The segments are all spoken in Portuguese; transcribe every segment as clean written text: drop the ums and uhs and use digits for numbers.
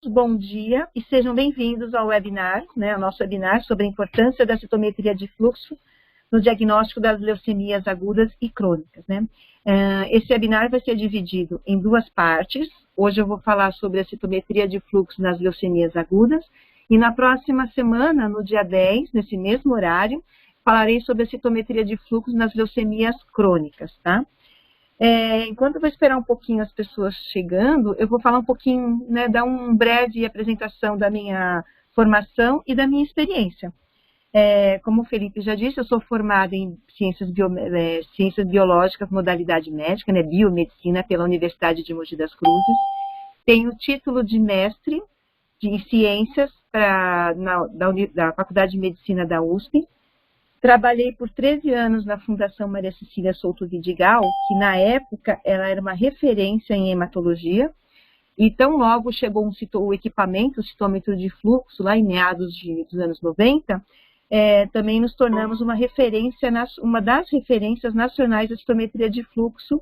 Bom dia e sejam bem-vindos ao webinar, ao nosso webinar sobre a importância da citometria de fluxo no diagnóstico das leucemias agudas e crônicas. Esse webinar vai ser dividido em duas partes. Hoje eu vou falar sobre a citometria de fluxo nas leucemias agudas e na próxima semana, no dia 10, nesse mesmo horário, falarei sobre a citometria de fluxo nas leucemias crônicas, tá? Enquanto eu vou esperar um pouquinho as pessoas chegando, eu vou falar um pouquinho, dar uma breve apresentação da minha formação e da minha experiência. Como o Felipe já disse, eu sou formada em ciências biológicas, modalidade médica, biomedicina, pela Universidade de Mogi das Cruzes. Tenho título de mestre em ciências da Faculdade de Medicina da USP. Trabalhei por 13 anos na Fundação Maria Cecília Souto Vidigal, que na época ela era uma referência em hematologia, e tão logo chegou o equipamento, o citômetro de fluxo, lá em meados dos anos 90, também nos tornamos uma das referências nacionais da citometria de fluxo,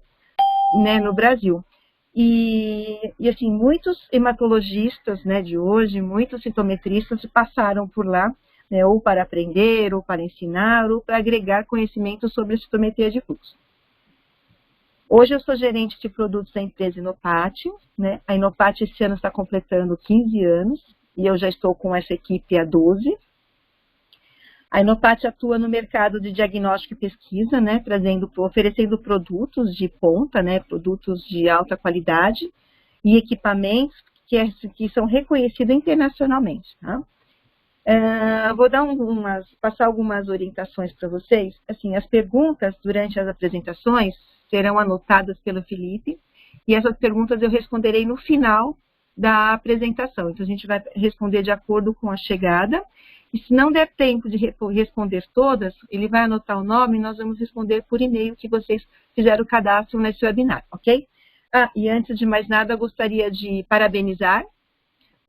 no Brasil. E assim, muitos hematologistas de hoje, muitos citometristas passaram por lá, ou para aprender, ou para ensinar, ou para agregar conhecimento sobre a citometria de fluxo. Hoje eu sou gerente de produtos da empresa Inopate, A Inopate esse ano está completando 15 anos, e eu já estou com essa equipe há 12. A Inopate atua no mercado de diagnóstico e pesquisa, oferecendo produtos de ponta, produtos de alta qualidade e equipamentos que são reconhecidos internacionalmente, tá? Vou passar algumas orientações para vocês. Assim, as perguntas durante as apresentações serão anotadas pelo Felipe e essas perguntas eu responderei no final da apresentação. Então, a gente vai responder de acordo com a chegada. E se não der tempo de responder todas, ele vai anotar o nome e nós vamos responder por e-mail que vocês fizeram o cadastro nesse webinar, ok? E antes de mais nada, eu gostaria de parabenizar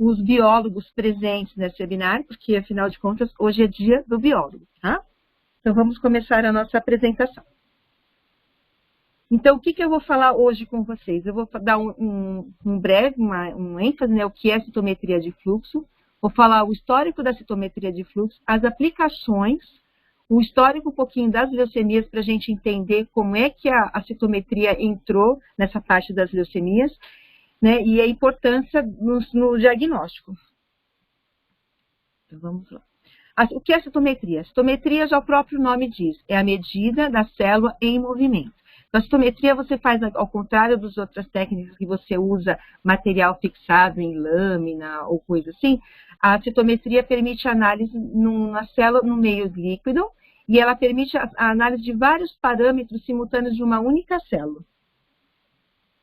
os biólogos presentes nesse webinar, porque, afinal de contas, hoje é dia do biólogo, tá? Então, vamos começar a nossa apresentação. Então, o que eu vou falar hoje com vocês? Eu vou dar um ênfase, o que é citometria de fluxo, vou falar o histórico da citometria de fluxo, as aplicações, o histórico um pouquinho das leucemias, para a gente entender como é que a citometria entrou nessa parte das leucemias, e a importância no diagnóstico. Então, vamos lá. O que é citometria? Citometria, já o próprio nome diz, é a medida da célula em movimento. Então, a citometria você faz ao contrário das outras técnicas que você usa material fixado em lâmina ou coisa assim. A citometria permite análise na célula no meio líquido e ela permite a análise de vários parâmetros simultâneos de uma única célula.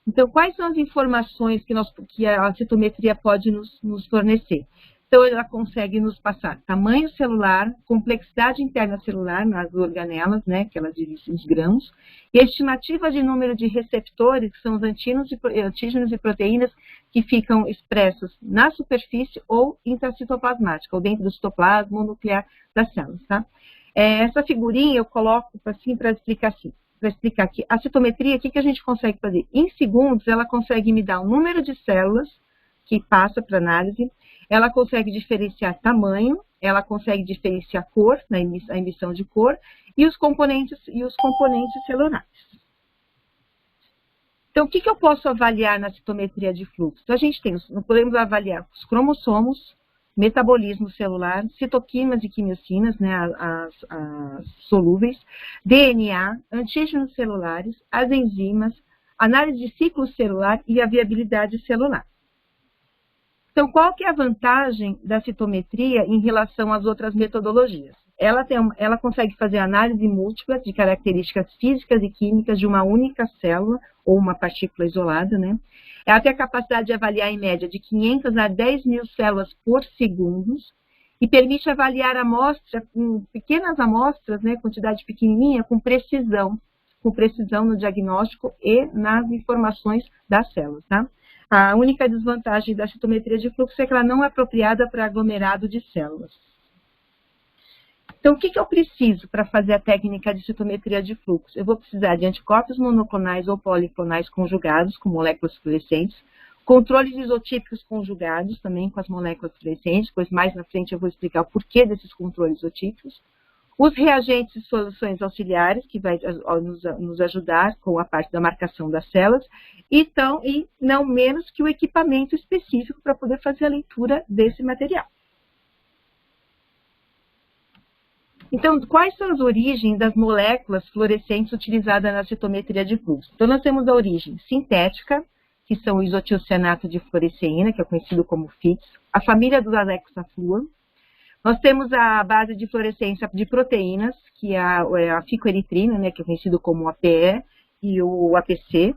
Então, quais são as informações que a citometria pode nos fornecer? Então, ela consegue nos passar tamanho celular, complexidade interna celular nas organelas, que ela divide os grãos, e a estimativa de número de receptores, que são os antígenos e proteínas que ficam expressos na superfície ou intracitoplasmática, ou dentro do citoplasma ou nuclear das células, tá? Essa figurinha eu coloco assim para explicar aqui. A citometria, o que a gente consegue fazer? Em segundos, ela consegue me dar o número de células que passa para análise, ela consegue diferenciar tamanho, ela consegue diferenciar cor, a emissão de cor, e os componentes celulares. Então, o que eu posso avaliar na citometria de fluxo? Então, nós podemos avaliar os cromossomos, metabolismo celular, citoquinas e quimiocinas, as solúveis, DNA, antígenos celulares, as enzimas, análise de ciclo celular e a viabilidade celular. Então, qual que é a vantagem da citometria em relação às outras metodologias? Ela consegue fazer análise múltipla de características físicas e químicas de uma única célula ou uma partícula isolada, Ela tem a capacidade de avaliar em média de 500 a 10 mil células por segundo e permite avaliar a amostra com pequenas amostras, quantidade pequenininha, com precisão no diagnóstico e nas informações das células, tá? A única desvantagem da citometria de fluxo é que ela não é apropriada para aglomerado de células. Então, o que eu preciso para fazer a técnica de citometria de fluxo? Eu vou precisar de anticorpos monoclonais ou policlonais conjugados com moléculas fluorescentes, Controles isotípicos conjugados também com as moléculas fluorescentes, pois mais na frente eu vou explicar o porquê desses controles isotípicos. Os reagentes e soluções auxiliares, que vai nos ajudar com a parte da marcação das células, e não menos que o equipamento específico para poder fazer a leitura desse material. Então, quais são as origens das moléculas fluorescentes utilizadas na citometria de fluxo? Então, nós temos a origem sintética, que são o isotiocianato de fluoresceína, que é conhecido como FIX, a família dos alexafluor. Nós temos a base de fluorescência de proteínas, que é a ficoeritrina, né, que é conhecido como APE e o APC.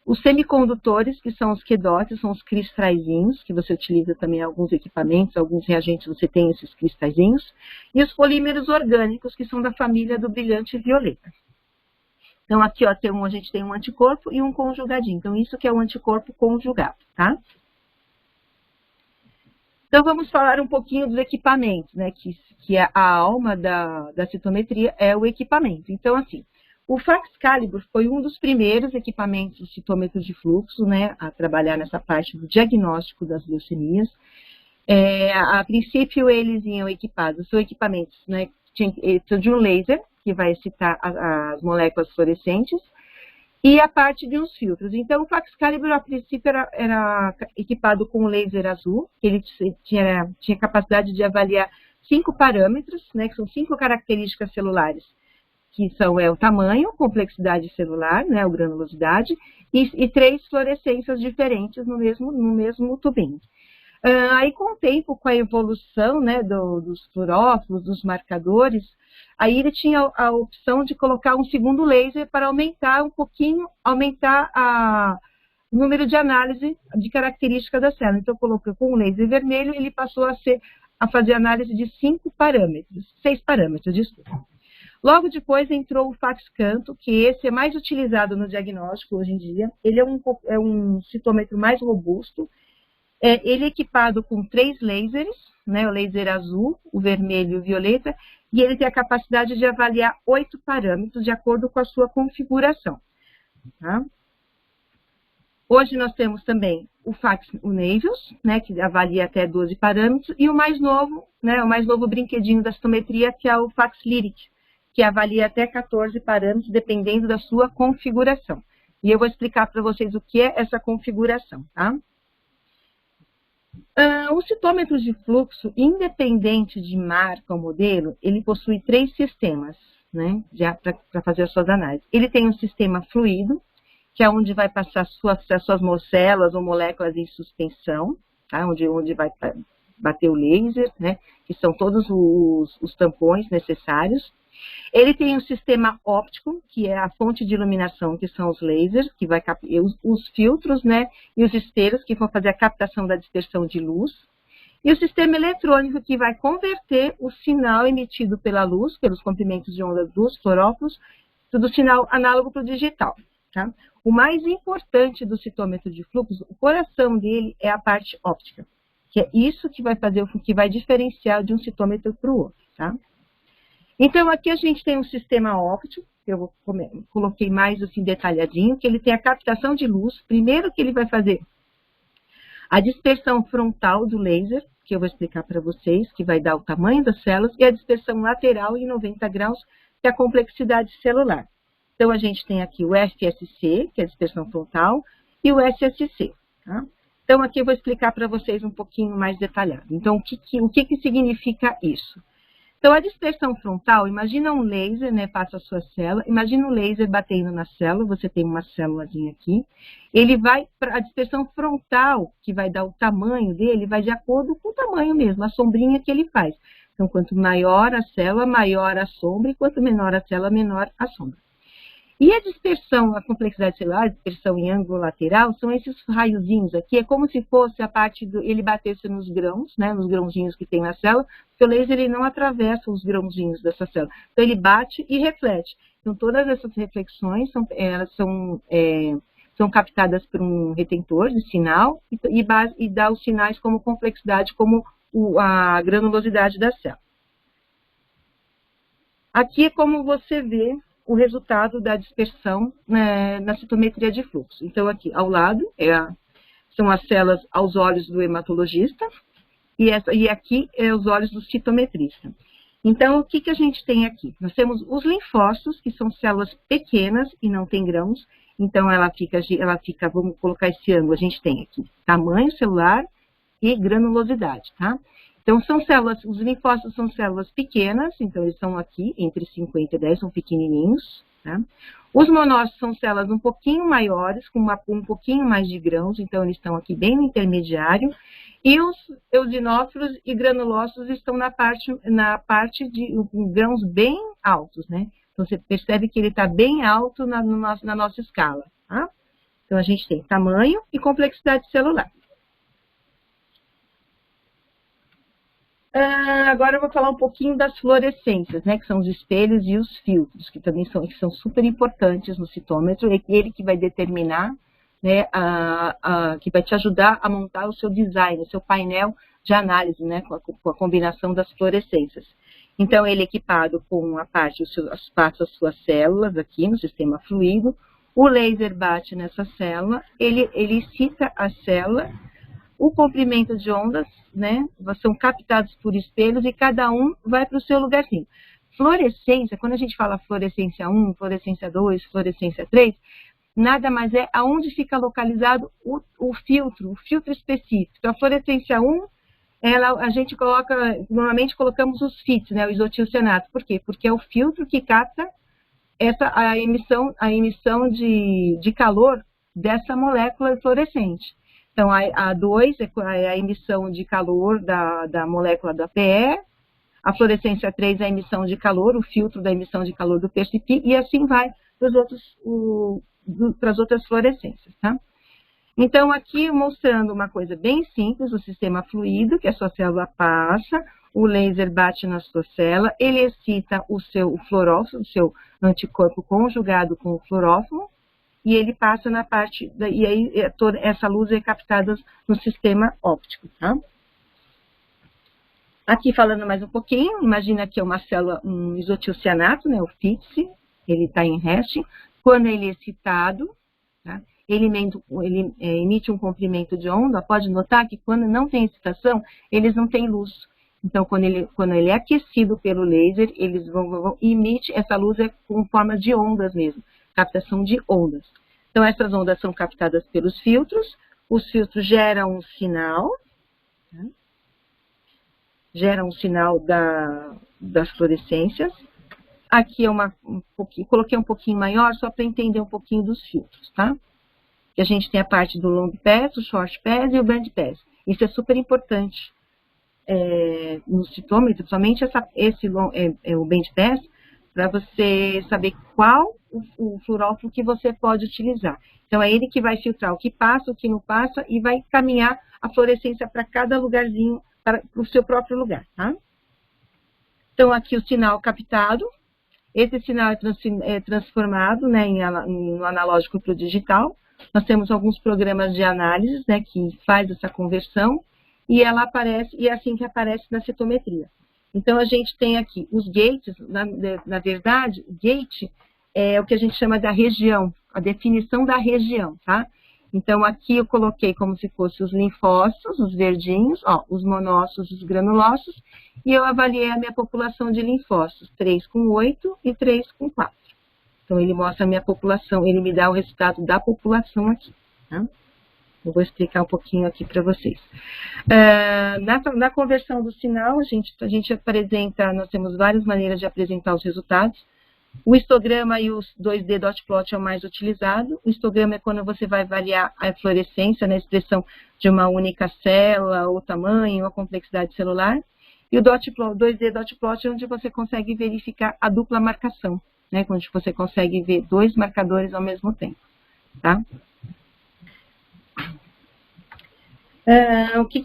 Os semicondutores, que são os QDOTs, são os cristalzinhos, que você utiliza também em alguns equipamentos, alguns reagentes você tem esses cristalzinhos. E os polímeros orgânicos, que são da família do brilhante violeta. Então, aqui ó, a gente tem um anticorpo e um conjugadinho. Então, isso que é o anticorpo conjugado, tá? Então, vamos falar um pouquinho dos equipamentos, né? Que é a alma da citometria é o equipamento. Então, assim, o FACS-Calibre foi um dos primeiros equipamentos de citômetros de fluxo, né? A trabalhar nessa parte do diagnóstico das leucemias. A princípio, eles iam equipados, são equipamentos, né? De um laser, que vai excitar as moléculas fluorescentes, e a parte de uns filtros. Então, o FACS-Calibre, a princípio, era equipado com o laser azul, que ele tinha capacidade de avaliar 5 parâmetros, né, que são 5 características celulares, que são o tamanho, complexidade celular, né, a granulosidade, e 3 fluorescências diferentes no mesmo tubinho. Aí, com o tempo, com a evolução, né, dos fluorófilos, dos marcadores, aí ele tinha a opção de colocar um segundo laser para aumentar um pouquinho, o número de análise de características da célula. Então, colocou com o laser vermelho, ele passou a fazer análise de 6 parâmetros, desculpa. Logo depois entrou o FACS-Canto, que esse é mais utilizado no diagnóstico hoje em dia. Ele é um citômetro mais robusto. Ele é equipado com 3 lasers, né, o laser azul, o vermelho e o violeta, e ele tem a capacidade de avaliar 8 parâmetros de acordo com a sua configuração. Tá? Hoje nós temos também o Navius, né, que avalia até 12 parâmetros, e o mais novo brinquedinho da citometria, que é o FACS-Lyric, que avalia até 14 parâmetros, dependendo da sua configuração. E eu vou explicar para vocês o que é essa configuração, tá? O citômetro de fluxo, independente de marca ou modelo, ele possui 3 sistemas, né, para fazer as suas análises. Ele tem um sistema fluido, que é onde vai passar as suas células ou moléculas em suspensão, tá, onde vai bater o laser, né, que são todos os tampões necessários. Ele tem um sistema óptico, que é a fonte de iluminação, que são os lasers, que vai os filtros, né, e os espelhos, que vão fazer a captação da dispersão de luz. E o sistema eletrônico, que vai converter o sinal emitido pela luz, pelos comprimentos de onda dos fluorófilos, do sinal análogo para o digital. Tá? O mais importante do citômetro de fluxo, o coração dele é a parte óptica, que é isso que vai fazer, que vai diferenciar de um citômetro para o outro, tá? Então, aqui a gente tem um sistema óptico, que eu coloquei mais assim detalhadinho, que ele tem a captação de luz. Primeiro que ele vai fazer a dispersão frontal do laser, que eu vou explicar para vocês, que vai dar o tamanho das células, e a dispersão lateral em 90 graus, que é a complexidade celular. Então, a gente tem aqui o FSC, que é a dispersão frontal, e o SSC, tá? Então, aqui eu vou explicar para vocês um pouquinho mais detalhado. Então, o que significa isso? Então, a dispersão frontal, imagina um laser, né, passa a sua célula, imagina um laser batendo na célula, você tem uma célulazinha aqui, ele vai, a dispersão frontal, que vai dar o tamanho dele, vai de acordo com o tamanho mesmo, a sombrinha que ele faz. Então, quanto maior a célula, maior a sombra, e quanto menor a célula, menor a sombra. E a dispersão, a complexidade celular, a dispersão em ângulo lateral, são esses raiozinhos aqui, é como se fosse a parte ele batesse nos grãos, né, nos grãozinhos que tem na célula, porque o laser ele não atravessa os grãozinhos dessa célula. Então, ele bate e reflete. Então, todas essas reflexões, são captadas por um retentor de sinal e dá os sinais como complexidade, como a granulosidade da célula. Aqui é como você vê o resultado da dispersão, né, na citometria de fluxo. Então, aqui ao lado são as células aos olhos do hematologista, e aqui é os olhos do citometrista. Então, o que a gente tem aqui? Nós temos os linfócitos, que são células pequenas e não tem grãos. Então, ela fica, vamos colocar esse ângulo, a gente tem aqui tamanho celular e granulosidade, tá? Então, os linfócitos são células pequenas, então eles são aqui entre 50 e 10, são pequenininhos, tá? Os monócitos são células um pouquinho maiores, com um pouquinho mais de grãos, então eles estão aqui bem no intermediário. E os eosinófilos e granulócitos estão na parte de grãos bem altos, né? Então, você percebe que ele está bem alto na nossa escala, tá? Então, a gente tem tamanho e complexidade celular. Agora eu vou falar um pouquinho das fluorescências, né? Que são os espelhos e os filtros, que também são super importantes no citômetro. É ele que vai determinar, né, que vai te ajudar a montar o seu design, o seu painel de análise, né, com a combinação das fluorescências. Então, ele é equipado com passa as suas células aqui no sistema fluido, o laser bate nessa célula, ele excita a célula, o comprimento de ondas, né, são captados por espelhos e cada um vai para o seu lugarzinho. Fluorescência, quando a gente fala fluorescência 1, fluorescência 2, fluorescência 3, nada mais é aonde fica localizado o filtro específico. Então, a fluorescência 1, a gente normalmente colocamos os FITs, né, o isotilcianato. Por quê? Porque é o filtro que capta a emissão de calor dessa molécula fluorescente. Então, a 2 é a emissão de calor da molécula da PE, a fluorescência 3 é a emissão de calor, o filtro da emissão de calor do PCP, e assim vai para as outras fluorescências, tá? Então, aqui mostrando uma coisa bem simples, o sistema fluido, que a sua célula passa, o laser bate na sua célula, ele excita o fluorófilo, o seu anticorpo conjugado com o fluorófilo, e ele passa na parte, e aí toda essa luz é captada no sistema óptico, tá? Aqui falando mais um pouquinho, imagina que é uma célula, um isotilcianato, né, o FITS, ele está em resting. Quando ele é excitado, tá, ele emite um comprimento de onda. Pode notar que quando não tem excitação, eles não têm luz. Então, quando ele é aquecido pelo laser, eles vão emitir, essa luz é com forma de ondas mesmo, captação de ondas. Então, essas ondas são captadas pelos filtros, os filtros geram um sinal, tá? Geram um sinal das fluorescências. Aqui coloquei um pouquinho maior, só para entender um pouquinho dos filtros, tá? Que a gente tem a parte do long pass, o short pass e o band pass. Isso é super importante no citômetro, somente o band pass, para você saber qual o fluorófilo que você pode utilizar. Então, é ele que vai filtrar o que passa, o que não passa, e vai caminhar a fluorescência para cada lugarzinho, para o seu próprio lugar, tá? Então, aqui o sinal captado. Esse sinal é transformado, né, no analógico para o digital. Nós temos alguns programas de análise, né, que faz essa conversão, e ela aparece, e é assim que aparece na citometria. Então, a gente tem aqui os gates, na verdade, o gate é o que a gente chama da região, a definição da região, tá? Então, aqui eu coloquei como se fossem os linfócitos, os verdinhos, ó, os monócitos, os granulócitos, e eu avaliei a minha população de linfócitos, 3 com 8 e 3 com 4. Então, ele mostra a minha população, ele me dá o resultado da população aqui, tá? Eu vou explicar um pouquinho aqui para vocês. Na conversão do sinal, a gente apresenta, nós temos várias maneiras de apresentar os resultados. O histograma e os 2D dot plot é o mais utilizado. O histograma é quando você vai avaliar a fluorescência, na expressão de uma única célula, ou tamanho, ou a complexidade celular. E o 2D dot plot é onde você consegue verificar a dupla marcação, né? Onde você consegue ver 2 marcadores ao mesmo tempo, tá? O que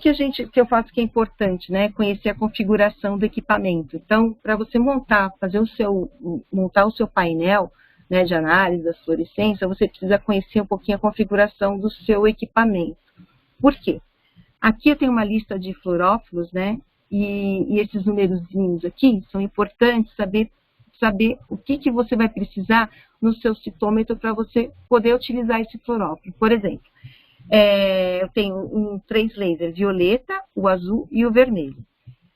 eu faço que é importante, né? Conhecer a configuração do equipamento. Então, para você montar o seu painel, né, de análise da fluorescência, você precisa conhecer um pouquinho a configuração do seu equipamento. Por quê? Aqui eu tenho uma lista de fluorófilos, né? E esses numerozinhos aqui são importantes saber o que você vai precisar no seu citômetro para você poder utilizar esse fluorófilo. Por exemplo, Eu tenho 3 lasers, violeta, o azul e o vermelho.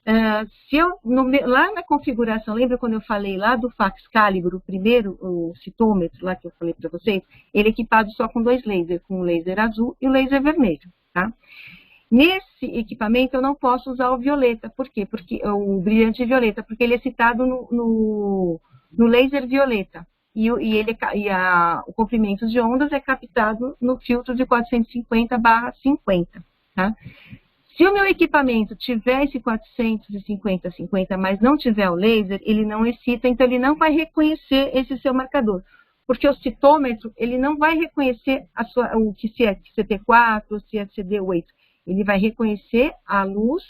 Lá na configuração, lembra quando eu falei lá do Faxcalibur, o primeiro, o citômetro lá que eu falei para vocês? Ele é equipado só com 2 lasers, com o laser azul e o laser vermelho, tá? Nesse equipamento eu não posso usar o violeta, por quê? O brilhante violeta, porque ele é excitado no laser violeta. O comprimento de ondas é captado no filtro de 450/50, tá? Se o meu equipamento tiver esse 450/50, mas não tiver o laser, ele não excita, então ele não vai reconhecer esse seu marcador. Porque o citômetro, ele não vai reconhecer se é CT4 ou se é CD8. Ele vai reconhecer a luz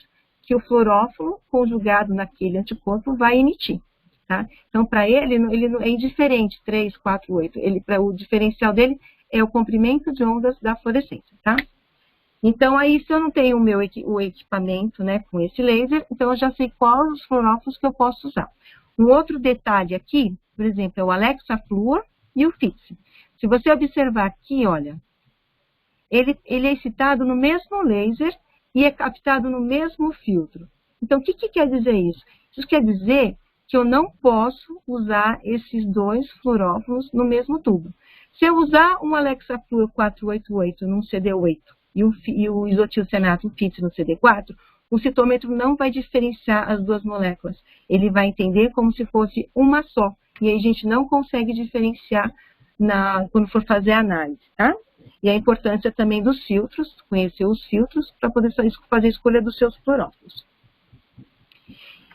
que o fluorófilo, conjugado naquele anticorpo, vai emitir. Tá? Então, para ele é indiferente, 3, 4, 8. O diferencial dele é o comprimento de ondas da fluorescência. Tá? Então, aí, se eu não tenho o equipamento, né, com esse laser, então eu já sei quais os fluorófilos que eu posso usar. Um outro detalhe aqui, por exemplo, é o Alexa Fluor e o FIX. Se você observar aqui, olha, ele é excitado no mesmo laser e é captado no mesmo filtro. Então, o que quer dizer isso? Isso quer dizer que eu não posso usar esses 2 fluorófilos no mesmo tubo. Se eu usar um Alexa Fluor 488 num CD8 e o isotilcenato FIX no CD4, o citômetro não vai diferenciar as 2 moléculas. Ele vai entender como se fosse uma só. E aí a gente não consegue diferenciar quando for fazer a análise, tá? E a importância também dos filtros, conhecer os filtros, para poder fazer a escolha dos seus fluorófilos.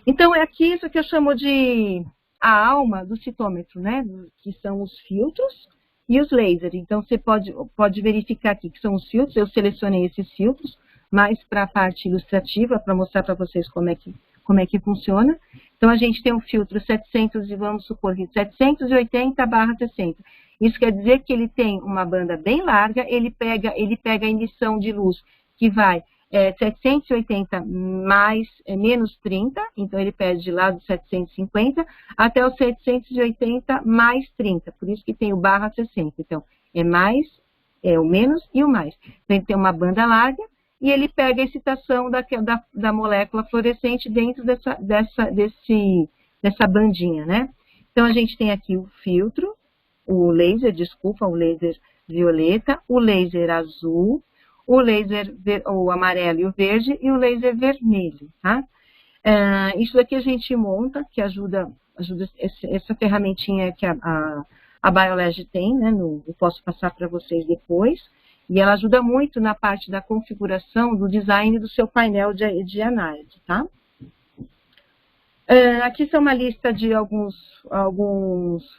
Então, é aqui isso que eu chamo de a alma do citômetro, né? Que são os filtros e os lasers. Então, você pode verificar aqui que são os filtros. Eu selecionei esses filtros, mais para a parte ilustrativa, para mostrar para vocês como é que funciona. Então, a gente tem um filtro 700, e vamos supor que 780/60. Isso quer dizer que ele tem uma banda bem larga, ele pega a emissão de luz que vai 780 menos 30, então ele pede de lá do 750 até o 780 mais 30, por isso que tem o /60. Então, é o menos e o mais. Então, ele tem uma banda larga e ele pega a excitação da molécula fluorescente dentro dessa bandinha, né? Então, a gente tem aqui o filtro, o laser violeta, o laser azul, o amarelo e o verde e o laser vermelho, tá? Isso daqui a gente monta, que ajuda essa ferramentinha que a BioLege tem, né? Eu posso passar para vocês depois, e ela ajuda muito na parte da configuração do design do seu painel de análise, tá? Aqui são uma lista de alguns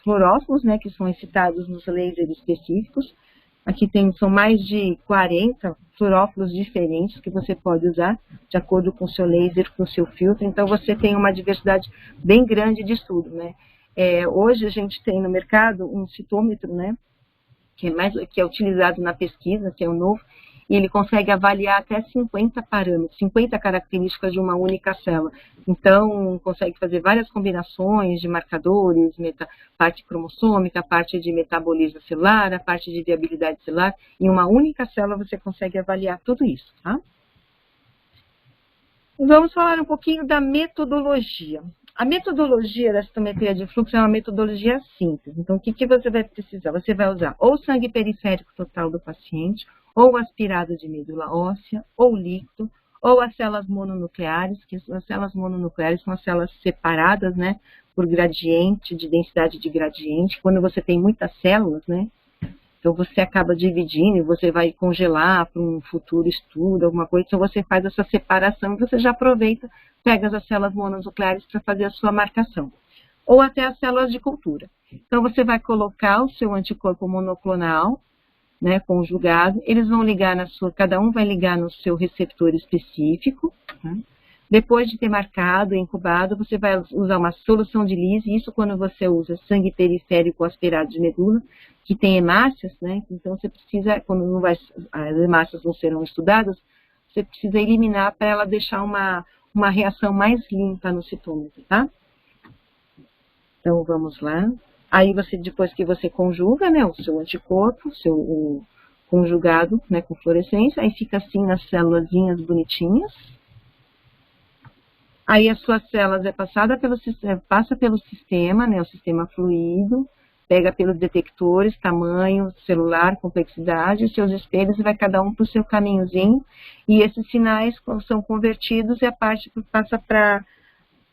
fluorófilos, né, que são excitados nos lasers específicos. Aqui são mais de 40 fluorófilos diferentes que você pode usar, de acordo com o seu laser, com o seu filtro. Então, você tem uma diversidade bem grande de estudo, né? Hoje, a gente tem no mercado um citômetro, né, que é utilizado na pesquisa, que é o novo, e ele consegue avaliar até 50 parâmetros, 50 características de uma única célula. Então, consegue fazer várias combinações de marcadores, parte cromossômica, parte de metabolismo celular, a parte de viabilidade celular. Em uma única célula você consegue avaliar tudo isso, tá? Vamos falar um pouquinho da metodologia. A metodologia da citometria de fluxo é uma metodologia simples. Então, o que você vai precisar? Você vai usar ou sangue periférico total do paciente, ou aspirado de medula óssea, ou líquido, ou as células mononucleares, que as células mononucleares são as células separadas, né, por gradiente, de densidade de gradiente. Quando você tem muitas células, né, então você acaba dividindo e você vai congelar para um futuro estudo, alguma coisa, então você faz essa separação e você já aproveita, pega as células mononucleares para fazer a sua marcação. Ou até as células de cultura. Então você vai colocar o seu anticorpo monoclonal, né, conjugado, eles vão ligar cada um vai ligar no seu receptor específico, né? Depois de ter marcado, incubado, você vai usar uma solução de Lise, isso quando você usa sangue periférico aspirado de medula, que tem hemácias, né, então você precisa, as hemácias não serão estudadas, você precisa eliminar para ela deixar uma reação mais limpa no citômetro, tá? Então, vamos lá. Aí, depois que você conjuga, né, o seu anticorpo, conjugado, né, com fluorescência, aí fica assim as célulazinhas bonitinhas. Aí as suas células passa pelo sistema, né, o sistema fluido, pega pelos detectores, tamanho, celular, complexidade, os seus espelhos, e vai cada um para o seu caminhozinho, e esses sinais são convertidos e a parte passa para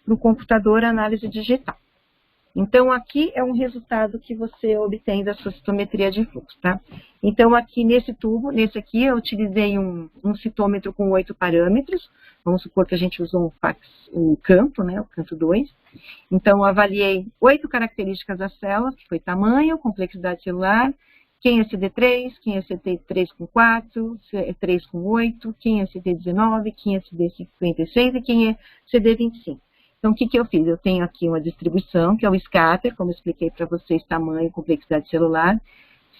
o computador análise digital. Então, aqui é um resultado que você obtém da sua citometria de fluxo, tá? Então, aqui nesse tubo, nesse aqui, eu utilizei um citômetro com 8 parâmetros. Vamos supor que a gente usou um campo, né? O campo 2. Então, eu avaliei 8 características das células, que foi tamanho, complexidade celular, quem é CD3, quem é CD3 com 4, CD3 com 8, quem é CD19, quem é CD56 e quem é CD25. Então, o que eu fiz? Eu tenho aqui uma distribuição, que é o scatter, como eu expliquei para vocês, tamanho, complexidade celular.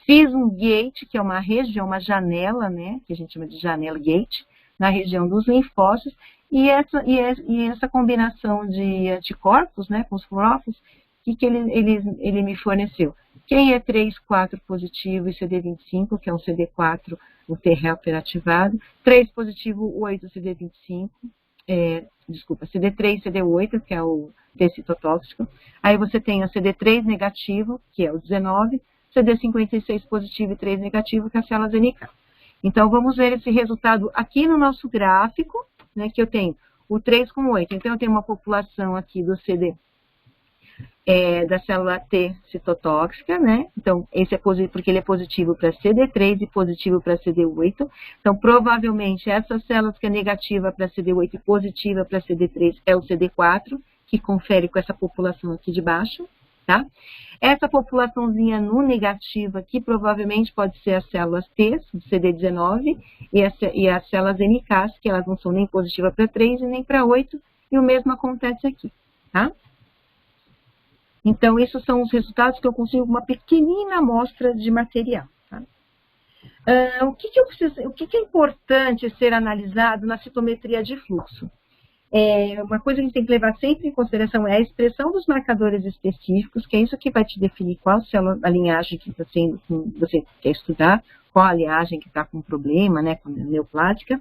Fiz um gate, que é uma região, uma janela, né, que a gente chama de janela gate, na região dos linfócitos, e essa combinação de anticorpos, né, com os fluorófilos, que ele me forneceu? Quem é 3, 4 positivo e CD25, que é um CD4, o T-helper ativado, 3 positivo, 8 CD25, desculpa, CD3 e CD8, que é o T-citotóxico. Aí você tem o CD3 negativo, que é o 19, CD56 positivo e 3 negativo, que é a célula NK. Então, vamos ver esse resultado aqui no nosso gráfico, né, que eu tenho o 3 com 8. Então, eu tenho uma população aqui do CD, da célula T citotóxica, né? Então, esse é positivo porque ele é positivo para CD3 e positivo para CD8. Então, provavelmente, essas células que é negativa para CD8 e positiva para CD3 é o CD4, que confere com essa população aqui de baixo, tá? Essa populaçãozinha no negativo aqui, provavelmente pode ser as células T, CD19, e as células NK, que elas não são nem positivas para 3 e nem para 8, e o mesmo acontece aqui, tá? Então, esses são os resultados que eu consigo com uma pequenina amostra de material. Tá? O que é importante ser analisado na citometria de fluxo? Uma coisa que a gente tem que levar sempre em consideração é a expressão dos marcadores específicos, que é isso que vai te definir qual célula, a linhagem que você quer estudar, qual a linhagem que está com problema, né, com neoplática,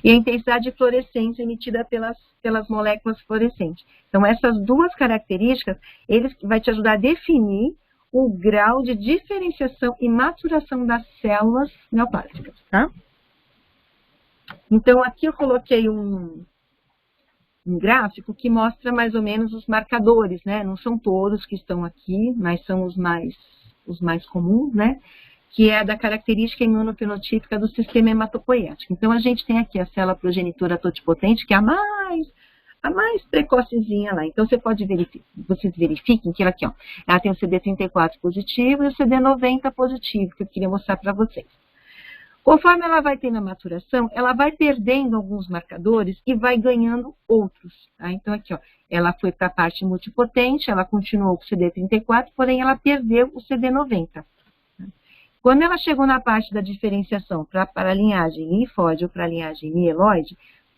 e a intensidade de fluorescência emitida pelas moléculas fluorescentes. Então, essas duas características, eles vai te ajudar a definir o grau de diferenciação e maturação das células neoplásticas, tá? Então, aqui eu coloquei um gráfico que mostra mais ou menos os marcadores, né? Não são todos que estão aqui, mas são os mais comuns, né? Que é da característica imunofenotípica do sistema hematopoético. Então, a gente tem aqui a célula progenitora totipotente, que é a mais precocezinha lá. Então, vocês verifiquem que ela aqui, ó, ela tem o CD34 positivo e o CD90 positivo, que eu queria mostrar para vocês. Conforme ela vai tendo a maturação, ela vai perdendo alguns marcadores e vai ganhando outros. Tá? Então, aqui, ó, ela foi para a parte multipotente, ela continuou com o CD34, porém ela perdeu o CD90. Quando ela chegou na parte da diferenciação para a linhagem linfóide ou para a linhagem mieloide,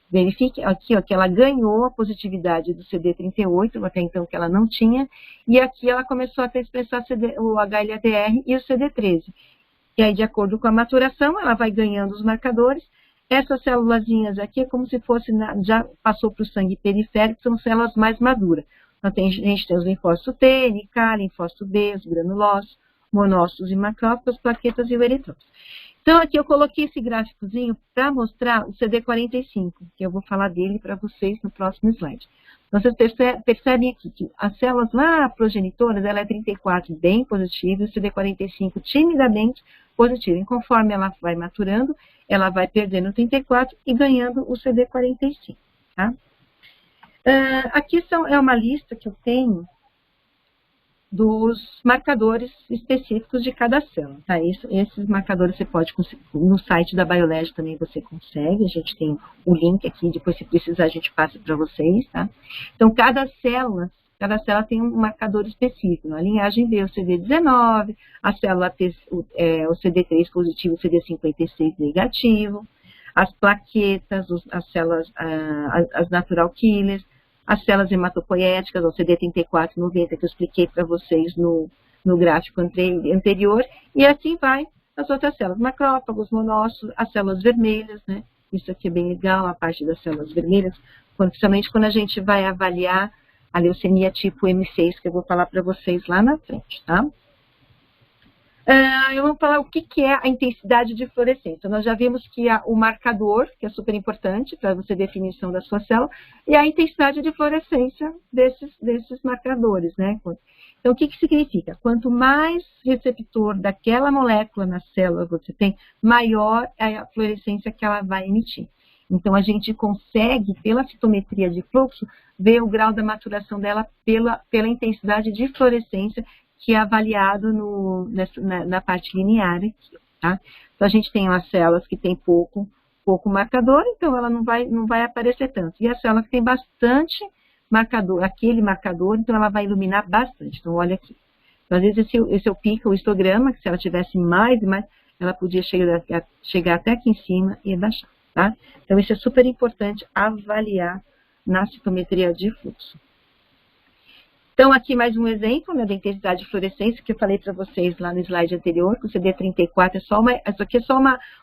verifique aqui, ó, que ela ganhou a positividade do CD38, até então que ela não tinha, e aqui ela começou a expressar o HLA-TR e o CD13. E aí, de acordo com a maturação, ela vai ganhando os marcadores. Essas célulazinhas aqui é como se fosse, já passou para o sangue periférico, são células mais maduras. Então, a gente tem os linfócitos T, NK, linfócito B, os granulócitos, monócitos e macrófagos, plaquetas e o eritrócito. Então, aqui eu coloquei esse gráficozinho para mostrar o CD45, que eu vou falar dele para vocês no próximo slide. Então, vocês percebem aqui que as células lá progenitoras, ela é 34 bem positiva, e o CD45 timidamente positivo. E conforme ela vai maturando, ela vai perdendo o 34 e ganhando o CD45. Tá? Aqui é uma lista que eu tenho dos marcadores específicos de cada célula, tá? Esses marcadores você pode conseguir, no site da BioLege também você consegue, a gente tem o link aqui, depois se precisar a gente passa para vocês, tá? Então, cada célula tem um marcador específico, a linhagem B, o CD19, a célula T, o CD3 positivo, o CD56 negativo, as plaquetas, as células, as natural killers, as células hematopoéticas, o CD34-90, que eu expliquei para vocês no gráfico anterior, e assim vai as outras células, macrófagos, monócitos, as células vermelhas, né? Isso aqui é bem legal, a parte das células vermelhas, principalmente quando a gente vai avaliar a leucemia tipo M6, que eu vou falar para vocês lá na frente, tá? Eu vou falar o que é a intensidade de fluorescência. Nós já vimos que o marcador, que é super importante para você definição da sua célula, e a intensidade de fluorescência desses marcadores, né? Então, o que significa? Quanto mais receptor daquela molécula na célula você tem, maior é a fluorescência que ela vai emitir. Então, a gente consegue, pela citometria de fluxo, ver o grau da maturação dela pela intensidade de fluorescência, que é avaliado na parte linear aqui, tá? Então, a gente tem as células que tem pouco marcador, então ela não vai aparecer tanto. E a célula que tem bastante marcador, aquele marcador, então ela vai iluminar bastante. Então, olha aqui. Então, às vezes, esse é o pico, o histograma, que se ela tivesse mais e mais, ela podia chegar até aqui em cima e baixar, tá? Então, isso é super importante avaliar na citometria de fluxo. Então, aqui mais um exemplo, né, da intensidade de fluorescência, que eu falei para vocês lá no slide anterior, que o CD34 isso aqui é só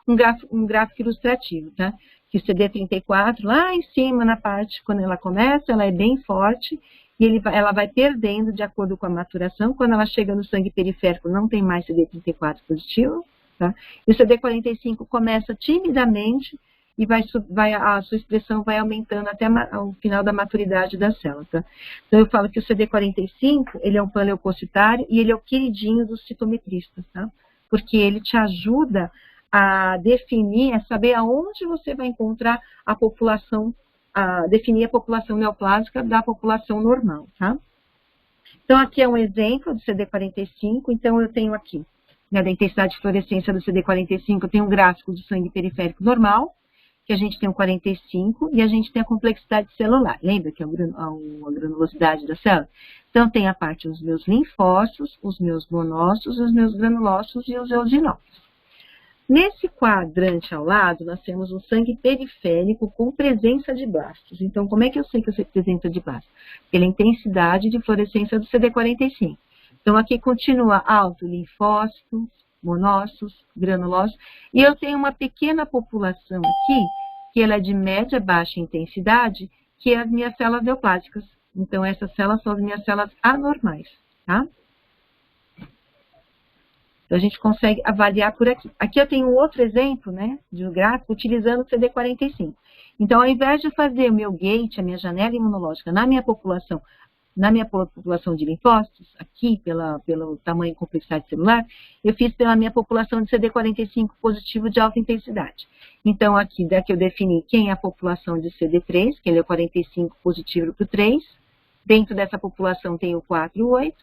um gráfico ilustrativo, tá? Que o CD34, lá em cima, na parte, quando ela começa, ela é bem forte, e ela vai perdendo de acordo com a maturação. Quando ela chega no sangue periférico, não tem mais CD34 positivo, tá? E o CD45 começa timidamente, e a sua expressão vai aumentando até o final da maturidade da célula, tá? Então, eu falo que o CD45, ele é um panleucocitário e ele é o queridinho dos citometristas, tá? Porque ele te ajuda a definir, a saber aonde você vai encontrar a população, definir a população neoplásica da população normal, tá? Então, aqui é um exemplo do CD45, então eu tenho aqui, né, da intensidade de fluorescência do CD45, eu tenho um gráfico do sangue periférico normal, que a gente tem o 45 e a gente tem a complexidade celular. Lembra que é a granulosidade da célula? Então, tem a parte dos meus linfócitos, os meus monócitos, os meus granulócitos e os eosinófilos. Nesse quadrante ao lado, nós temos um sangue periférico com presença de blastos. Então, como é que eu sei que eu sei presença de blastos? Pela intensidade de fluorescência do CD45. Então, aqui continua alto linfócitos, monócitos, granulócitos, e eu tenho uma pequena população aqui, que ela é de média baixa intensidade, que é as minhas células neoplásicas. Então, essas células são as minhas células anormais, tá? Então, a gente consegue avaliar por aqui. Aqui eu tenho um outro exemplo, né, de um gráfico, utilizando o CD45. Então, ao invés de fazer o meu gate, a minha janela imunológica na minha população de linfócitos, aqui pelo tamanho e complexidade celular, eu fiz pela minha população de CD45 positivo de alta intensidade. Então, aqui daqui eu defini quem é a população de CD3, que ele é o 45 positivo para o 3. Dentro dessa população tem o 4 e o 8.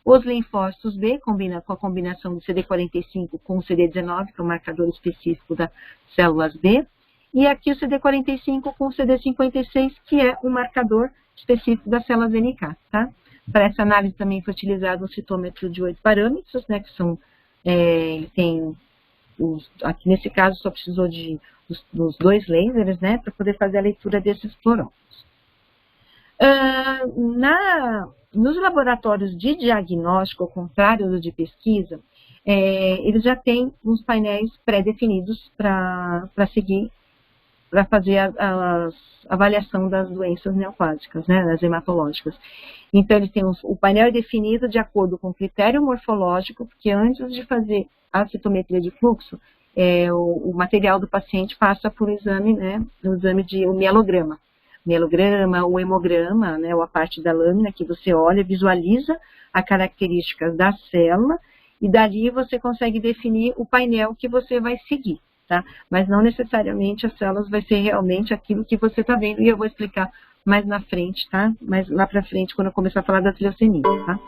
Os linfócitos B, combina com a combinação do CD45 com o CD19, que é o marcador específico das células B. E aqui o CD45 com o CD56, que é o marcador específico das células NK, tá? Para essa análise também foi utilizado um citômetro de 8 parâmetros, né, que são, aqui nesse caso só precisou dos 2 lasers, né, para poder fazer a leitura desses fluorófilos. Nos laboratórios de diagnóstico, ao contrário do de pesquisa, eles já têm uns painéis pré-definidos para seguir, para fazer a avaliação das doenças neoplásicas, né, das hematológicas. Então, ele tem o painel definido de acordo com o critério morfológico, porque antes de fazer a citometria de fluxo, o material do paciente passa por um exame, né, o mielograma. Mielograma, o hemograma, né, ou a parte da lâmina que você olha, visualiza as características da célula, e dali você consegue definir o painel que você vai seguir. Tá? Mas não necessariamente as células vai ser realmente aquilo que você está vendo, e eu vou explicar mais na frente, tá? Mais lá para frente, quando eu começar a falar das leucemias, tá?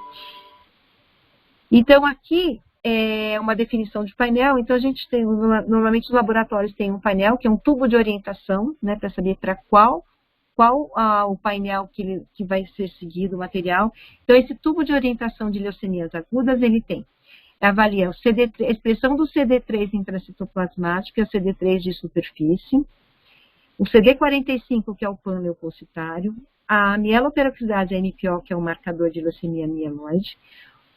Então, aqui é uma definição de painel. Então, a gente tem, normalmente os laboratórios têm um painel, que é um tubo de orientação, né, para saber para qual o painel que vai ser seguido, o material. Então, esse tubo de orientação de leucemias agudas, ele tem avalia a expressão do CD3 intracitoplasmático, que é o CD3 de superfície, o CD45, que é o panleucocitário, a mieloperoxidase, a NPO, que é o marcador de leucemia mieloide,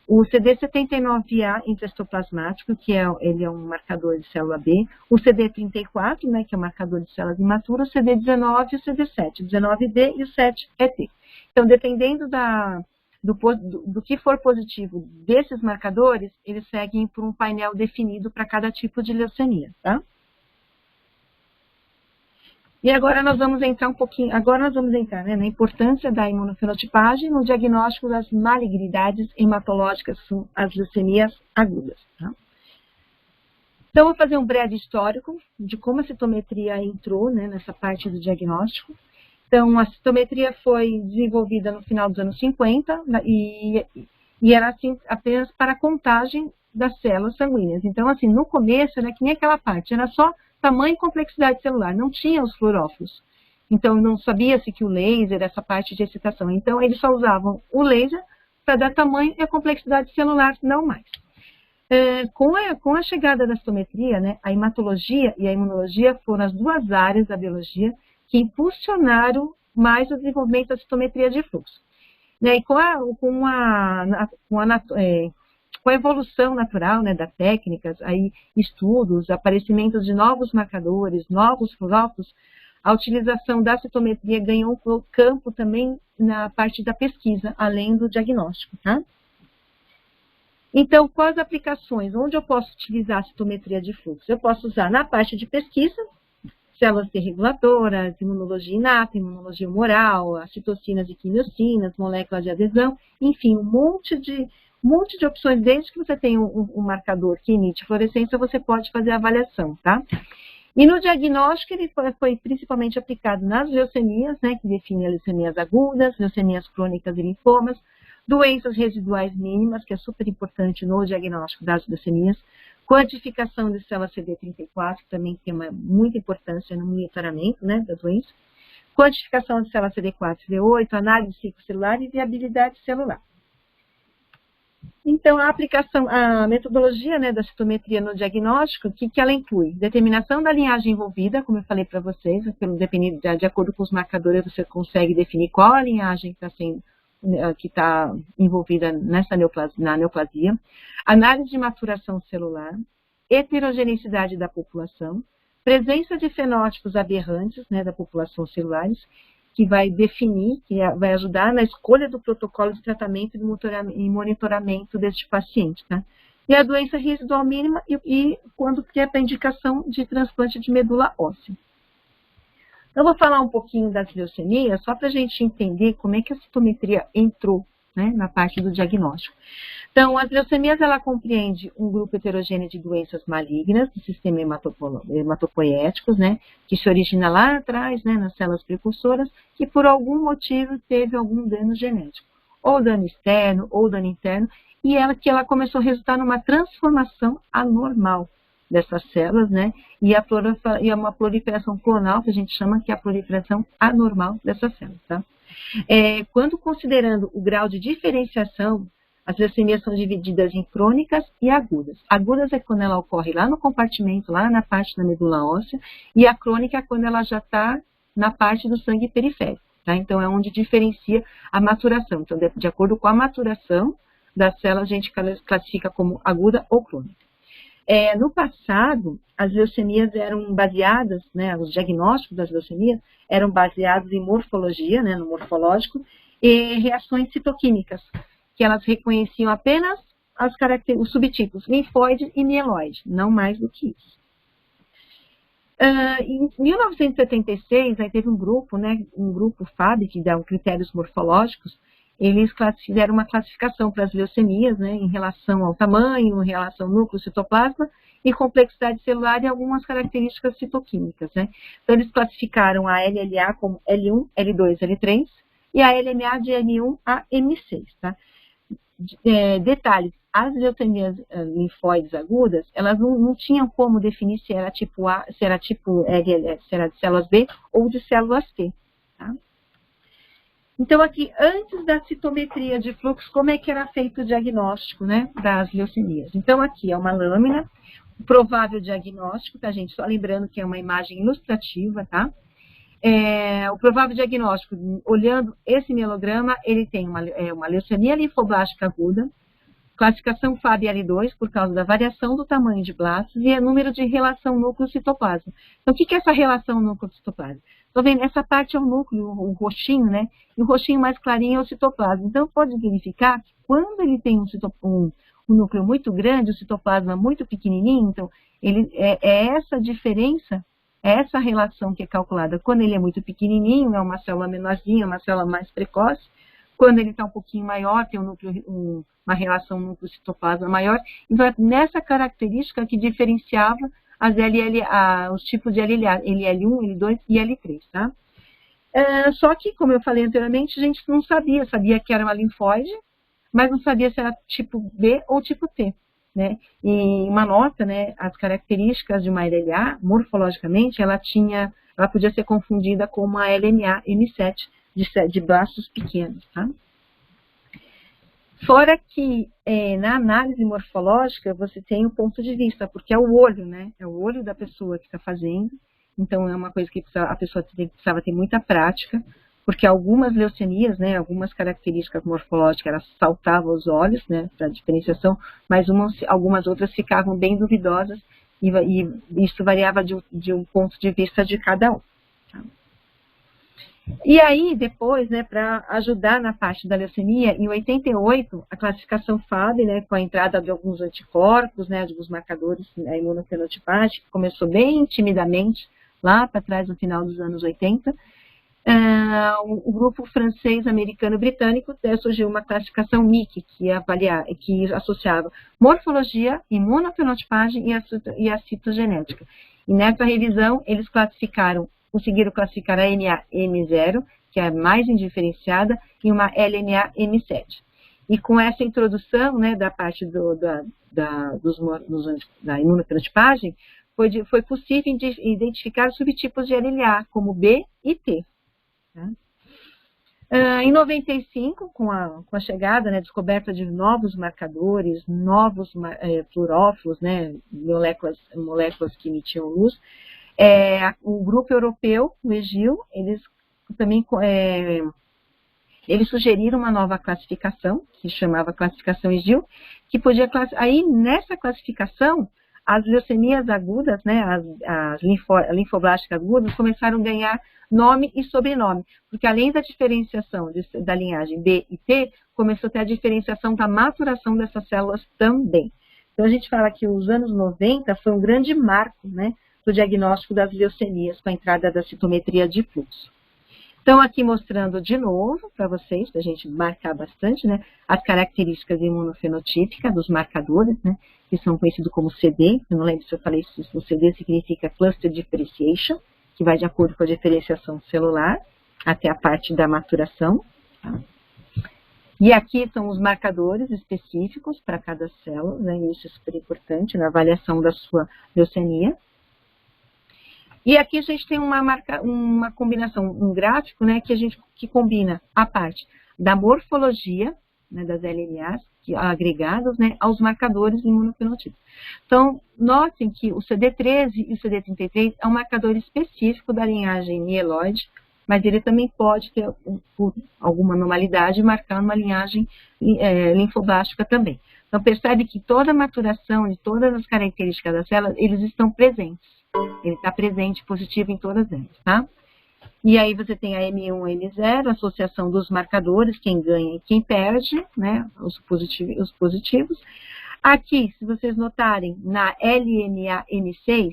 O CD79A intracitoplasmático, ele é um marcador de célula B. O CD34, né, que é o marcador de células imaturas. O CD19 e o CD7. O 19D e o 7 é T. Então, dependendo do que for positivo desses marcadores, eles seguem por um painel definido para cada tipo de leucemia, tá? E agora nós vamos entrar né, na importância da imunofenotipagem no diagnóstico das malignidades hematológicas, as leucemias agudas. Tá? Então, vou fazer um breve histórico de como a citometria entrou, né, nessa parte do diagnóstico. Então, a citometria foi desenvolvida no final dos anos 50 e era assim, apenas para a contagem das células sanguíneas. Então, assim, no começo era que nem aquela parte, era só tamanho e complexidade celular, não tinha os fluorófilos. Então, não sabia-se que o laser, essa parte de excitação. Então, eles só usavam o laser para dar tamanho e a complexidade celular, não mais. Com a chegada da citometria, né, a hematologia e a imunologia foram as duas áreas da biologia que impulsionaram mais o desenvolvimento da citometria de fluxo. Né, e com a evolução natural, né, das técnicas, aí, estudos, aparecimento de novos marcadores, novos fluorófilos, a utilização da citometria ganhou um campo também na parte da pesquisa, além do diagnóstico. Tá? Então, quais aplicações? Onde eu posso utilizar a citometria de fluxo? Eu posso usar na parte de pesquisa, células T reguladoras, imunologia inata, imunologia humoral, as citocinas e quimiocinas, moléculas de adesão, enfim, um monte de opções. Desde que você tenha um marcador que emite fluorescência, você pode fazer a avaliação, tá? E no diagnóstico, ele foi principalmente aplicado nas leucemias, né, que define as leucemias agudas, leucemias crônicas e linfomas, doenças residuais mínimas, que é super importante no diagnóstico das leucemias, quantificação de célula CD34, que também tem muita importância no monitoramento, né, da doença, quantificação de célula CD4 e CD8, análise de ciclo celular e viabilidade celular. Então, a metodologia, né, da citometria no diagnóstico, o que ela inclui? Determinação da linhagem envolvida, como eu falei para vocês, de acordo com os marcadores, você consegue definir qual a linhagem que está envolvida na neoplasia, análise de maturação celular, heterogeneidade da população, presença de fenótipos aberrantes, né, da população celulares, que vai definir, vai ajudar na escolha do protocolo de tratamento e monitoramento deste paciente. Tá? E a doença residual mínima e quando que é para indicação de transplante de medula óssea. Eu vou falar um pouquinho das leucemias, só para a gente entender como é que a citometria entrou, né, na parte do diagnóstico. Então, as leucemias, ela compreende um grupo heterogêneo de doenças malignas do sistema hematopoéticos, né, que se origina lá atrás, né, nas células precursoras, que por algum motivo teve algum dano genético, ou dano externo, ou dano interno, e ela começou a resultar numa transformação anormal dessas células, né, e uma proliferação clonal, que a gente chama que é a proliferação anormal dessas células, tá? Quando considerando o grau de diferenciação, as leucemias são divididas em crônicas e agudas. Agudas é quando ela ocorre lá no compartimento, lá na parte da medula óssea, e a crônica é quando ela já está na parte do sangue periférico. Tá? Então, é onde diferencia a maturação. Então, de acordo com a maturação da célula, a gente classifica como aguda ou crônica. No passado, as leucemias eram baseadas, né, os diagnósticos das leucemias eram baseados em morfologia, né, no morfológico, e reações citoquímicas, que elas reconheciam apenas os subtipos linfóide e mieloide, não mais do que isso. Em 1976, aí teve um grupo, né, um grupo FAB, que dá critérios morfológicos. Eles fizeram uma classificação para as leucemias, né, em relação ao tamanho, em relação ao núcleo citoplasma e complexidade celular e algumas características citoquímicas, né. Então, eles classificaram a LLA como L1, L2, L3 e a LMA de M1 a M6, tá. Detalhes, as leucemias linfóides agudas, elas não tinham como definir se era tipo A, se era tipo LL, se era de células B ou de células T, tá. Então, aqui, antes da citometria de fluxo, como é que era feito o diagnóstico, né, das leucemias? Então, aqui é uma lâmina, provável diagnóstico, tá, gente? Só lembrando que é uma imagem ilustrativa, tá? O provável diagnóstico, olhando esse mielograma, ele tem uma leucemia linfoblástica aguda, Classificação FAB-L2 por causa da variação do tamanho de blastos e é número de relação núcleo-citoplasma. Então, o que é essa relação núcleo-citoplasma? Estou vendo, essa parte é o núcleo, o roxinho, né? E o roxinho mais clarinho é o citoplasma. Então, pode verificar que quando ele tem um núcleo muito grande, o citoplasma muito pequenininho, então, é essa diferença, é essa relação que é calculada. Quando ele é muito pequenininho, é uma célula menorzinha, uma célula mais precoce. Quando ele está um pouquinho maior, tem uma relação núcleo-citoplasma maior. Então, é nessa característica que diferenciava os tipos de LLA, LL1, L2 e L3, tá? Só que, como eu falei anteriormente, a gente não sabia que era uma linfóide, mas não sabia se era tipo B ou tipo T, né? E uma nota, né, as características de uma LLA, morfologicamente, ela podia ser confundida com uma LNA M7, de blastos pequenos, tá? Fora que na análise morfológica você tem um ponto de vista, porque é o olho, né? É o olho da pessoa que está fazendo, então é uma coisa que a pessoa precisava ter muita prática, porque algumas leucemias, né, algumas características morfológicas, elas saltavam os olhos, né, para diferenciação, mas algumas outras ficavam bem duvidosas e isso variava de um ponto de vista de cada um. Tá? E aí, depois, né, para ajudar na parte da leucemia, em 88, a classificação FAB, né, com a entrada de alguns anticorpos, né, de alguns marcadores da imunofenotipagem, que começou bem timidamente, lá para trás, no final dos anos 80, o grupo francês, americano, britânico, surgiu uma classificação MIC, que associava morfologia, imunofenotipagem e a citogenética. E nessa revisão, eles conseguiram classificar a NA-M0, que é a mais indiferenciada, e uma LNA-M7. E com essa introdução, né, da parte da imunofenotipagem, foi possível identificar subtipos de LLA, como B e T. Tá? Em 95, com a chegada, né, descoberta de novos marcadores, novos fluorófilos, né, moléculas que emitiam luz, o grupo europeu, o EGIL, eles também eles sugeriram uma nova classificação, que chamava classificação EGIL, que podia aí nessa classificação as leucemias agudas, né, as linfoblásticas agudas começaram a ganhar nome e sobrenome, porque além da diferenciação da linhagem B e T, começou a ter a diferenciação da maturação dessas células também. Então a gente fala que os anos 90 foi um grande marco, né, do diagnóstico das leucemias com a entrada da citometria de fluxo. Então, aqui mostrando de novo para vocês, para a gente marcar bastante, né, as características imunofenotípicas dos marcadores, né, que são conhecidos como CD. Eu não lembro se eu falei isso, o CD significa Cluster Differentiation, que vai de acordo com a diferenciação celular, até a parte da maturação. Tá? E aqui são os marcadores específicos para cada célula, né, e isso é super importante na avaliação da sua leucemia. E aqui a gente tem uma combinação, um gráfico, né, que combina a parte da morfologia, né, das LNAs agregadas, né, aos marcadores imunofenotípicos. Então, notem que o CD13 e o CD33 é um marcador específico da linhagem mieloide, mas ele também pode ter, por alguma anormalidade, marcar uma linhagem linfoblástica também. Então, percebe que toda a maturação de todas as características da célula, eles estão presentes. Ele está presente, positivo em todas elas, tá? E aí você tem a M1 e M0, associação dos marcadores, quem ganha e quem perde, né? Os positivos. Aqui, se vocês notarem, na LNA M6,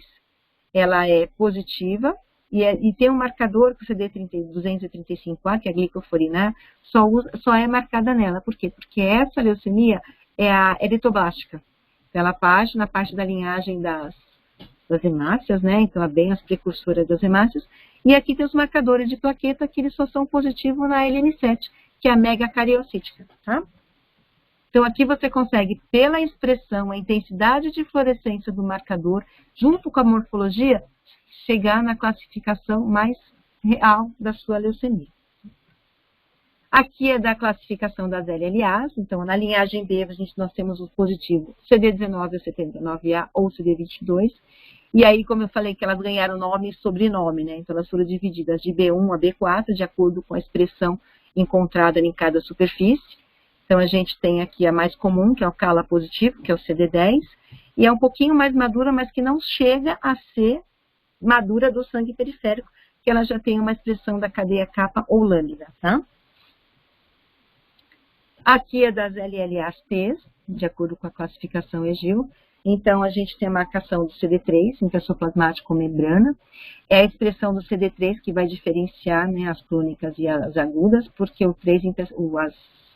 ela é positiva, e tem um marcador que o CD235A, que é a glicofurina, só é marcada nela. Por quê? Porque essa leucemia é a eritoblástica. Ela parte na parte da linhagem das hemácias, né? Então, é bem as precursoras das hemácias. E aqui tem os marcadores de plaqueta, que eles só são positivos na LN7, que é a megacariocítica, tá? Então, aqui você consegue, pela expressão, a intensidade de fluorescência do marcador, junto com a morfologia, chegar na classificação mais real da sua leucemia. Aqui é da classificação das LLAs, então na linhagem B nós temos os positivos CD19 ou CD19A ou CD22, e aí, como eu falei, que elas ganharam nome e sobrenome, né? Então elas foram divididas de B1 a B4, de acordo com a expressão encontrada em cada superfície. Então, a gente tem aqui a mais comum, que é o CALA positivo, que é o CD10, e é um pouquinho mais madura, mas que não chega a ser madura do sangue periférico, que ela já tem uma expressão da cadeia capa ou lâmina, tá? Aqui é das LLAs-T, de acordo com a classificação EGIL. Então, a gente tem a marcação do CD3, intrassoplasmático com membrana. É a expressão do CD3 que vai diferenciar, né, as crônicas e as agudas, porque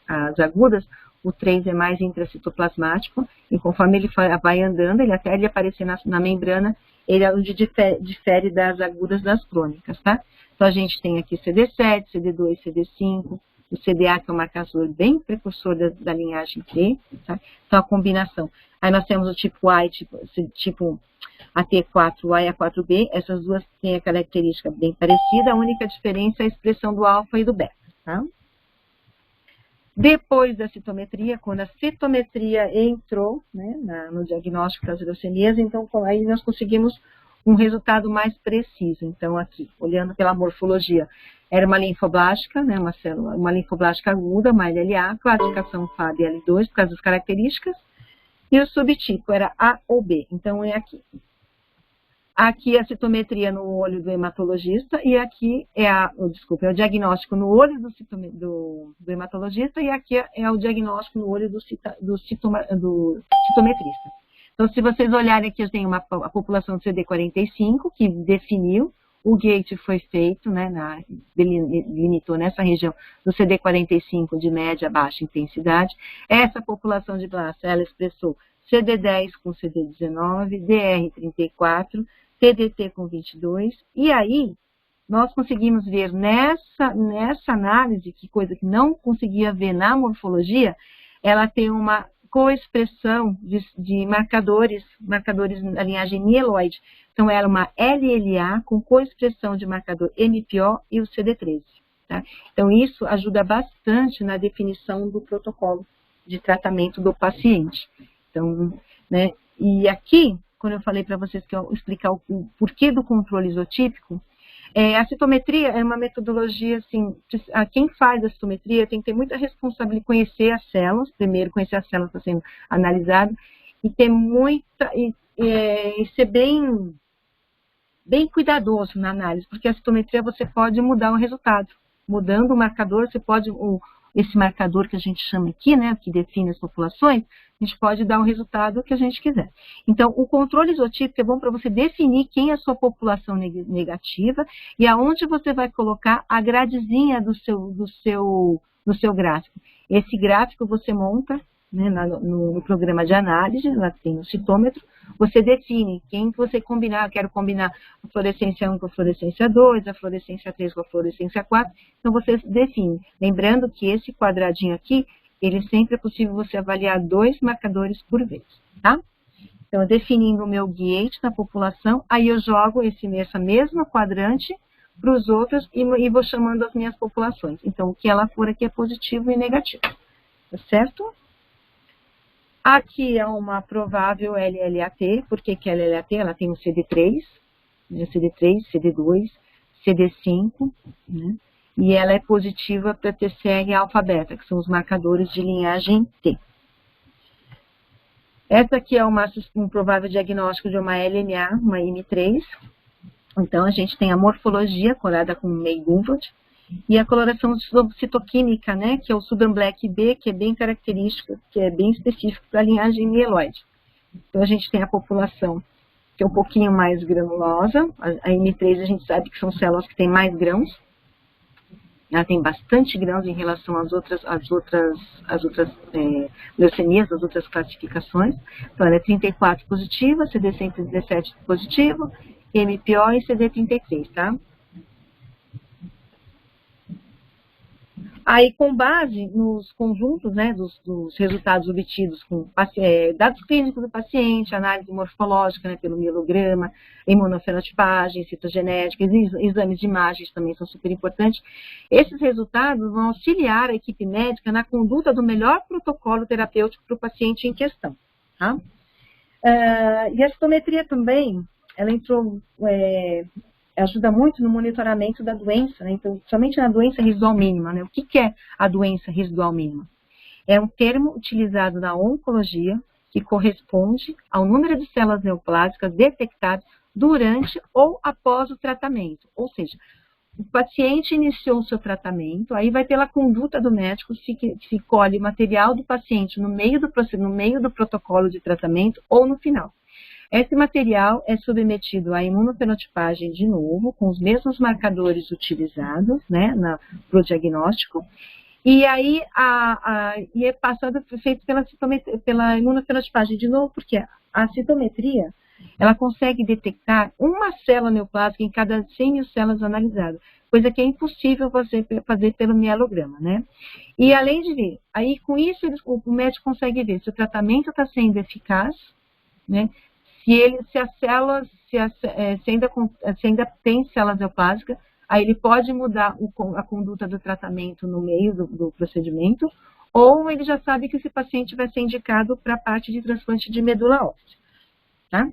as agudas, o 3 é mais intracitoplasmático, e conforme ele vai andando, até ele aparecer na membrana, ele é onde difere das agudas das crônicas, tá? Então, a gente tem aqui CD7, CD2, CD5, o CDA, que é um marcador bem precursor da linhagem T, tá? Então, a combinação. Aí nós temos o tipo A e tipo AT4A e A4B, essas duas têm a característica bem parecida, a única diferença é a expressão do alfa e do beta, tá? Depois da citometria, quando a citometria entrou, né, no diagnóstico das leucemias, então aí nós conseguimos um resultado mais preciso. Então, aqui, olhando pela morfologia, era uma linfoblástica, né, uma linfoblástica aguda, uma LLA, classificação FAB L2, por causa das características, e o subtipo era A ou B. Então, é aqui. Aqui é a citometria no olho do hematologista, e aqui é o diagnóstico no olho do hematologista, e aqui é o diagnóstico no olho do citometrista. Então, se vocês olharem aqui, eu tenho a população do CD45, que definiu, o gate foi feito, né, delimitou nessa região do CD45 de média a baixa intensidade. Essa população de blasta, ela expressou CD10 com CD19, DR34, TDT com 22, e aí nós conseguimos ver nessa análise, que coisa que não conseguia ver na morfologia, ela tem uma coexpressão de marcadores da linhagem mieloide. Então, ela é uma LLA com coexpressão de marcador MPO e o CD13. Tá? Então, isso ajuda bastante na definição do protocolo de tratamento do paciente. Então, né, e aqui, quando eu falei para vocês que eu explicar o porquê do controle isotípico, a citometria é uma metodologia, assim, quem faz a citometria tem que ter muita responsabilidade, conhecer as células, primeiro conhecer as células que estão sendo analisadas, e ter e ser bem cuidadoso na análise, porque a citometria você pode mudar o resultado. Mudando o marcador, você pode, esse marcador que a gente chama aqui, né, que define as populações, a gente pode dar o resultado que a gente quiser. Então, o controle isotípico é bom para você definir quem é a sua população negativa e aonde você vai colocar a gradezinha do seu gráfico. Esse gráfico você monta, né, no programa de análise, lá tem o citômetro, você define quem você combinar. Eu quero combinar a fluorescência 1 com a fluorescência 2, a fluorescência 3 com a fluorescência 4, então você define. Lembrando que esse quadradinho aqui, ele sempre é possível você avaliar 2 marcadores por vez, tá? Então, definindo o meu gate na população, aí eu jogo essa mesma quadrante para os outros e vou chamando as minhas populações. Então, o que ela for aqui é positivo e negativo, tá certo? Aqui é uma provável LLAT. Por que que é LLAT? Ela tem o CD3, né, CD3, CD2, CD5, né? E ela é positiva para TCR alfa-beta, que são os marcadores de linhagem T. Essa aqui é um provável diagnóstico de uma LMA, uma M3. Então, a gente tem a morfologia colada com May-Gunvald e a coloração citoquímica, né, que é o Sudan Black B, que é bem característica, que é bem específico para a linhagem mieloide. Então, a gente tem a população que é um pouquinho mais granulosa. A M3 a gente sabe que são células que têm mais grãos. Ela tem bastante grãos em relação às outras leucemias, às outras classificações. Então, ela é 34 positiva, CD117 positivo, MPO e CD33, tá? Aí, com base nos conjuntos, né, dos resultados obtidos com dados clínicos do paciente, análise morfológica, né, pelo mielograma, imunofenotipagem, citogenética, exames de imagens também são super importantes. Esses resultados vão auxiliar a equipe médica na conduta do melhor protocolo terapêutico para o paciente em questão. Tá? E a citometria também, ela ajuda muito no monitoramento da doença, né? Então, somente na doença residual mínima, né? O que é a doença residual mínima? É um termo utilizado na oncologia que corresponde ao número de células neoplásicas detectadas durante ou após o tratamento. Ou seja, o paciente iniciou o seu tratamento, aí vai pela conduta do médico, se colhe material do paciente no meio do protocolo de tratamento ou no final. Esse material é submetido à imunofenotipagem de novo, com os mesmos marcadores utilizados, né, para o diagnóstico, e aí é feito pela imunofenotipagem de novo, porque a citometria, ela consegue detectar uma célula neoplásica em cada 100 mil células analisadas, coisa que é impossível fazer pelo mielograma, né? E além de ver, aí com isso o médico consegue ver se o tratamento está sendo eficaz, né? Se ainda tem células neoplásicas, aí ele pode mudar a conduta do tratamento no meio do procedimento, ou ele já sabe que esse paciente vai ser indicado para a parte de transplante de medula óssea, tá?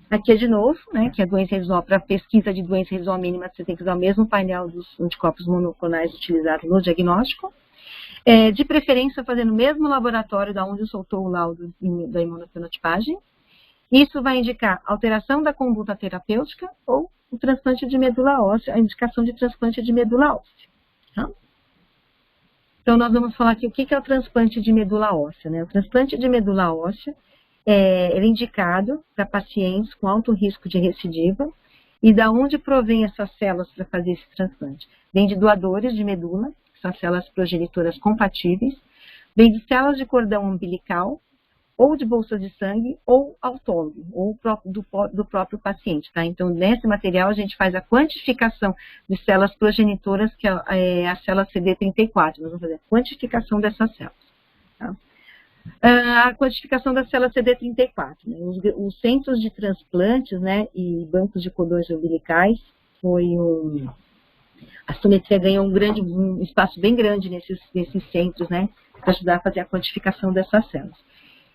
Aqui é de novo, né, que é doença residual, para pesquisa de doença residual mínima, você tem que usar o mesmo painel dos anticorpos monoclonais utilizados no diagnóstico. De preferência, fazer no mesmo laboratório da onde soltou o laudo da imunofenotipagem. Isso vai indicar alteração da conduta terapêutica ou o transplante de medula óssea, a indicação de transplante de medula óssea. Tá? Então, nós vamos falar aqui o que é o transplante de medula óssea, né? O transplante de medula óssea ele é indicado para pacientes com alto risco de recidiva. E da onde provém essas células para fazer esse transplante? Vem de doadores de medula, que são células progenitoras compatíveis, vem de células de cordão umbilical, ou de bolsas de sangue, ou autólogo, ou do próprio paciente, tá? Então, nesse material, a gente faz a quantificação de células progenitoras, que é a célula CD34. Nós vamos fazer a quantificação dessas células, tá? A quantificação da célula CD34. Né? Os centros de transplantes, né, e bancos de cordões umbilicais, a citometria ganhou um espaço bem grande nesses centros, né, para ajudar a fazer a quantificação dessas células.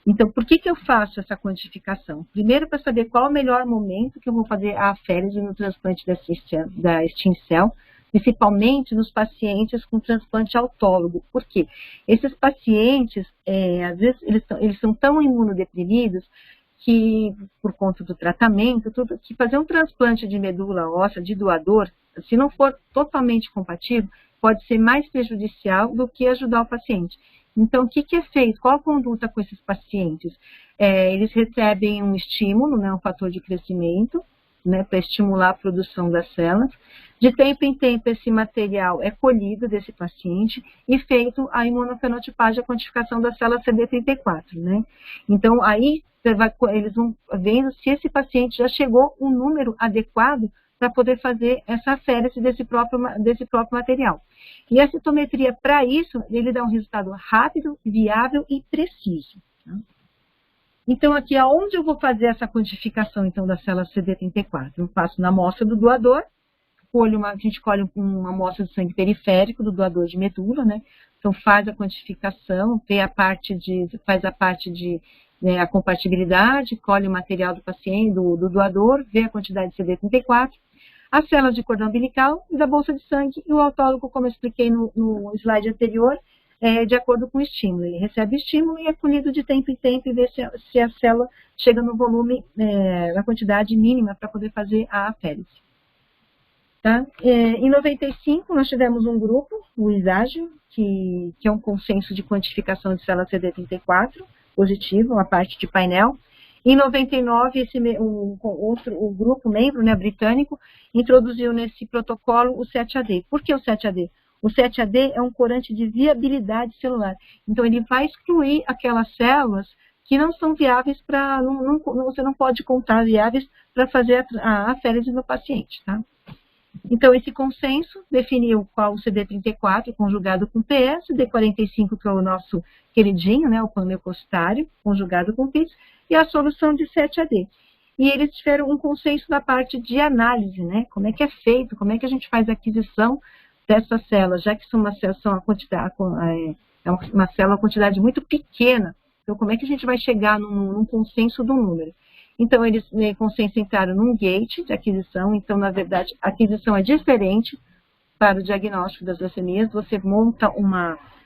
Então, por que eu faço essa quantificação? Primeiro, para saber qual é o melhor momento que eu vou fazer a aférese no transplante da stem cell, principalmente nos pacientes com transplante autólogo. Por quê? Esses pacientes, às vezes, eles são tão imunodeprimidos que, por conta do tratamento, que fazer um transplante de medula óssea de doador, se não for totalmente compatível, pode ser mais prejudicial do que ajudar o paciente. Então, o que é feito? Qual a conduta com esses pacientes? Eles recebem um estímulo, né, um fator de crescimento, né, para estimular a produção das células. De tempo em tempo, esse material é colhido desse paciente e feito a imunofenotipagem, a quantificação da célula CD34, né? Então, aí eles vão vendo se esse paciente já chegou um número adequado para poder fazer essa aférese desse próprio material. E a citometria, para isso, ele dá um resultado rápido, viável e preciso. Tá? Então, aqui, aonde eu vou fazer essa quantificação, então, da célula CD34? Eu faço na amostra do doador, a gente colhe uma amostra de sangue periférico do doador de medula, né? Então, faz a quantificação, faz a parte de a compatibilidade, colhe o material do paciente, do doador, vê a quantidade de CD34, as células de cordão umbilical e da bolsa de sangue, e o autólogo, como eu expliquei no slide anterior, de acordo com o estímulo. Ele recebe o estímulo e é colhido de tempo em tempo e vê se a célula chega no volume, na quantidade mínima para poder fazer a aférese. Tá? Em 95, nós tivemos um grupo, o ISAGIO, que é um consenso de quantificação de célula CD34 positivo, a parte de painel. Em 99, o grupo membro, né, britânico, introduziu nesse protocolo o 7AD. Por que o 7AD? O 7AD é um corante de viabilidade celular. Então, ele vai excluir aquelas células que não são viáveis para... Você não pode contar viáveis para fazer a aférese no paciente, tá? Então, esse consenso definiu qual o CD34 conjugado com PS, CD45, que é o nosso queridinho, né, o panleucocitário, conjugado com PIS, e a solução de 7AD. E eles tiveram um consenso na parte de análise, né, como é que é feito, como é que a gente faz a aquisição dessas células, já que são uma célula, uma quantidade muito pequena, então como é que a gente vai chegar num consenso do número? Então, eles concentraram num gate de aquisição. Então, na verdade, a aquisição é diferente para o diagnóstico das leucemias. Você monta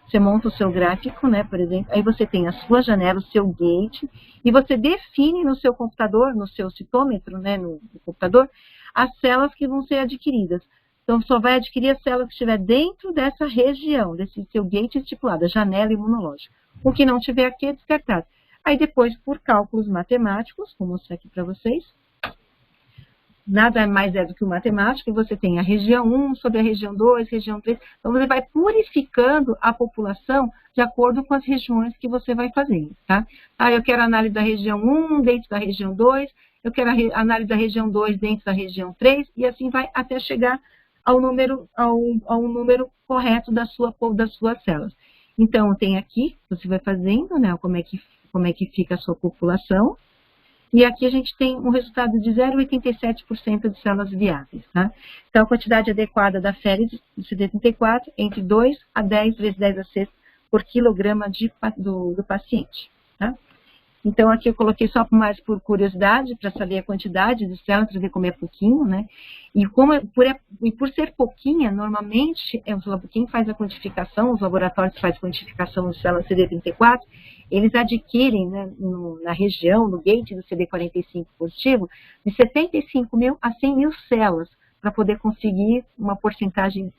Você monta o seu gráfico, né, por exemplo, aí você tem a sua janela, o seu gate, e você define no seu computador, no seu citômetro, né, no computador, as células que vão ser adquiridas. Então, só vai adquirir as células que estiver dentro dessa região, desse seu gate estipulado, a janela imunológica. O que não tiver aqui é descartado. Aí depois, por cálculos matemáticos, vou mostrar aqui para vocês, nada mais é do que o matemático, e você tem a região 1 sobre a região 2, região 3. Então, você vai purificando a população de acordo com as regiões que você vai fazendo, tá? Ah, eu quero análise da região 1 dentro da região 2, eu quero análise da região 2 dentro da região 3, e assim vai até chegar ao número correto das suas células. Então, tem aqui, você vai fazendo, né, como é que fica a sua população. E aqui a gente tem um resultado de 0,87% de células viáveis, tá? Então, a quantidade adequada da féris do CD34 entre 2 a 10 vezes 10 a 6 por quilograma do paciente, tá? Então, aqui eu coloquei só mais por curiosidade, para saber a quantidade de células, para ver como é pouquinho, né? E por ser pouquinha, normalmente, quem faz a quantificação, os laboratórios que fazem quantificação de células CD34, eles adquirem, né, na região, no gate do CD45 positivo, de 75 mil a 100 mil células, para poder conseguir uma porcentagem,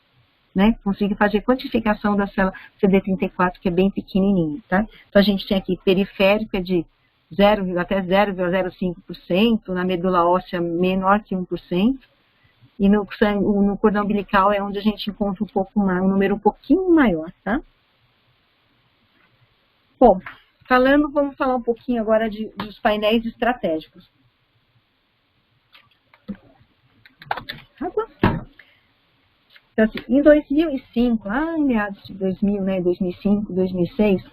né, conseguir fazer quantificação da célula CD34, que é bem pequenininha, tá? Então, a gente tem aqui periférica de 0 até 0,05%, na medula óssea menor que 1%, e no cordão umbilical é onde a gente encontra um número um pouquinho maior, tá? Bom, vamos falar um pouquinho agora dos painéis estratégicos. Água. Então, assim, em 2005, lá em meados de 2000, né, 2005, 2006,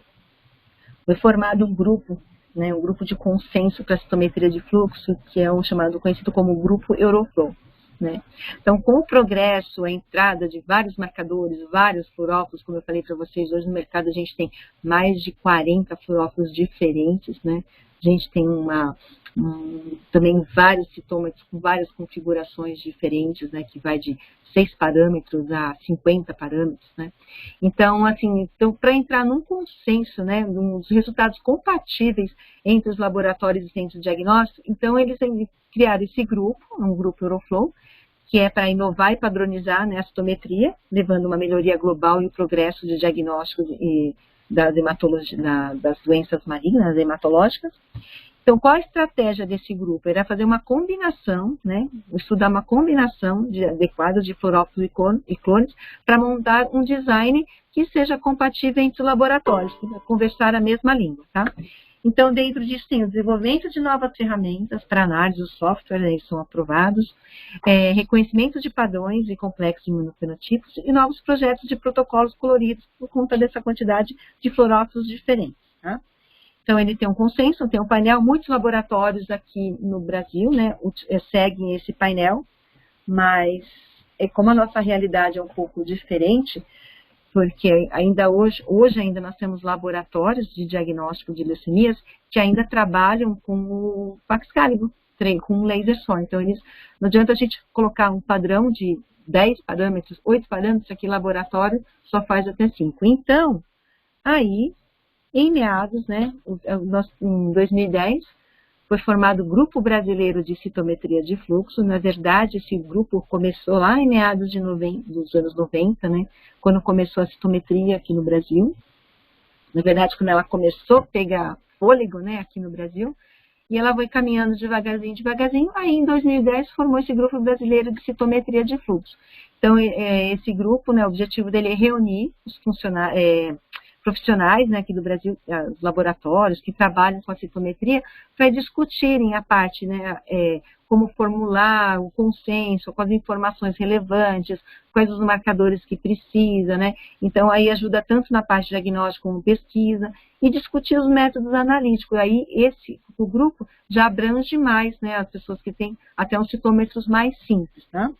foi formado um grupo, né, um grupo de consenso para citometria de fluxo, que é conhecido como Grupo Euroflow, né? Então, com o progresso, a entrada de vários marcadores, vários fluorófilos, como eu falei para vocês, hoje no mercado a gente tem mais de 40 fluorófilos diferentes, né? A gente tem também vários citômetros com várias configurações diferentes, né, que vai de 6 parâmetros a 50 parâmetros, né? Então, assim, para entrar num consenso, né, nos resultados compatíveis entre os laboratórios e centros de diagnóstico, então eles criaram esse grupo, um grupo Euroflow, que é para inovar e padronizar, né, a citometria, levando uma melhoria global e o progresso de diagnóstico das doenças malignas, hematológicas. Então, qual a estratégia desse grupo? Era fazer uma combinação, né, estudar uma combinação adequada de fluorófilos e clones para montar um design que seja compatível entre os laboratórios, para conversar a mesma língua, tá? Então, dentro disso tem o desenvolvimento de novas ferramentas para análise, os softwares, eles são aprovados, reconhecimento de padrões e complexos imunofenotipos e novos projetos de protocolos coloridos por conta dessa quantidade de fluorófilos diferentes, tá? Então, ele tem um consenso, tem um painel, muitos laboratórios aqui no Brasil, né, seguem esse painel, mas como a nossa realidade é um pouco diferente, porque ainda hoje ainda nós temos laboratórios de diagnóstico de leucemias que ainda trabalham com o Paxcalibur, com um laser só. Então, não adianta a gente colocar um padrão de 10 parâmetros, 8 parâmetros, aqui laboratório só faz até 5. Então, aí, em meados, né, em 2010, foi formado o Grupo Brasileiro de Citometria de Fluxo. Na verdade, esse grupo começou lá em meados dos anos 90, né, quando começou a citometria aqui no Brasil. Na verdade, quando ela começou a pegar fôlego, né, aqui no Brasil, e ela foi caminhando devagarzinho, aí em 2010 formou esse Grupo Brasileiro de Citometria de Fluxo. Então, esse grupo, né, o objetivo dele é reunir os profissionais, né, aqui do Brasil, os laboratórios que trabalham com a citometria, para discutirem a parte, né, como formular o consenso, com as informações relevantes, quais os marcadores que precisa, né? Então, aí ajuda tanto na parte de diagnóstico como pesquisa, e discutir os métodos analíticos. Aí, o grupo já abrange mais, né, as pessoas que têm até uns citômetros mais simples, tá?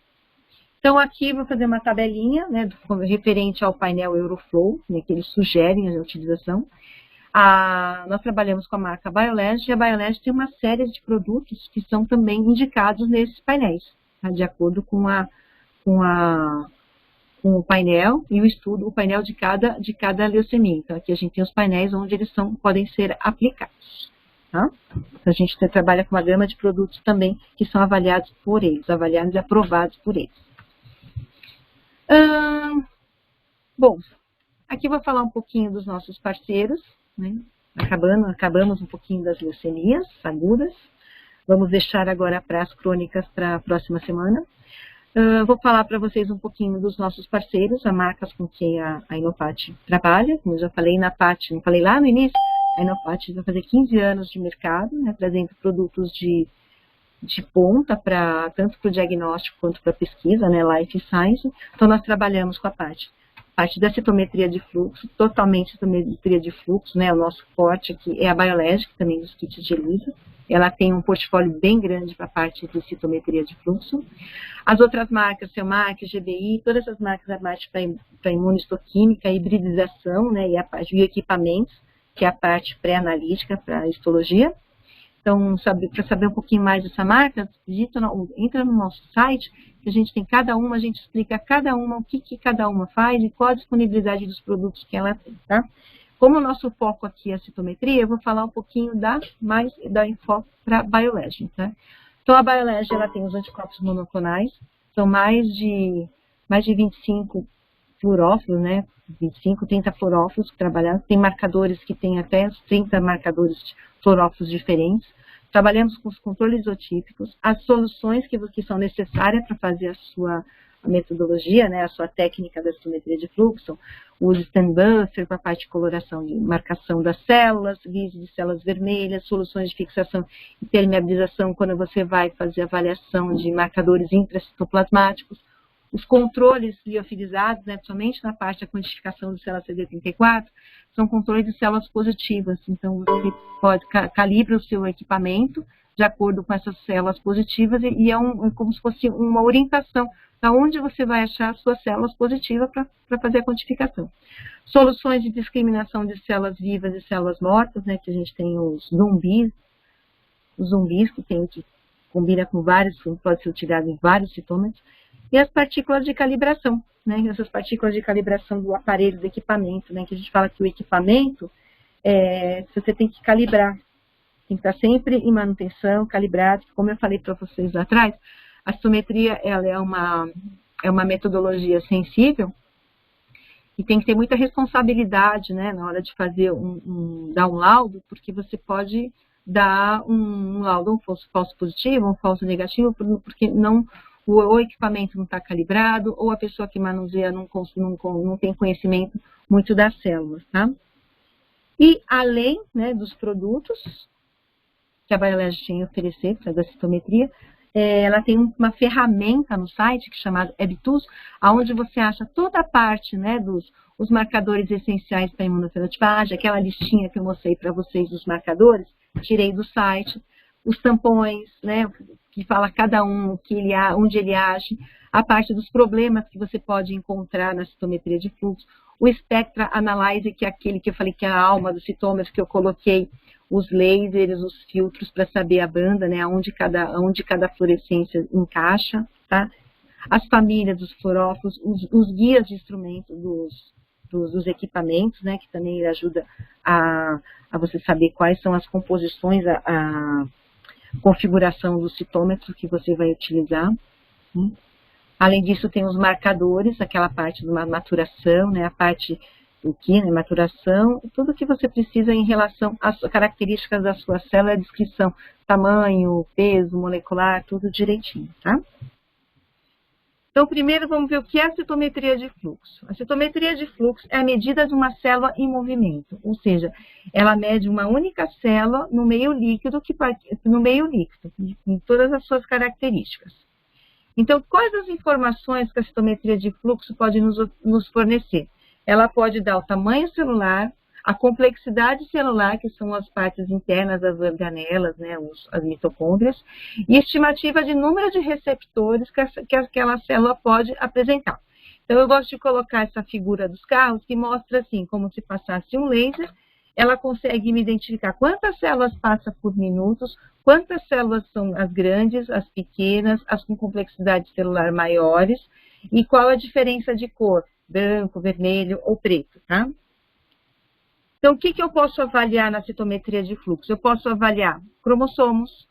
Então, aqui vou fazer uma tabelinha, né, referente ao painel Euroflow, né, que eles sugerem a utilização. Nós trabalhamos com a marca BioLegend, e a BioLegend tem uma série de produtos que são também indicados nesses painéis, tá, de acordo com com o painel e o estudo, o painel de cada leucemia. Então, aqui a gente tem os painéis onde eles podem ser aplicados. Tá? Então, a gente trabalha com uma gama de produtos também que são avaliados por eles, avaliados e aprovados por eles. Bom, aqui eu vou falar um pouquinho dos nossos parceiros, né? Acabamos um pouquinho das leucemias agudas. Vamos deixar agora para as crônicas para a próxima semana. Vou falar para vocês um pouquinho dos nossos parceiros, as marcas com quem a Inopati trabalha. Como eu já falei na Pati, não falei lá no início, a Inopati vai fazer 15 anos de mercado, né, trazendo produtos de ponta, tanto para o diagnóstico quanto para a pesquisa, né, Life Science. Então, nós trabalhamos com a parte da citometria de fluxo, totalmente citometria de fluxo, né, o nosso forte aqui é a Biologic, também dos kits de ELISA. Ela tem um portfólio bem grande para a parte de citometria de fluxo. As outras marcas, Selmark, GBI, todas essas marcas, a parte para imunistoquímica, hibridização, né, e a parte de equipamentos, que é a parte pré-analítica para histologia. Então, para saber um pouquinho mais dessa marca, entra no nosso site, que a gente tem cada uma, a gente explica cada uma, o que cada uma faz e qual a disponibilidade dos produtos que ela tem, tá? Como o nosso foco aqui é a citometria, eu vou falar um pouquinho da enfoque para a BioLegend, tá? Então, a BioLegend, ela tem os anticorpos monoclonais, são mais de 25 fluorófilos, né? 25, 30 fluorófilos trabalhados. Tem marcadores que tem até 30 marcadores fluorófilos diferentes. Trabalhamos com os controles isotípicos, as soluções que são necessárias para fazer a sua metodologia, né, a sua técnica da citometria de fluxo, o stand buffer para a parte de coloração de marcação das células, guias de células vermelhas, soluções de fixação e permeabilização quando você vai fazer avaliação de marcadores intracitoplasmáticos, os controles liofilizados, né, somente na parte da quantificação de células CD34, são controles de células positivas. Então, você calibra o seu equipamento de acordo com essas células positivas e é como se fosse uma orientação para onde você vai achar as suas células positivas para fazer a quantificação. Soluções de discriminação de células vivas e células mortas, né, que a gente tem os zumbis que combina com vários, pode ser utilizado em vários citômetros, e as partículas de calibração, né, essas partículas de calibração do aparelho, do equipamento, né, que a gente fala que o equipamento, você tem que calibrar, tem que estar sempre em manutenção, calibrado, como eu falei para vocês lá atrás, a citometria ela é uma metodologia sensível e tem que ter muita responsabilidade, né, na hora de fazer dar um laudo, porque você pode dar um laudo, um falso positivo, um falso negativo, porque o equipamento não está calibrado ou a pessoa que manuseia não tem conhecimento muito das células, tá? E além, né, dos produtos que a BioLegend tem a oferecer para a citometria, ela tem uma ferramenta no site que é chamada EbTools, onde você acha toda a parte, né, os marcadores essenciais para a imunofenotipagem, aquela listinha que eu mostrei para vocês dos marcadores, tirei do site, os tampões, né, que fala cada um, onde ele age, a parte dos problemas que você pode encontrar na citometria de fluxo, o Spectra Analyzer, que é aquele que eu falei que é a alma do citômetro, que eu coloquei os lasers, os filtros para saber a banda, né, onde cada fluorescência encaixa, tá? As famílias dos fluorófilos, os guias de instrumentos dos equipamentos, né, que também ajuda a você saber quais são as composições, a configuração do citômetro que você vai utilizar. Além disso, tem os marcadores, aquela parte de uma maturação, né, a parte do que, né, maturação, tudo que você precisa em relação às características da sua célula, a descrição, tamanho, peso, molecular, tudo direitinho, tá? Então, primeiro vamos ver o que é a citometria de fluxo. A citometria de fluxo é a medida de uma célula em movimento, ou seja, ela mede uma única célula no meio líquido, em todas as suas características. Então, quais as informações que a citometria de fluxo pode nos fornecer? Ela pode dar o tamanho celular, a complexidade celular, que são as partes internas das organelas, né, as mitocôndrias, e estimativa de número de receptores que aquela célula pode apresentar. Então, eu gosto de colocar essa figura dos carros, que mostra assim, como se passasse um laser, ela consegue me identificar quantas células passa por minutos, quantas células são as grandes, as pequenas, as com complexidade celular maiores, E qual a diferença de cor? Branco, vermelho ou preto, tá? Então, o que eu posso avaliar na citometria de fluxo? Eu posso avaliar cromossomos,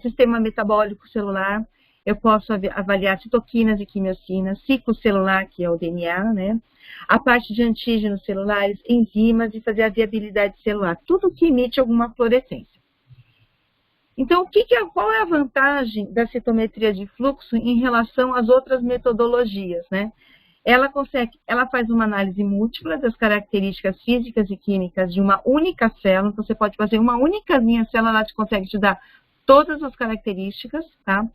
sistema metabólico celular, eu posso avaliar citoquinas e quimiocinas, ciclo celular, que é o DNA, né? A parte de antígenos celulares, enzimas e fazer a viabilidade celular, tudo que emite alguma fluorescência. Então, qual é a vantagem da citometria de fluxo em relação às outras metodologias, né? Ela faz uma análise múltipla das características físicas e químicas de uma única célula, então você pode fazer uma única célula, ela consegue te dar todas as características, tá?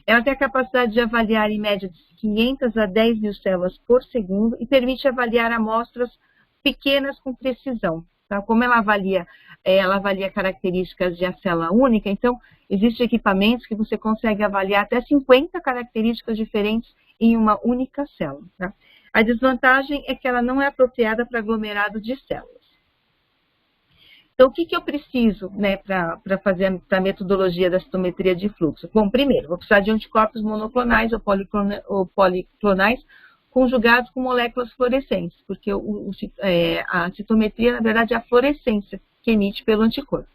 Ela tem a capacidade de avaliar em média de 500 a 10 mil células por segundo e permite avaliar amostras pequenas com precisão, tá? Como ela avalia características de a célula única, então existem equipamentos que você consegue avaliar até 50 características diferentes em uma única célula, tá? A desvantagem é que ela não é apropriada para aglomerado de células. Então, o que eu preciso, né, para fazer a metodologia da citometria de fluxo? Bom, primeiro, vou precisar de anticorpos monoclonais ou policlonais conjugados com moléculas fluorescentes, porque a citometria, na verdade, é a fluorescência que emite pelo anticorpo.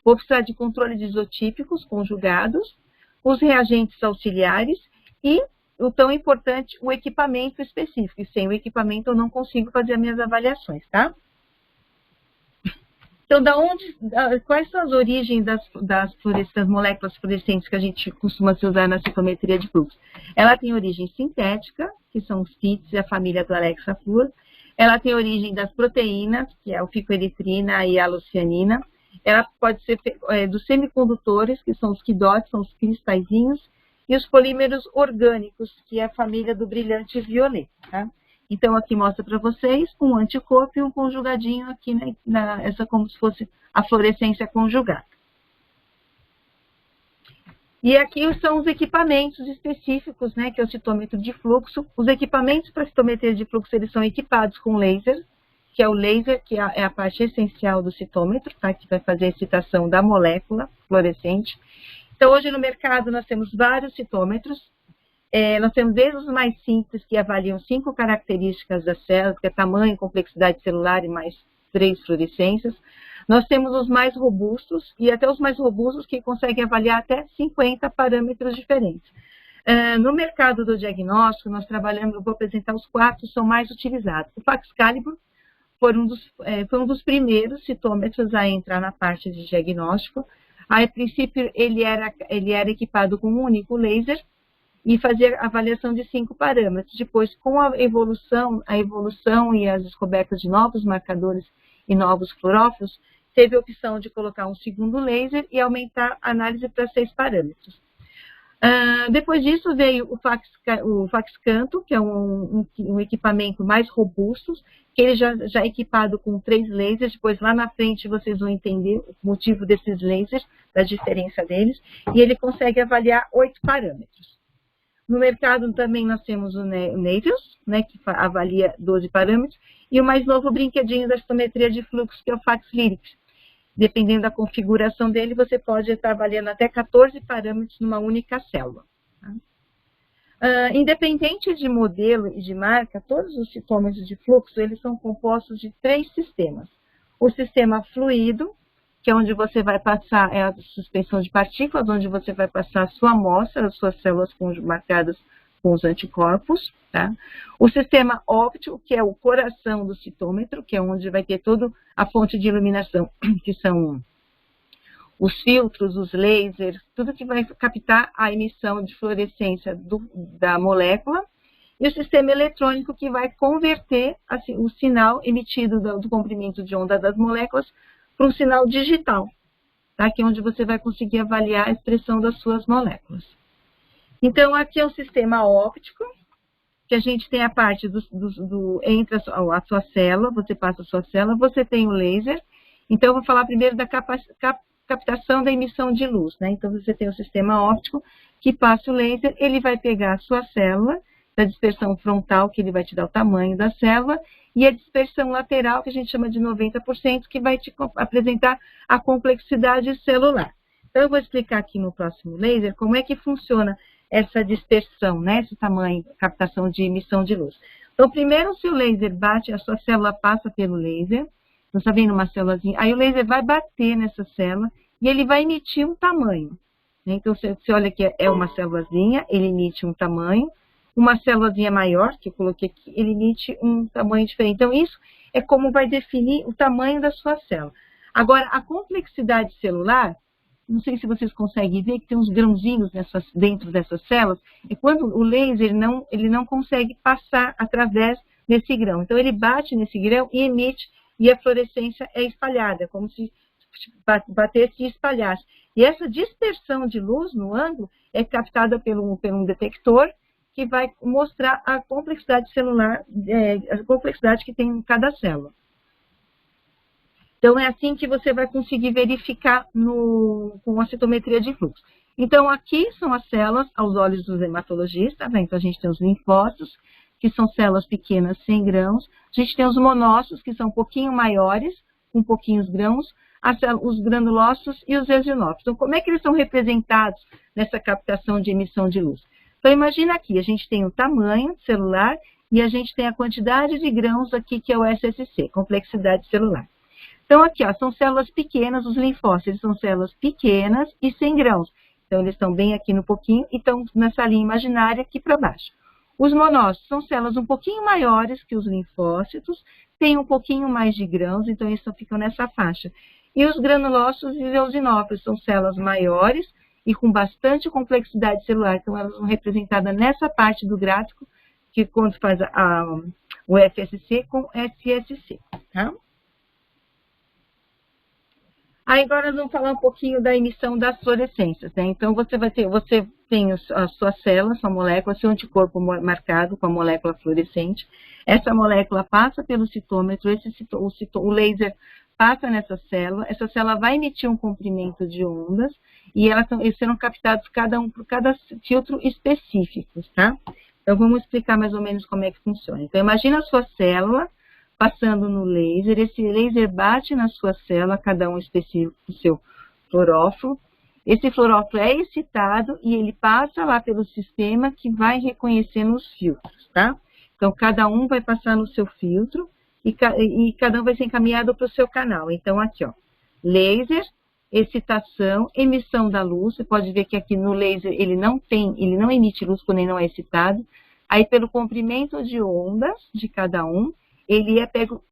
Vou precisar de controle de isotípicos conjugados, os reagentes auxiliares e, o tão importante, o equipamento específico. E sem o equipamento eu não consigo fazer as minhas avaliações, tá? Então, quais são as origens das moléculas fluorescentes que a gente costuma se usar na citometria de fluxo? Ela tem origem sintética, que são os CITs e a família do Alexa-Fluor. Ela tem origem das proteínas, que é o ficoeritrina e a lucianina. Ela pode ser dos semicondutores, que são os quidotes, são os cristalzinhos, e os polímeros orgânicos, que é a família do brilhante violeta, tá? Então, aqui mostra para vocês um anticorpo e um conjugadinho aqui, essa como se fosse a fluorescência conjugada. E aqui são os equipamentos específicos, né, que é o citômetro de fluxo. Os equipamentos para citometria de fluxo, eles são equipados com laser, que é o laser, que é a parte essencial do citômetro, tá, que vai fazer a excitação da molécula fluorescente. Então, hoje no mercado nós temos vários citômetros. Nós temos desde os mais simples, que avaliam 5 características da célula, que é tamanho, complexidade celular e mais 3 fluorescências. Nós temos os mais robustos, e até os mais robustos que conseguem avaliar até 50 parâmetros diferentes. No mercado do diagnóstico, nós trabalhamos, eu vou apresentar os 4 que são mais utilizados. O Faxcalibur foi um dos primeiros citômetros a entrar na parte de diagnóstico. A princípio, ele era equipado com um único laser, e fazer avaliação de 5 parâmetros. Depois, com a evolução e as descobertas de novos marcadores e novos fluorófilos, teve a opção de colocar um segundo laser e aumentar a análise para 6 parâmetros. Depois disso veio o Faxcanto, que é um equipamento mais robusto, que ele já é equipado com 3 lasers. Depois, lá na frente, vocês vão entender o motivo desses lasers, da diferença deles, e ele consegue avaliar 8 parâmetros. No mercado também nós temos o Navius, né, que avalia 12 parâmetros, e o mais novo brinquedinho da citometria de fluxo, que é o Faxlyrics. Dependendo da configuração dele, você pode estar avaliando até 14 parâmetros numa única célula. Tá? Independente de modelo e de marca, todos os citômetros de fluxo, eles são compostos de 3 sistemas. O sistema fluido, que é onde você vai passar, é a suspensão de partículas, onde você vai passar a sua amostra, as suas células marcadas com os anticorpos, tá? O sistema óptico, que é o coração do citômetro, que é onde vai ter toda a fonte de iluminação, que são os filtros, os lasers, tudo que vai captar a emissão de fluorescência da molécula, e o sistema eletrônico, que vai converter assim, o sinal emitido do comprimento de onda das moléculas para um sinal digital, tá? Que é onde você vai conseguir avaliar a expressão das suas moléculas. Então, aqui é o sistema óptico, que a gente tem a parte entre a sua célula, você passa a sua célula, você tem o laser. Então, eu vou falar primeiro da captação da emissão de luz, né? Então, você tem o sistema óptico, que passa o laser, ele vai pegar a sua célula, da dispersão frontal, que ele vai te dar o tamanho da célula, e a dispersão lateral, que a gente chama de 90%, que vai te apresentar a complexidade celular. Então, eu vou explicar aqui no próximo laser como é que funciona essa dispersão, né? Esse tamanho, captação de emissão de luz. Então, primeiro o seu laser bate, a sua célula passa pelo laser, você está vendo uma célulazinha, aí o laser vai bater nessa célula e ele vai emitir um tamanho. Então, você olha que é uma célulazinha, ele emite um tamanho, uma célulazinha maior, que eu coloquei aqui, ele emite um tamanho diferente. Então, isso é como vai definir o tamanho da sua célula. Agora, a complexidade celular, não sei se vocês conseguem ver que tem uns grãozinhos dentro dessas células, é quando o laser ele não consegue passar através desse grão. Então, ele bate nesse grão e emite, e a fluorescência é espalhada, como se batesse e espalhasse. E essa dispersão de luz no ângulo é captada por um detector que vai mostrar a complexidade celular, a complexidade que tem em cada célula. Então, é assim que você vai conseguir verificar com a citometria de fluxo. Então, aqui são as células aos olhos dos hematologistas, né? Então, a gente tem os linfócitos, que são células pequenas, sem grãos. A gente tem os monócitos, que são um pouquinho maiores, com pouquinhos grãos, os granulócitos e os eosinófilos. Então, como é que eles são representados nessa captação de emissão de luz? Então, imagina aqui, a gente tem o tamanho celular e a gente tem a quantidade de grãos aqui, que é o SSC, complexidade celular. Então, aqui, ó, são células pequenas, os linfócitos são células pequenas e sem grãos. Então, eles estão bem aqui no pouquinho e estão nessa linha imaginária aqui para baixo. Os monócitos são células um pouquinho maiores que os linfócitos, têm um pouquinho mais de grãos, então eles ficam nessa faixa. E os granulócitos e eosinófilos são células maiores e com bastante complexidade celular. Então, elas são representadas nessa parte do gráfico, que quando faz o FSC com SSC, tá? Aí agora nós vamos falar um pouquinho da emissão das fluorescências, né? Então, você tem a sua célula, sua molécula, seu anticorpo marcado com a molécula fluorescente. Essa molécula passa pelo citômetro, o laser passa nessa célula, essa célula vai emitir um comprimento de ondas e eles serão captados por cada filtro específico, tá? Então, vamos explicar mais ou menos como é que funciona. Então, imagina a sua célula passando no laser, esse laser bate na sua célula, cada um específico do seu fluorófilo. Esse fluorófilo é excitado e ele passa lá pelo sistema que vai reconhecendo os filtros, tá? Então, cada um vai passar no seu filtro e cada um vai ser encaminhado para o seu canal. Então, aqui, ó, laser, excitação, emissão da luz. Você pode ver que aqui no laser ele não emite luz quando ele não é excitado. Aí, pelo comprimento de ondas de cada um, ele é pego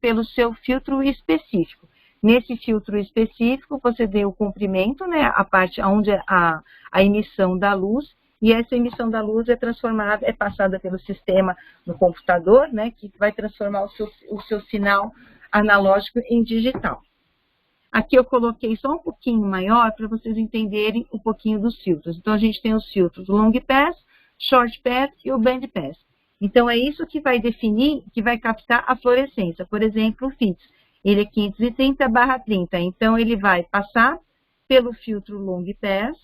pelo seu filtro específico. Nesse filtro específico, você vê o comprimento, né, a parte onde a emissão da luz, e essa emissão da luz é passada pelo sistema no computador, né, que vai transformar o seu sinal analógico em digital. Aqui eu coloquei só um pouquinho maior para vocês entenderem um pouquinho dos filtros. Então, a gente tem os filtros long pass, short pass e o band pass. Então, é isso que vai definir, que vai captar a fluorescência. Por exemplo, o FITS, ele é 530/30. Então, ele vai passar pelo filtro long pass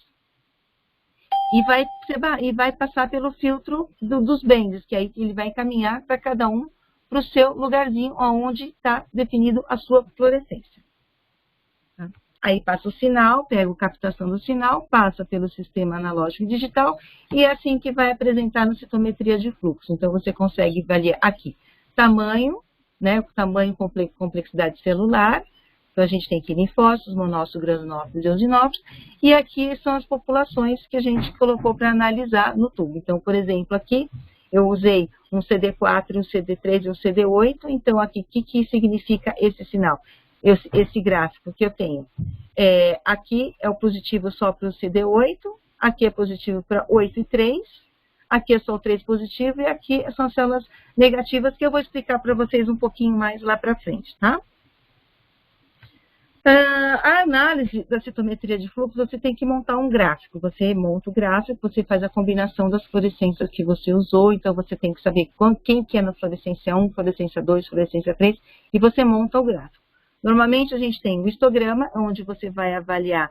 e vai passar pelo filtro dos bands, que aí ele vai encaminhar para cada um para o seu lugarzinho onde está definido a sua fluorescência. Tá? Aí passa o sinal, pega a captação do sinal, passa pelo sistema analógico e digital, e é assim que vai apresentar na citometria de fluxo. Então, você consegue avaliar aqui tamanho, né, tamanho, complexidade celular. Então, a gente tem aqui linfócitos, monócitos, granulócitos e eosinófilos, e aqui são as populações que a gente colocou para analisar no tubo. Então, por exemplo, aqui eu usei um CD4, um CD3 e um CD8, então aqui, o que significa esse sinal? Esse gráfico que eu tenho. Aqui é o positivo só para o CD8, aqui é positivo para 8 e 3, aqui é só o 3 positivo e aqui são células negativas que eu vou explicar para vocês um pouquinho mais lá para frente, tá? A análise da citometria de fluxo, você tem que montar um gráfico. Você monta o gráfico, você faz a combinação das fluorescências que você usou, então você tem que saber quem que é na fluorescência 1, fluorescência 2, fluorescência 3, e você monta o gráfico. Normalmente, a gente tem o histograma, onde você vai avaliar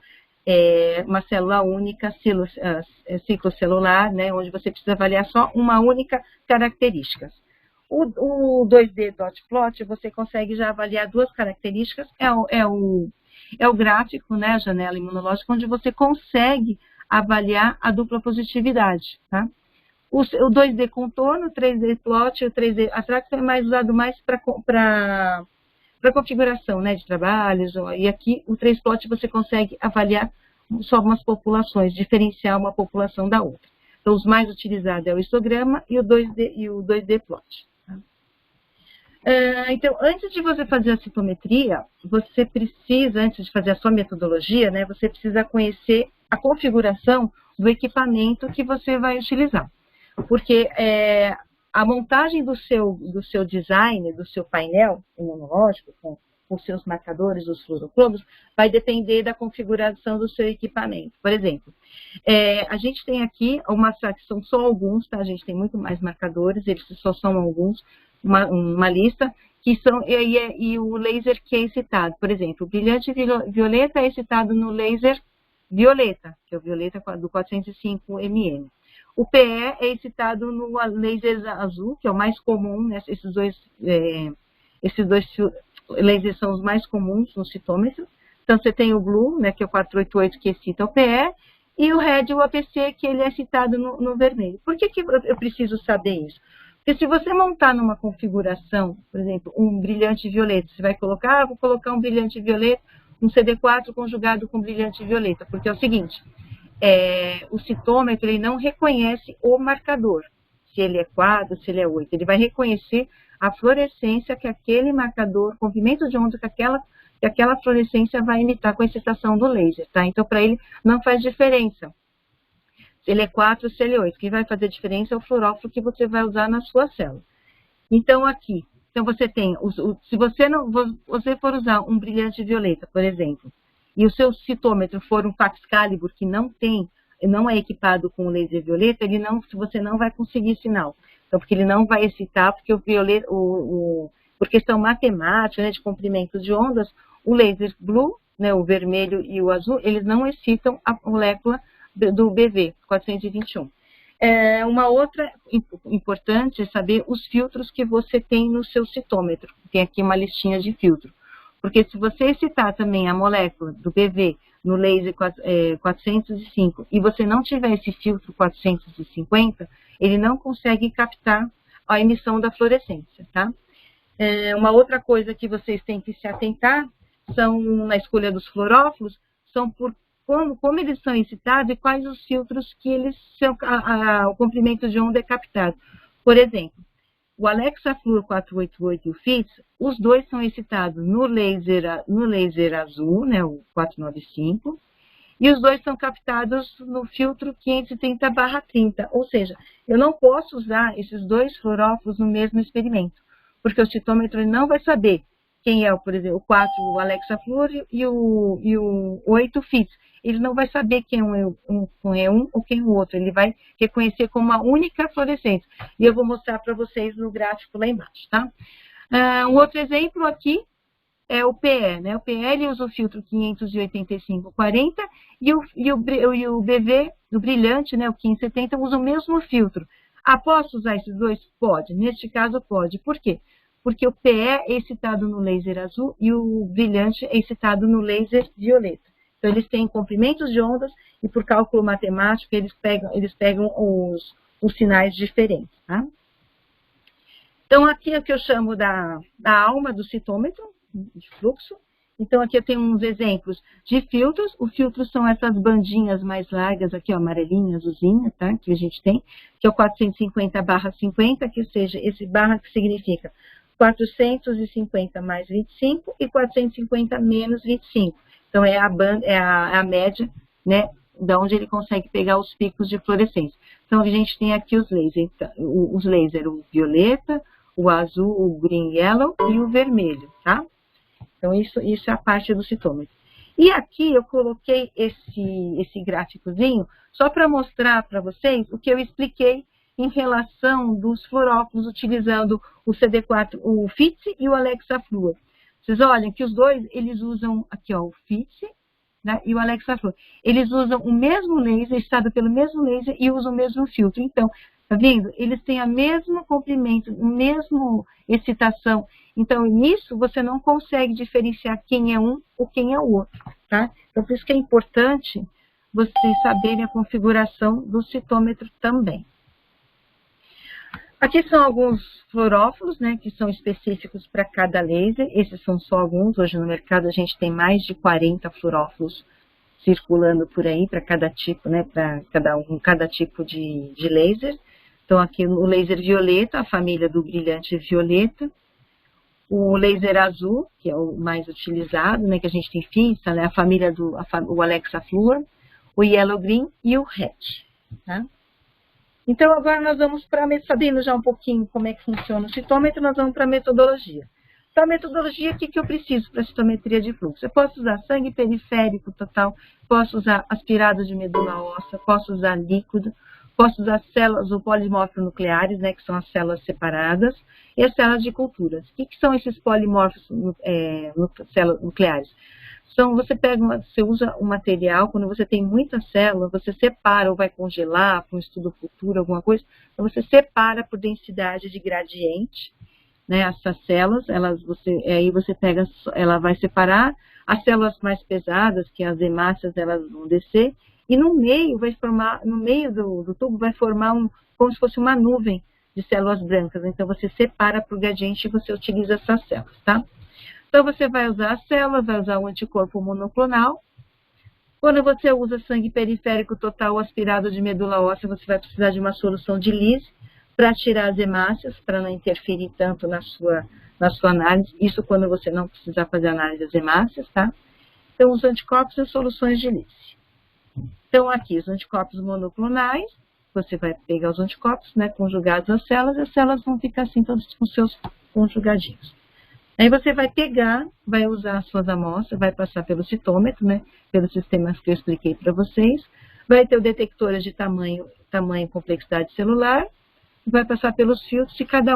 uma célula única, ciclo celular, né, onde você precisa avaliar só uma única característica. O 2D dot plot, você consegue já avaliar duas características, é o gráfico, né, a janela imunológica, onde você consegue avaliar a dupla positividade, tá? O 2D contorno, o 3D plot e o 3D atraction é mais usado mais para configuração, né, de trabalhos, e aqui o 3plot você consegue avaliar só algumas populações, diferenciar uma população da outra. Então, os mais utilizados é o histograma e o 2D plot. Tá? Então, antes de você fazer a citometria, você precisa, antes de fazer a sua metodologia, né, você precisa conhecer a configuração do equipamento que você vai utilizar. Porque a montagem do seu design, do seu painel imunológico, com os seus marcadores, os fluorocromos, vai depender da configuração do seu equipamento. Por exemplo, a gente tem aqui que são só alguns, tá? A gente tem muito mais marcadores, eles só são alguns, uma lista, que são, e o laser que é excitado. Por exemplo, o brilhante violeta é excitado no laser violeta, que é o violeta do 405 mm. O PE é excitado no laser azul, que é o mais comum, né? Esses dois lasers são os mais comuns no citômetro. Então, você tem o Blue, né, que é o 488, que excita o PE, e o Red, o APC, que ele é excitado no vermelho. Por que eu preciso saber isso? Porque se você montar numa configuração, por exemplo, um brilhante violeta, você vai colocar, vou colocar um brilhante violeta, um CD4 conjugado com brilhante violeta, porque é o seguinte, o citômetro ele não reconhece o marcador, se ele é 4, se ele é 8, ele vai reconhecer a fluorescência que aquele marcador, o comprimento de onda que aquela fluorescência vai imitar com a excitação do laser, tá? Então, para ele não faz diferença se ele é 4 ou se ele é 8, o que vai fazer diferença é o fluorófilo que você vai usar na sua célula. Então, aqui, você tem, se você for usar um brilhante violeta, por exemplo, e o seu citômetro for um Paxcalibur que não é equipado com o laser violeta, você não vai conseguir sinal. Então, porque ele não vai excitar, porque o violeta, por questão matemática, né, de comprimento de ondas, o laser blue, né, o vermelho e o azul, eles não excitam a molécula do BV, 421. Uma outra importante é saber os filtros que você tem no seu citômetro. Tem aqui uma listinha de filtro. Porque se você excitar também a molécula do BV no laser 405 e você não tiver esse filtro 450, ele não consegue captar a emissão da fluorescência, tá? Uma outra coisa que vocês têm que se atentar são, na escolha dos fluorófilos, são por como eles são excitados e quais os filtros que o comprimento de onda é captado. Por exemplo, o Alexa Fluor 488 e o FITS, os dois são excitados no laser azul, né, o 495, e os dois são captados no filtro 530/30, ou seja, eu não posso usar esses dois fluorófilos no mesmo experimento, porque o citômetro não vai saber quem é, por exemplo, o 4, o Alexa Fluor e o 8 FITS. Ele não vai saber quem é um ou quem é o outro, ele vai reconhecer como uma única fluorescência. E eu vou mostrar para vocês no gráfico lá embaixo, tá? Um outro exemplo aqui é o PE, né? O PE ele usa o filtro 585/40 e o BV, o brilhante, né? O 570, usa o mesmo filtro. Posso usar esses dois? Pode. Neste caso, pode. Por quê? Porque o PE é excitado no laser azul e o brilhante é excitado no laser violeta. Então, eles têm comprimentos de ondas e, por cálculo matemático, eles pegam os sinais diferentes, tá? Então, aqui é o que eu chamo da alma do citômetro de fluxo. Então, aqui eu tenho uns exemplos de filtros. Os filtros são essas bandinhas mais largas, aqui, ó, amarelinha, azulzinha, tá? Que a gente tem, que é o 450/50, que seja, esse barra que significa 450 mais 25 e 450 menos 25. Então, é a média, né, da onde ele consegue pegar os picos de fluorescência. Então, a gente tem aqui os lasers, o violeta, o azul, o green yellow e o vermelho, tá? Então, isso é a parte do citômetro. E aqui eu coloquei esse gráficozinho só para mostrar para vocês o que eu expliquei em relação dos fluorófilos utilizando o CD4, o FITS e o Alexa Fluor. Vocês olham que os dois, eles usam aqui, ó, o FITS, né, e o Alexa Fluor. Eles usam o mesmo laser, excitado pelo mesmo laser e usam o mesmo filtro. Então, tá vendo? Eles têm a mesmo comprimento, a mesma excitação. Então, nisso, você não consegue diferenciar quem é um ou quem é o outro, tá? Então, por isso que é importante vocês saberem a configuração do citômetro também. Aqui são alguns fluorófilos, né, que são específicos para cada laser. Esses são só alguns. Hoje no mercado a gente tem mais de 40 fluorófilos circulando por aí para cada tipo, né, para cada tipo de laser. Então aqui o laser violeta, a família do brilhante violeta. O laser azul, que é o mais utilizado, né, que a gente tem FISA, né, a família o Alexa Fluor, o Yellow Green e o Red, tá? Então, agora nós vamos para, sabendo já um pouquinho como é que funciona o citômetro, nós vamos para a metodologia. Então, a metodologia, o que eu preciso para a citometria de fluxo? Eu posso usar sangue periférico total, posso usar aspirado de medula óssea, posso usar líquido, posso usar células ou polimorfos nucleares, né, que são as células separadas, e as células de culturas. O que são esses polimorfos células nucleares? Você usa um material, quando você tem muita célula, você separa ou vai congelar para um estudo futuro, alguma coisa, então você separa por densidade de gradiente, né, essas células, aí você pega, ela vai separar as células mais pesadas, que as hemácias, elas vão descer, e no meio do tubo vai formar como se fosse uma nuvem de células brancas. Então você separa por gradiente e você utiliza essas células, tá? Então, você vai usar a célula, vai usar o anticorpo monoclonal. Quando você usa sangue periférico total aspirado de medula óssea, você vai precisar de uma solução de Lise para tirar as hemácias, para não interferir tanto na sua análise. Isso quando você não precisar fazer análise das hemácias, tá? Então, os anticorpos são soluções de Lise. Então, aqui, os anticorpos monoclonais, você vai pegar os anticorpos, né, conjugados às células, e as células vão ficar assim, todos com seus conjugadinhos. Aí você vai pegar, vai usar as suas amostras, vai passar pelo citômetro, né, pelos sistemas que eu expliquei para vocês, vai ter o detector de tamanho e complexidade celular, vai passar pelos filtros e cada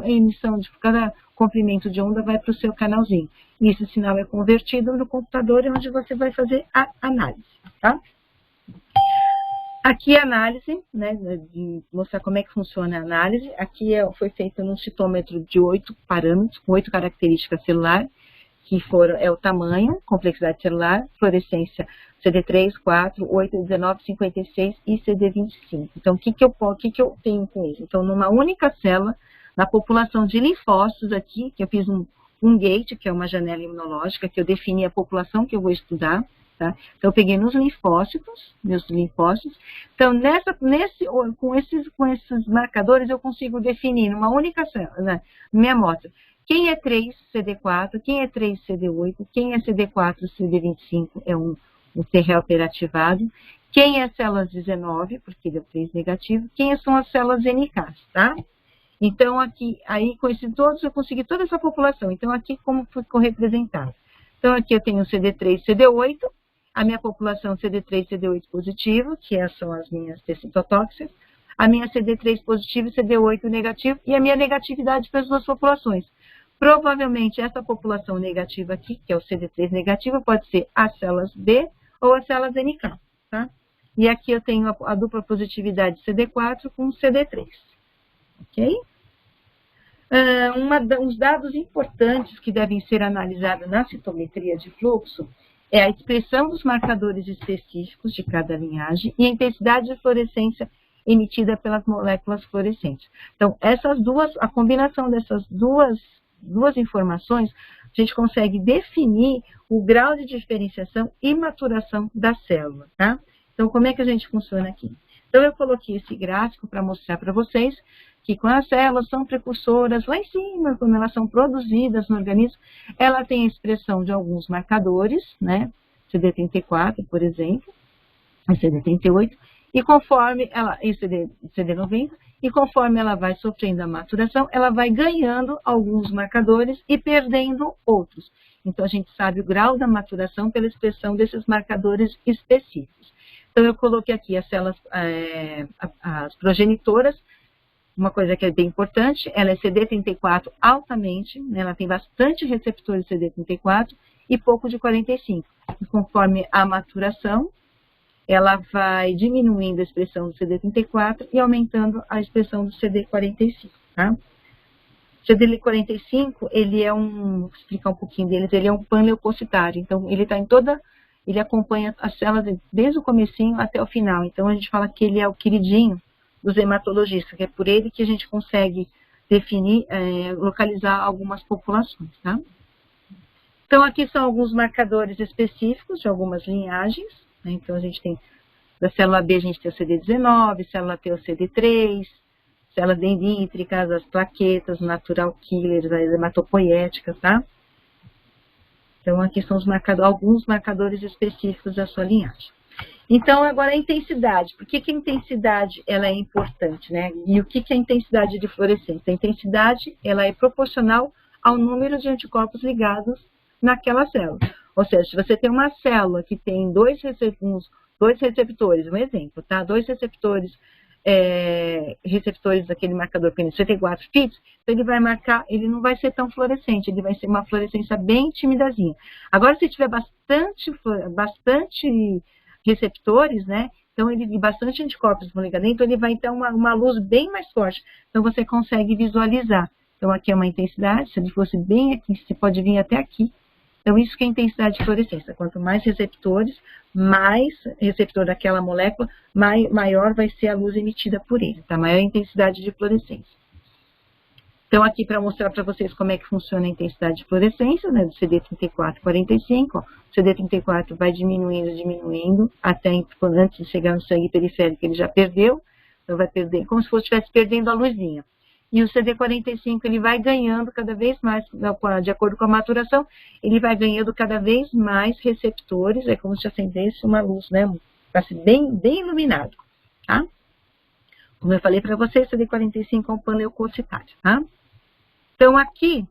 emissão, cada comprimento de onda vai para o seu canalzinho. E esse sinal é convertido no computador, onde você vai fazer a análise, tá? Aqui a análise, né, de mostrar como é que funciona a análise. Aqui foi feita num citômetro de 8 parâmetros, com 8 características celulares, que é o tamanho, complexidade celular, fluorescência CD3, 4, 8, 19, 56 e CD25. Então, o que eu tenho com isso? Então, numa única célula, na população de linfócitos aqui, que eu fiz um gate, que é uma janela imunológica, que eu defini a população que eu vou estudar. Tá? Então, eu peguei nos linfócitos, meus linfócitos. Então, com esses marcadores, eu consigo definir numa única célula, né, minha amostra, quem é 3 CD4, quem é 3 CD8, quem é CD4 CD25, é um T helper ativado, quem é células 19, porque deu 3 negativo, quem são as células NKs, tá? Então, aqui, aí com esses todos, eu consegui toda essa população. Então, aqui como ficou representado? Então, aqui eu tenho CD3, CD8, a minha população CD3, CD8 positivo, que são as minhas T citotóxicas, a minha CD3 positivo e CD8 negativo, e a minha negatividade para as duas populações. Provavelmente, essa população negativa aqui, que é o CD3 negativo, pode ser as células B ou as células NK, tá? E aqui eu tenho a dupla positividade CD4 com CD3, ok? Uns dados importantes que devem ser analisados na citometria de fluxo é a expressão dos marcadores específicos de cada linhagem e a intensidade de fluorescência emitida pelas moléculas fluorescentes. Então, a combinação dessas duas informações, a gente consegue definir o grau de diferenciação e maturação da célula, tá? Então, como é que a gente funciona aqui? Então, eu coloquei esse gráfico para mostrar para vocês que quando as células são precursoras, lá em cima, quando elas são produzidas no organismo, ela tem a expressão de alguns marcadores, né? CD34, por exemplo, CD38, e conforme ela, CD90, e conforme ela vai sofrendo a maturação, ela vai ganhando alguns marcadores e perdendo outros. Então, a gente sabe o grau da maturação pela expressão desses marcadores específicos. Então, eu coloquei aqui as células, as progenitoras. Uma coisa que é bem importante, ela é CD34 altamente, né, ela tem bastante receptores de CD34 e pouco de 45. E conforme a maturação, ela vai diminuindo a expressão do CD34 e aumentando a expressão do CD45, tá? O CD45, ele vou explicar um pouquinho deles, ele é um panleucocitário, então ele está em ele acompanha as células desde o comecinho até o final. Então, a gente fala que ele é o queridinho dos hematologistas, que é por ele que a gente consegue definir, localizar algumas populações, tá? Então, aqui são alguns marcadores específicos de algumas linhagens, né? Então, a gente tem, da célula B, a gente tem o CD19, célula T, o CD3, células dendríticas, as plaquetas, natural killers, as hematopoéticas, tá? Então, aqui são alguns marcadores específicos da sua linhagem. Então, agora a intensidade. Por que a intensidade ela é importante, né? E o que é a intensidade de fluorescência? A intensidade ela é proporcional ao número de anticorpos ligados naquela célula. Ou seja, se você tem uma célula que tem dois receptores, um exemplo, tá? Dois receptores daquele marcador PNC4 fits, então ele vai marcar, ele não vai ser tão fluorescente, ele vai ser uma fluorescência bem timidazinha. Agora, se tiver bastante receptores, né? Então, bastante anticorpos vão ligar dentro, ele vai ter uma luz bem mais forte. Então, você consegue visualizar. Então, aqui é uma intensidade, se ele fosse bem aqui, você pode vir até aqui. Então, isso que é a intensidade de fluorescência. Quanto mais receptores, mais receptor daquela molécula, maior vai ser a luz emitida por ele, tá? Maior a intensidade de fluorescência. Então, aqui para mostrar para vocês como é que funciona a intensidade de fluorescência, né, do CD34 e 45, ó, o CD34 vai diminuindo, até antes de chegar no sangue periférico, ele já perdeu, então vai perder, como se estivesse perdendo a luzinha. E o CD45, ele vai ganhando cada vez mais, de acordo com a maturação, ele vai ganhando cada vez mais receptores, é como se acendesse uma luz, né, para ser bem iluminado, tá? Como eu falei para vocês, o CD45 é um panleucocitário, tá? Então, aqui,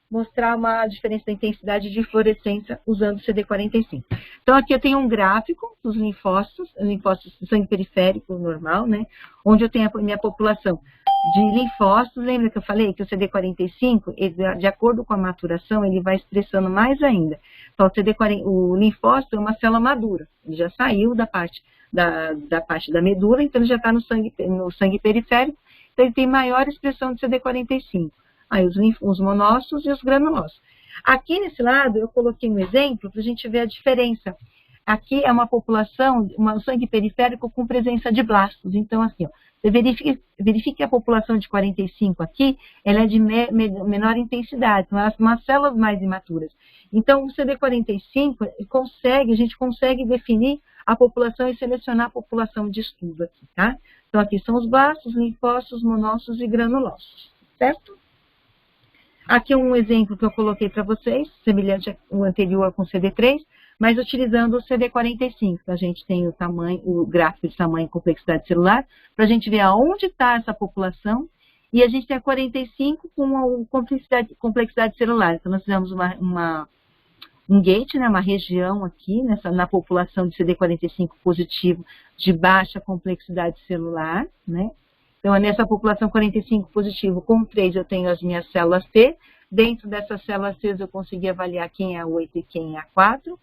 mostrar uma diferença da intensidade de fluorescência usando o CD45. Então, aqui eu tenho um gráfico dos linfócitos do sangue periférico normal, né? Onde eu tenho a minha população de linfócitos. Lembra que eu falei que o CD45, ele, de acordo com a maturação, ele vai expressando mais ainda. Então, o linfócito é uma célula madura. Ele já saiu da parte da medula, então ele já está no sangue periférico. Então, ele tem maior expressão de CD45. Aí os monócitos e os granulócitos. Aqui nesse lado eu coloquei um exemplo para a gente ver a diferença. Aqui é uma população, um sangue periférico com presença de blastos. Então, assim, ó, você verifique que a população de 45 aqui, ela é de menor intensidade, são umas células mais imaturas. Então, o CD45 a gente consegue definir a população e selecionar a população de estudo aqui, tá? Então, aqui são os blastos, linfócitos, monócitos e granulócitos, certo? Aqui um exemplo que eu coloquei para vocês, semelhante ao anterior com o CD3, mas utilizando o CD45. A gente tem o gráfico de tamanho e complexidade celular, para a gente ver aonde está essa população, e a gente tem a 45 com a complexidade celular. Então, nós fizemos um gate, né, uma região aqui, na população de CD45 positivo de baixa complexidade celular, né? Então, nessa população 45 positivo, com 3 eu tenho as minhas células T. Dentro dessas células T eu consegui avaliar quem é a 8 e quem é a 4.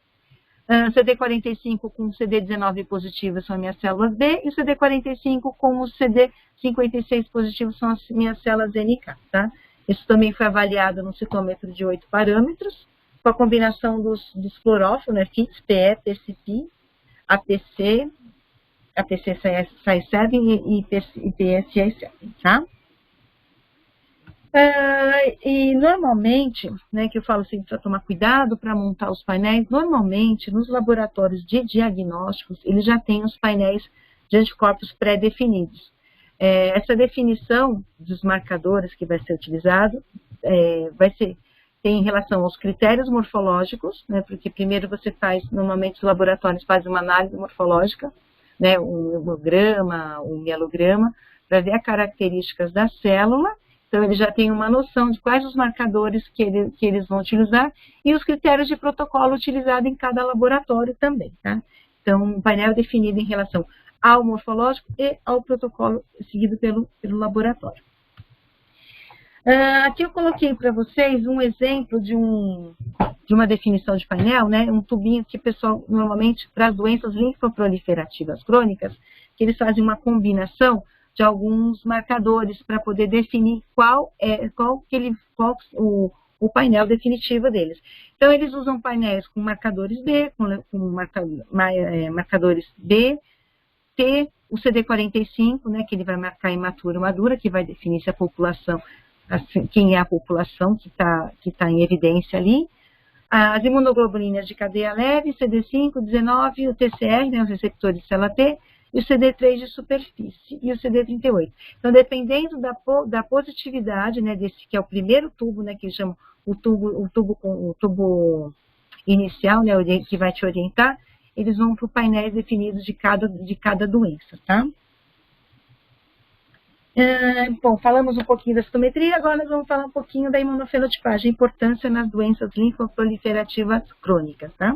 CD45 com CD19 positivo são as minhas células B. E o CD45 com o CD56 positivo são as minhas células NK, tá? Isso também foi avaliado no citômetro de 8 parâmetros, com a combinação dos fluorófilos, né? FITS, PE, PCP, APC, APC-SI7 e PSI7, tá? E normalmente, né, que eu falo assim, para tomar cuidado para montar os painéis, normalmente nos laboratórios de diagnósticos, eles já têm os painéis de anticorpos pré-definidos. Essa definição dos marcadores que vai ser utilizado tem em relação aos critérios morfológicos, né, porque primeiro você faz, normalmente os laboratórios fazem uma análise morfológica, né, um hemograma, um mielograma, para ver as características da célula. Então, ele já tem uma noção de quais os marcadores que eles vão utilizar e os critérios de protocolo utilizado em cada laboratório também, tá? Então, um painel definido em relação ao morfológico e ao protocolo seguido pelo laboratório. Aqui eu coloquei para vocês um exemplo de uma definição de painel, né? Um tubinho que o pessoal, normalmente, para as doenças linfoproliferativas crônicas, que eles fazem uma combinação de alguns marcadores para poder definir qual o o painel definitivo deles. Então, eles usam painéis com marcadores B, com marcadores B, T, o CD45, né, que ele vai marcar imatura ou madura, que vai definir se a população, assim, quem é a população que tá em evidência ali. As imunoglobulinas de cadeia leve, CD5, 19, o TCR, né, os receptores de célula T, e o CD3 de superfície, e o CD38. Então, dependendo da positividade, né, desse que é o primeiro tubo, né, que eles chamam o tubo inicial, né, que vai te orientar, eles vão para o painel definido de cada doença, tá? Bom, falamos um pouquinho da citometria, agora nós vamos falar um pouquinho da imunofenotipagem, importância nas doenças linfoproliferativas crônicas, tá?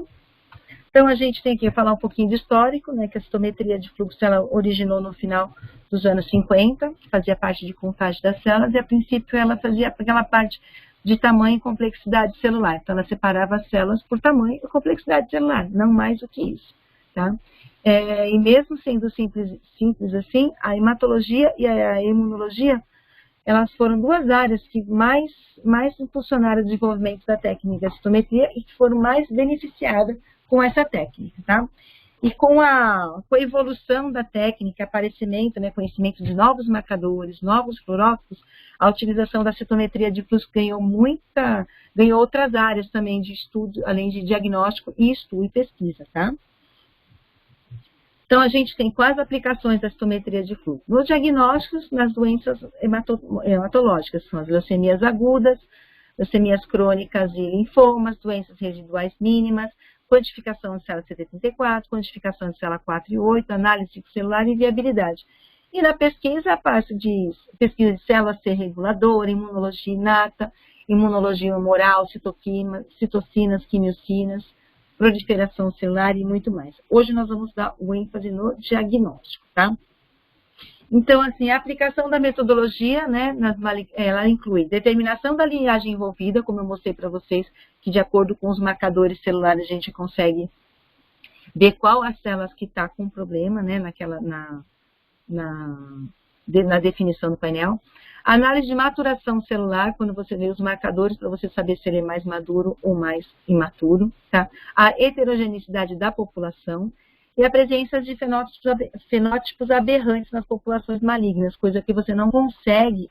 Então, a gente tem que falar um pouquinho de histórico, né, que a citometria de fluxo ela originou no final dos anos 50, fazia parte de contagem das células, e a princípio ela fazia aquela parte de tamanho e complexidade celular. Então, ela separava as células por tamanho e complexidade celular, não mais do que isso, tá? E mesmo sendo simples assim, a hematologia e a imunologia, elas foram duas áreas que mais impulsionaram o desenvolvimento da técnica de citometria e que foram mais beneficiadas com essa técnica, tá? E com a evolução da técnica, aparecimento, né, conhecimento de novos marcadores, novos fluorófocos, a utilização da citometria de fluxo ganhou outras áreas também de estudo, além de diagnóstico e estudo e pesquisa, tá? Então, a gente tem quais aplicações da citometria de fluxo? Nos diagnósticos, nas doenças hematológicas, são as leucemias agudas, leucemias crônicas e linfomas, doenças residuais mínimas, quantificação de célula CD34, quantificação de célula 4 e 8, análise celular e viabilidade. E na pesquisa, a parte de pesquisa de célula C reguladora, imunologia inata, imunologia humoral, citocinas, quimiocinas, proliferação celular e muito mais. Hoje nós vamos dar o ênfase no diagnóstico, tá? Então, assim, a aplicação da metodologia, né, ela inclui determinação da linhagem envolvida, como eu mostrei para vocês, que de acordo com os marcadores celulares a gente consegue ver qual as células que está com problema, né, na definição do painel. A análise de maturação celular, quando você vê os marcadores, para você saber se ele é mais maduro ou mais imaturo, tá? A heterogeneidade da população e a presença de fenótipos aberrantes nas populações malignas, coisa que você não consegue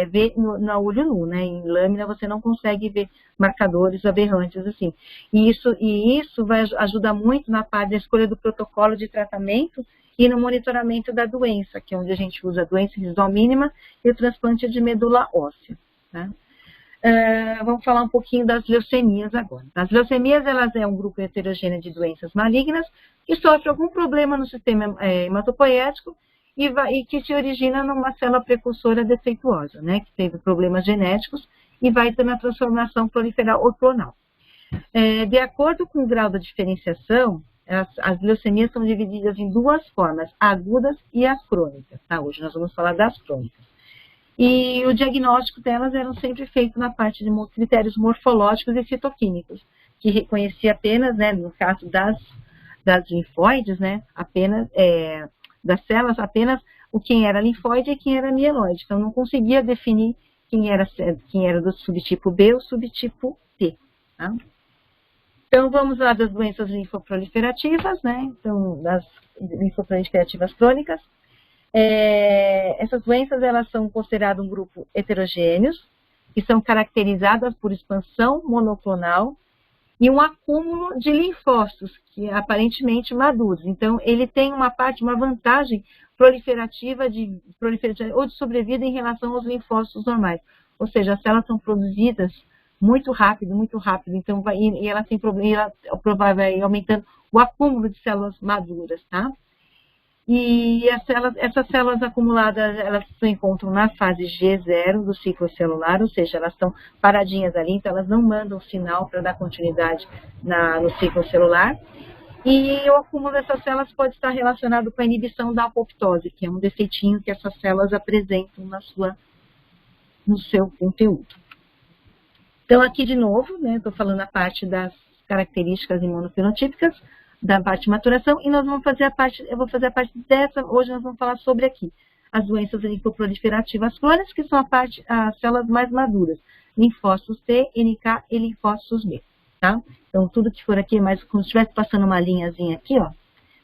ver no olho nu, né? Em lâmina você não consegue ver marcadores aberrantes assim. E isso vai ajudar muito na parte da escolha do protocolo de tratamento e no monitoramento da doença, que é onde a gente usa a doença residual mínima e o transplante de medula óssea, tá? Vamos falar um pouquinho das leucemias agora. As leucemias, elas é um grupo heterogêneo de doenças malignas que sofre algum problema no sistema hematopoético e que se origina numa célula precursora defeituosa, né, que teve problemas genéticos e vai ter uma transformação proliferal ou clonal. De acordo com o grau da diferenciação, as leucemias são divididas em duas formas, agudas e as crônicas, tá? Hoje nós vamos falar das crônicas. E o diagnóstico delas era sempre feito na parte de critérios morfológicos e citoquímicos, que reconhecia apenas, né, no caso das linfóides, né, apenas, das células, apenas quem era linfóide e quem era mieloide. Então, não conseguia definir quem era do subtipo B ou subtipo T, tá? Então, vamos lá das doenças linfoproliferativas, né? Então, das linfoproliferativas crônicas. Essas doenças, elas são consideradas um grupo heterogêneos, que são caracterizadas por expansão monoclonal e um acúmulo de linfócitos, que aparentemente maduros. Então, ele tem uma vantagem proliferativa ou de sobrevida em relação aos linfócitos normais. Ou seja, as células são produzidas muito rápido, então e ela tem problema, vai aumentando o acúmulo de células maduras, tá? E essas células acumuladas, elas se encontram na fase G0 do ciclo celular, ou seja, elas estão paradinhas ali, então elas não mandam sinal para dar continuidade no ciclo celular. E o acúmulo dessas células pode estar relacionado com a inibição da apoptose, que é um defeitinho que essas células apresentam no seu conteúdo. Então, aqui de novo, né, estou falando a parte das características imunofenotípicas, da parte de maturação, e nós vamos fazer eu vou fazer a parte dessa, hoje nós vamos falar sobre aqui, as doenças linfoproliferativas crônicas, que são as células mais maduras. linfócitos T, NK e linfócitos B, tá? Então, tudo que for aqui é mais como se estivesse passando uma linhazinha aqui, ó.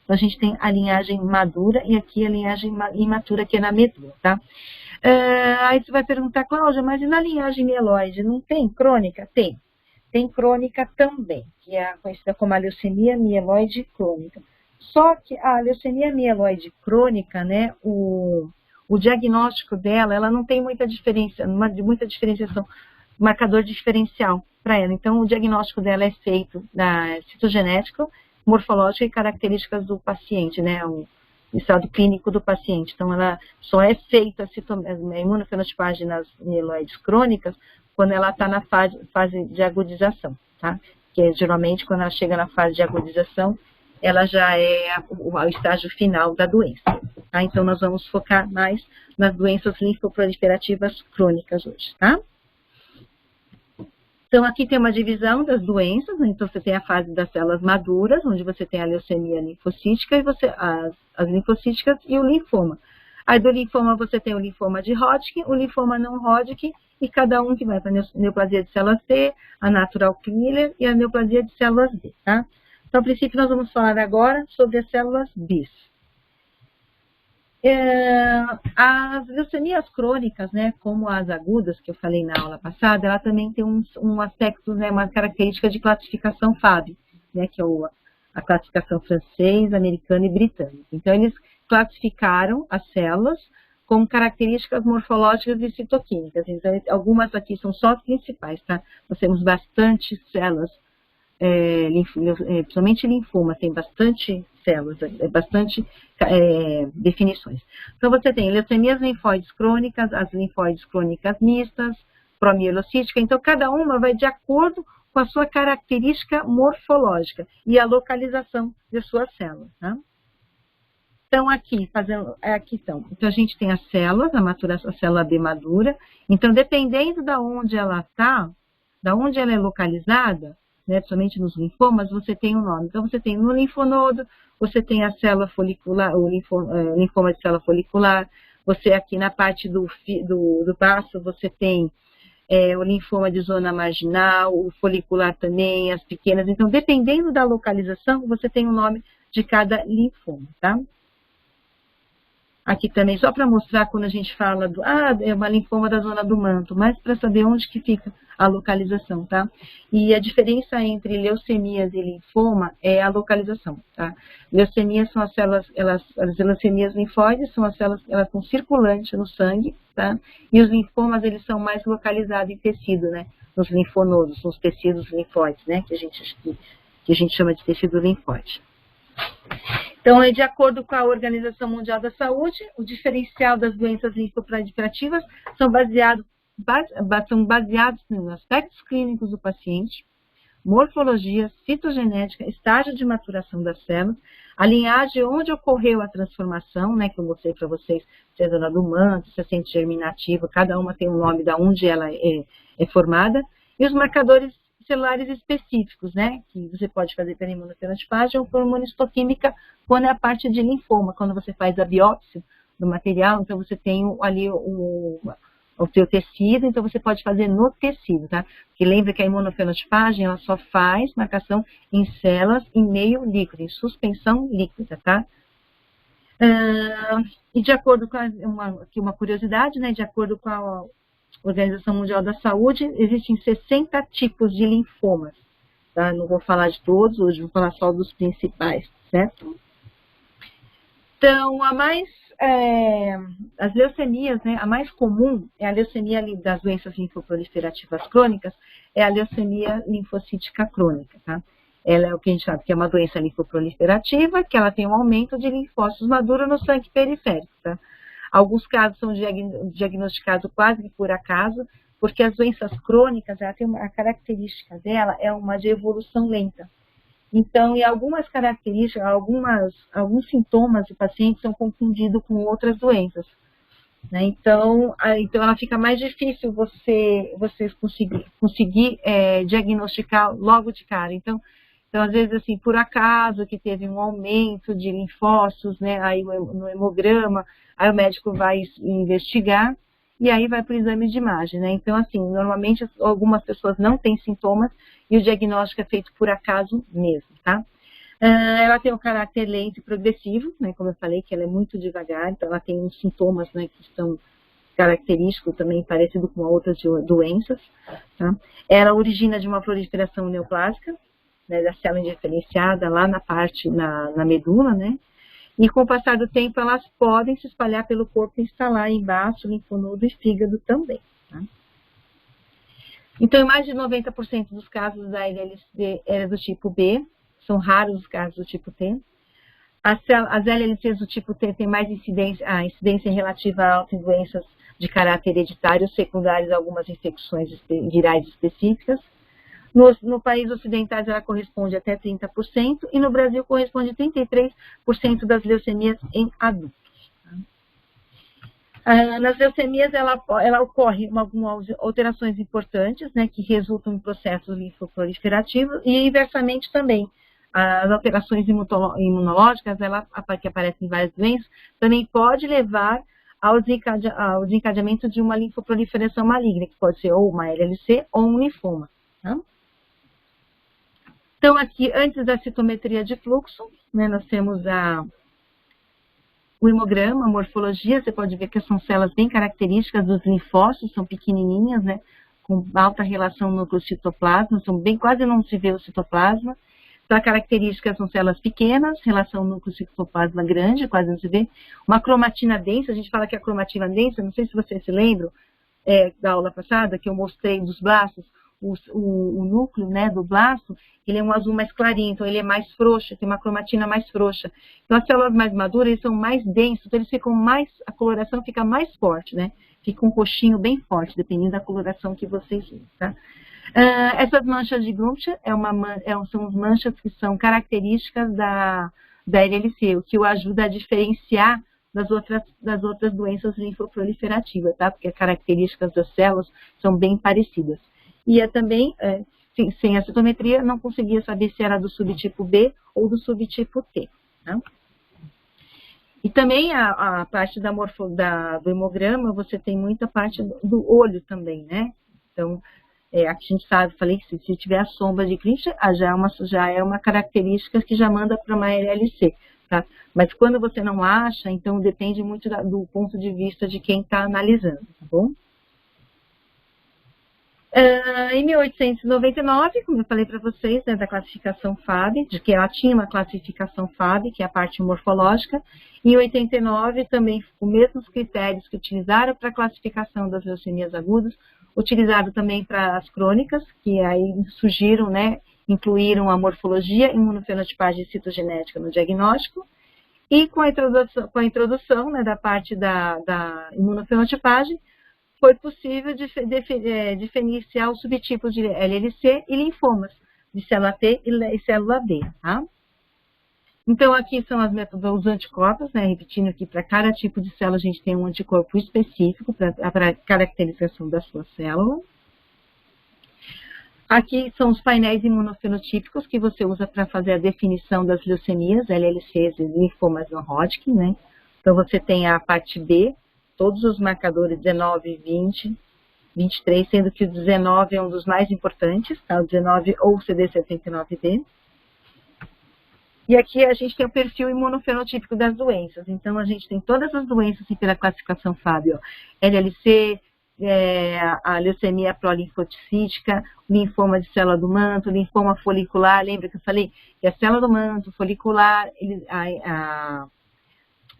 Então, a gente tem a linhagem madura e aqui a linhagem imatura, que é na medula, tá? Aí você vai perguntar, Cláudia, mas e na linhagem mieloide, não tem crônica? Tem. Tem crônica também, que é conhecida como a leucemia mieloide crônica. Só que a leucemia mieloide crônica, né, o diagnóstico dela, ela não tem muita diferenciação, marcador diferencial para ela. Então, o diagnóstico dela é feito na citogenético, morfológico e características do paciente, né, o estado clínico do paciente. Então, ela só é feita a imunofenotipagem nas mieloides crônicas quando ela está na fase de agudização, tá? Que é, geralmente, quando ela chega na fase de agudização, ela já é o estágio final da doença, tá? Então, nós vamos focar mais nas doenças linfoproliferativas crônicas hoje, tá? Então, aqui tem uma divisão das doenças, né? Então você tem a fase das células maduras, onde você tem a leucemia linfocítica, e as linfocíticas e o linfoma. Aí do linfoma você tem o linfoma de Hodgkin, o linfoma não Hodgkin, e cada um que vai para a neoplasia de células T, a natural killer e a neoplasia de células B, tá? Então, a princípio, nós vamos falar agora sobre as células B. As leucemias crônicas, né, como as agudas, que eu falei na aula passada, ela também tem um aspecto, né, uma característica de classificação FAB, né, que é a classificação francesa, americana e britânica. Então, eles classificaram as células com características morfológicas e citoquímicas. Então, algumas aqui são só as principais, tá? Nós temos bastante células, principalmente linfoma, tem bastante células, bastante definições. Então, você tem leucemias linfóides crônicas, as linfóides crônicas mistas, promielocítica. Então, cada uma vai de acordo com a sua característica morfológica e a localização de suas células, tá? Então, aqui estão. Então, a gente tem as células, a célula B madura. Então, dependendo de onde ela está, de onde ela é localizada, né, principalmente nos linfomas, você tem um nome. Então, você tem no linfonodo, você tem a célula folicular, o linfoma de célula folicular. Você aqui na parte do baço, você tem o linfoma de zona marginal, o folicular também, as pequenas. Então, dependendo da localização, você tem o nome de cada linfoma, tá? Aqui também, só para mostrar quando a gente fala é uma linfoma da zona do manto, mas para saber onde que fica a localização, tá? E a diferença entre leucemias e linfoma é a localização, tá? Leucemias são as células, as leucemias linfóides são as células, elas são circulantes no sangue, tá? E os linfomas, eles são mais localizados em tecido, né? Nos linfonodos, nos tecidos linfóides, né? Que a gente chama de tecido linfóide. Então, de acordo com a Organização Mundial da Saúde, o diferencial das doenças linfoproliferativas são baseados nos aspectos clínicos do paciente, morfologia, citogenética, estágio de maturação das células, a linhagem onde ocorreu a transformação, né, que eu mostrei para vocês, se é zona do manto, se é centro germinativo, cada uma tem um nome de onde ela é formada, e os marcadores celulares específicos, né, que você pode fazer pela imunofenotipagem ou por imunistoquímica, quando é a parte de linfoma, quando você faz a biópsia do material, então você tem ali o seu tecido, então você pode fazer no tecido, tá? Porque lembra que a imunofenotipagem, ela só faz marcação em células em meio líquido, em suspensão líquida, tá? E de acordo com aqui uma curiosidade, né, de acordo com a Organização Mundial da Saúde, existem 60 tipos de linfomas, tá? Não vou falar de todos, hoje vou falar só dos principais, certo? Então, as leucemias, né, a mais comum é a leucemia das doenças linfoproliferativas crônicas, é a leucemia linfocítica crônica, tá? Ela é o que a gente sabe que é uma doença linfoproliferativa, que ela tem um aumento de linfócitos maduros no sangue periférico, tá? Alguns casos são diagnosticados quase que por acaso, porque as doenças crônicas, ela tem a característica dela é uma de evolução lenta. Então, em algumas características, alguns sintomas do paciente são confundidos com outras doenças, né? Então ela fica mais difícil vocês conseguir diagnosticar logo de cara. Então, às vezes, assim, por acaso que teve um aumento de linfócitos, né, aí no hemograma, aí o médico vai investigar e aí vai para o exame de imagem, né? Então, assim, normalmente algumas pessoas não têm sintomas e o diagnóstico é feito por acaso mesmo, tá? Ela tem um caráter lento e progressivo, né? Como eu falei, que ela é muito devagar, então ela tem uns sintomas, né, que são característicos também, parecido com outras doenças, tá? Ela origina de uma proliferação neoplásica, né, da célula indiferenciada lá na parte, na medula, né? E com o passar do tempo, elas podem se espalhar pelo corpo e instalar em baço, linfonodo e fígado também. Tá? Então, em mais de 90% dos casos da LLC é do tipo B, são raros os casos do tipo T. As LLCs do tipo T têm mais a incidência relativa alta em doenças de caráter hereditário, secundárias a algumas infecções virais específicas. No país ocidental, ela corresponde até 30%, e no Brasil corresponde a 33% das leucemias em adultos. Nas leucemias, ela ocorre algumas alterações importantes, né, que resultam em processos linfoproliferativos, e inversamente também. As alterações imunológicas, que aparecem em várias doenças, também pode levar ao desencadeamento de uma linfoproliferação maligna, que pode ser ou uma LLC ou um linfoma. Tá? Então, aqui, antes da citometria de fluxo, né, nós temos o hemograma, a morfologia. Você pode ver que são células bem características dos linfócitos, são pequenininhas, né, com alta relação núcleo-citoplasma, quase não se vê o citoplasma. Então, a característica são células pequenas, relação núcleo-citoplasma grande, quase não se vê. Uma cromatina densa, a gente fala que a cromatina densa, não sei se vocês se lembram da aula passada, que eu mostrei dos blastos, o núcleo, né, do blasto, ele é um azul mais clarinho, então ele é mais frouxo, tem uma cromatina mais frouxa. Então, as células mais maduras, eles são mais densos, então eles ficam mais, a coloração fica mais forte, né? Fica um roxinho bem forte, dependendo da coloração que vocês usam, tá? Essas manchas de Grumbach são manchas que são características da LLC, o que o ajuda a diferenciar das outras doenças linfoproliferativas, tá? Porque as características das células são bem parecidas. E também, sem a citometria, não conseguia saber se era do subtipo B ou do subtipo T. Tá? E também a parte do hemograma, você tem muita parte do olho também, né? Então, aqui a gente sabe, falei que se tiver a sombra de Klinscher, já é uma característica que já manda para uma LLC. Tá? Mas quando você não acha, então depende muito do ponto de vista de quem está analisando, tá bom? Em 1899, como eu falei para vocês, né, da classificação FAB, de que ela tinha uma classificação FAB, que é a parte morfológica. Em 89, também os mesmos critérios que utilizaram para a classificação das leucemias agudas, utilizaram também para as crônicas, que aí surgiram, né, incluíram a morfologia, imunofenotipagem e citogenética no diagnóstico. E com a introdução, né, da parte da imunofenotipagem, foi possível diferenciar os subtipos de LLC e linfomas, de célula T e célula B. Tá? Então, aqui são os anticorpos, né? Repetindo aqui, para cada tipo de célula a gente tem um anticorpo específico para a caracterização da sua célula. Aqui são os painéis imunofenotípicos que você usa para fazer a definição das leucemias, LLCs e linfomas non-Hodgkin, né? Então, você tem a parte B, todos os marcadores 19, 20, 23, sendo que o 19 é um dos mais importantes, tá? O 19 ou o CD79B. E aqui a gente tem o perfil imunofenotípico das doenças. Então, a gente tem todas as doenças assim, pela classificação FAB, ó. LLC, a leucemia prolinfoticítica, linfoma de célula do manto, linfoma folicular. Lembra que eu falei que a célula do manto, folicular,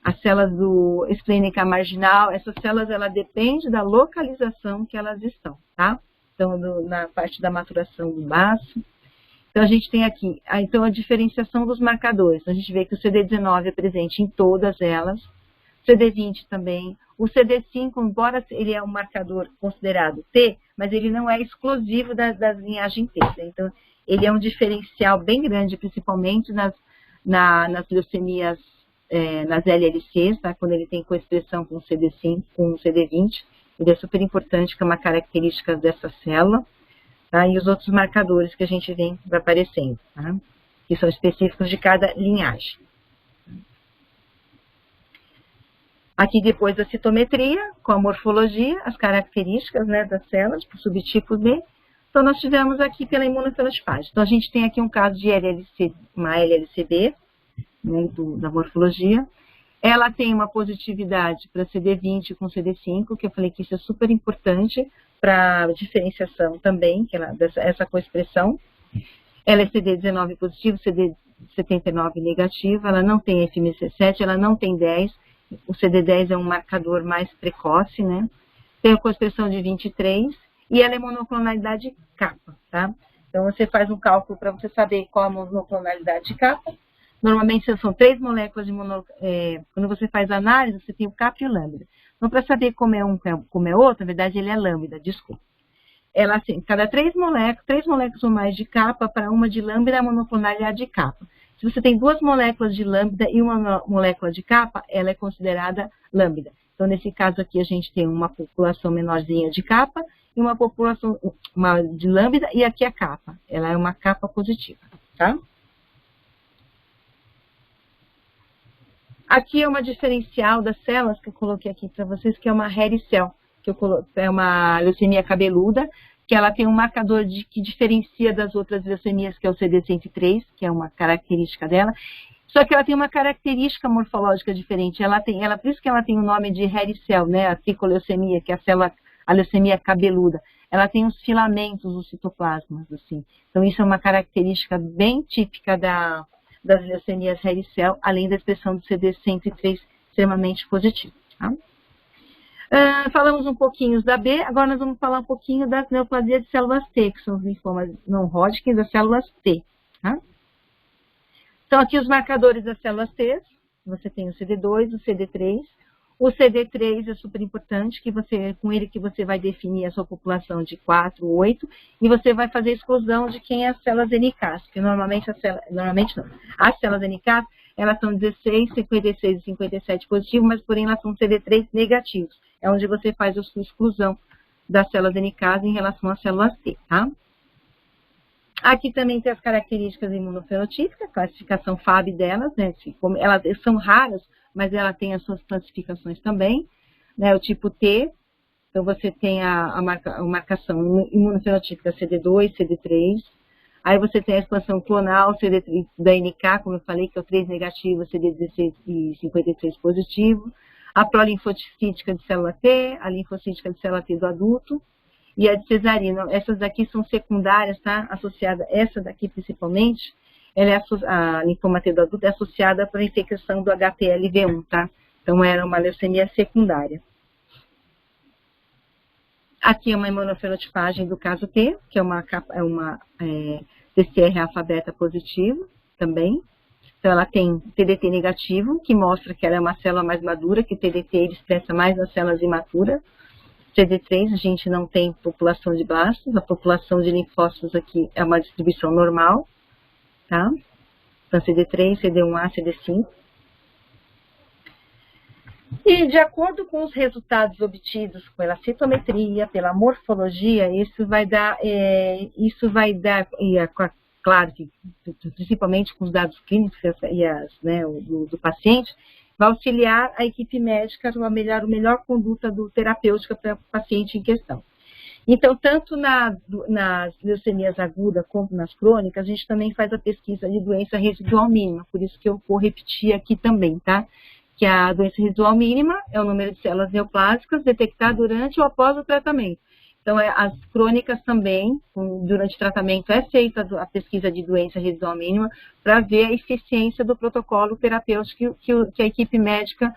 as células do esplênica marginal, essas células, ela depende da localização que elas estão, tá? Então, na parte da maturação do baço. Então, a gente tem aqui, então, a diferenciação dos marcadores. A gente vê que o CD19 é presente em todas elas, CD20 também. O CD5, embora ele é um marcador considerado T, mas ele não é exclusivo da linhagem T. Né? Então, ele é um diferencial bem grande, principalmente nas leucemias, nas LLCs, tá? Quando ele tem coexpressão com o CD5, com o CD20, ele é super importante, que é uma característica dessa célula, tá? E os outros marcadores que a gente vê aparecendo, tá? Que são específicos de cada linhagem. Aqui depois da citometria, com a morfologia, as características, né, das células, para o subtipo B. Então, nós tivemos aqui pela imunofenotipagem. Então, a gente tem aqui um caso de LLC, uma LLCB, né, da morfologia. Ela tem uma positividade para CD20 com CD5, que eu falei que isso é super importante para diferenciação também, que essa coexpressão. Ela é CD19 positivo, CD79 negativo, ela não tem FMC7, ela não tem 10, o CD10 é um marcador mais precoce, né? Tem a coexpressão de 23 e ela é monoclonalidade kappa, tá? Então, você faz um cálculo para você saber qual a monoclonalidade de kappa. Normalmente, são 3 moléculas de quando você faz a análise, você tem o kappa e o lambda. Então, para saber como é um como é outro, na verdade, ele é lambda, desculpa. Ela, assim, cada 3 moléculas ou mais de kappa para uma de lambda é a monoclonalidade de kappa. Se você tem 2 moléculas de lambda e uma molécula de kappa, ela é considerada lambda. Então, nesse caso aqui, a gente tem uma população menorzinha de kappa e uma população de lambda, e aqui a kappa. Ela é uma kappa positiva, tá? Aqui é uma diferencial das células que eu coloquei aqui para vocês, que é uma hairy cell, que é uma leucemia cabeluda, que ela tem um marcador que diferencia das outras leucemias, que é o CD103, que é uma característica dela. Só que ela tem uma característica morfológica diferente. Por isso que ela tem o nome de hairy cell, né? A tricoleucemia, que é a leucemia cabeluda. Ela tem os filamentos, os citoplasmas, assim. Então, isso é uma característica bem típica das leucemias hairy cell, além da expressão do CD103 extremamente positiva, tá? Falamos um pouquinho da B, agora nós vamos falar um pouquinho das neoplasias de células T, que são os linfomas não-Hodgkin das células T, tá? Então, aqui os marcadores das células T, você tem o CD2, o CD3. O CD3 é super importante, com ele que você vai definir a sua população de 4, 8, e você vai fazer a exclusão de quem é as células NK, porque as células NK, elas são 16, 56 e 57 positivos, mas porém elas são CD3 negativos. É onde você faz a sua exclusão das células NK em relação às células T, tá? Aqui também tem as características imunofenotípicas, classificação FAB delas, né? Elas são raras, mas ela tem as suas classificações também, né? O tipo T, então você tem a marcação imunofenotípica CD2, CD3, aí você tem a expansão clonal CD3 da NK, como eu falei, que é o 3 negativo, CD16 e 53 positivo, a prolinfocítica de célula T, a linfocítica de célula T do adulto, e a de cesarina. Essas daqui são secundárias, tá? Associada, essa daqui principalmente, a linfoma T do adulto é associada para a infecção do HPLV1, tá? Então, era uma leucemia secundária. Aqui é uma imunofenotipagem do caso T, que é uma TCR alfa-beta positivo também. Então, ela tem TDT negativo, que mostra que ela é uma célula mais madura, que o TDT ele expressa mais nas células imaturas. CD3, a gente não tem população de blastos, a população de linfócitos aqui é uma distribuição normal, tá? Então, CD3, CD1A, CD5. E, de acordo com os resultados obtidos pela citometria, pela morfologia, isso vai dar, claro que, principalmente com os dados clínicos do paciente, vai auxiliar a equipe médica a melhor conduta terapêutica para o paciente em questão. Então, tanto nas leucemias agudas como nas crônicas, a gente também faz a pesquisa de doença residual mínima, por isso que eu vou repetir aqui também, tá? Que a doença residual mínima é o número de células neoplásicas detectado durante ou após o tratamento. Então, as crônicas também, durante o tratamento, é feita a pesquisa de doença residual mínima para ver a eficiência do protocolo terapêutico que a equipe médica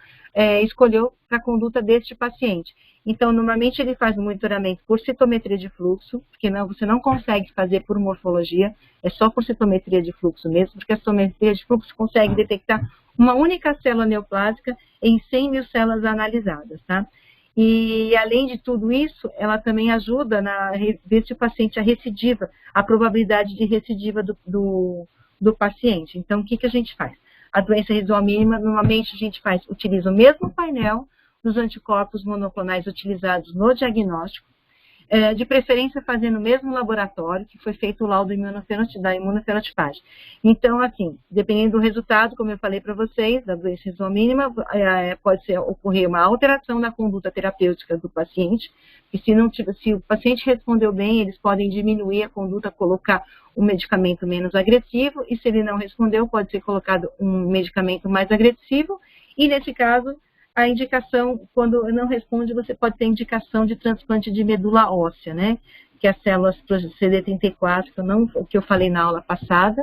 escolheu para a conduta deste paciente. Então, normalmente ele faz o monitoramento por citometria de fluxo, porque você não consegue fazer por morfologia, é só por citometria de fluxo mesmo, porque a citometria de fluxo consegue detectar uma única célula neoplásica em 100 mil células analisadas, tá? E, além de tudo isso, ela também ajuda na ver se o paciente é recidiva, a probabilidade de recidiva do paciente. Então, o que a gente faz? A doença residual mínima, normalmente a gente utiliza o mesmo painel dos anticorpos monoclonais utilizados no diagnóstico. de preferência fazer no mesmo laboratório que foi feito o laudo da imunofenotipagem. Então, assim, dependendo do resultado, como eu falei para vocês, da doença residual mínima, pode ocorrer uma alteração na conduta terapêutica do paciente, e se o paciente respondeu bem, eles podem diminuir a conduta, colocar um medicamento menos agressivo, e se ele não respondeu, pode ser colocado um medicamento mais agressivo, e nesse caso, a indicação, quando não responde, você pode ter indicação de transplante de medula óssea, né? Que é as células CD34, que eu falei na aula passada,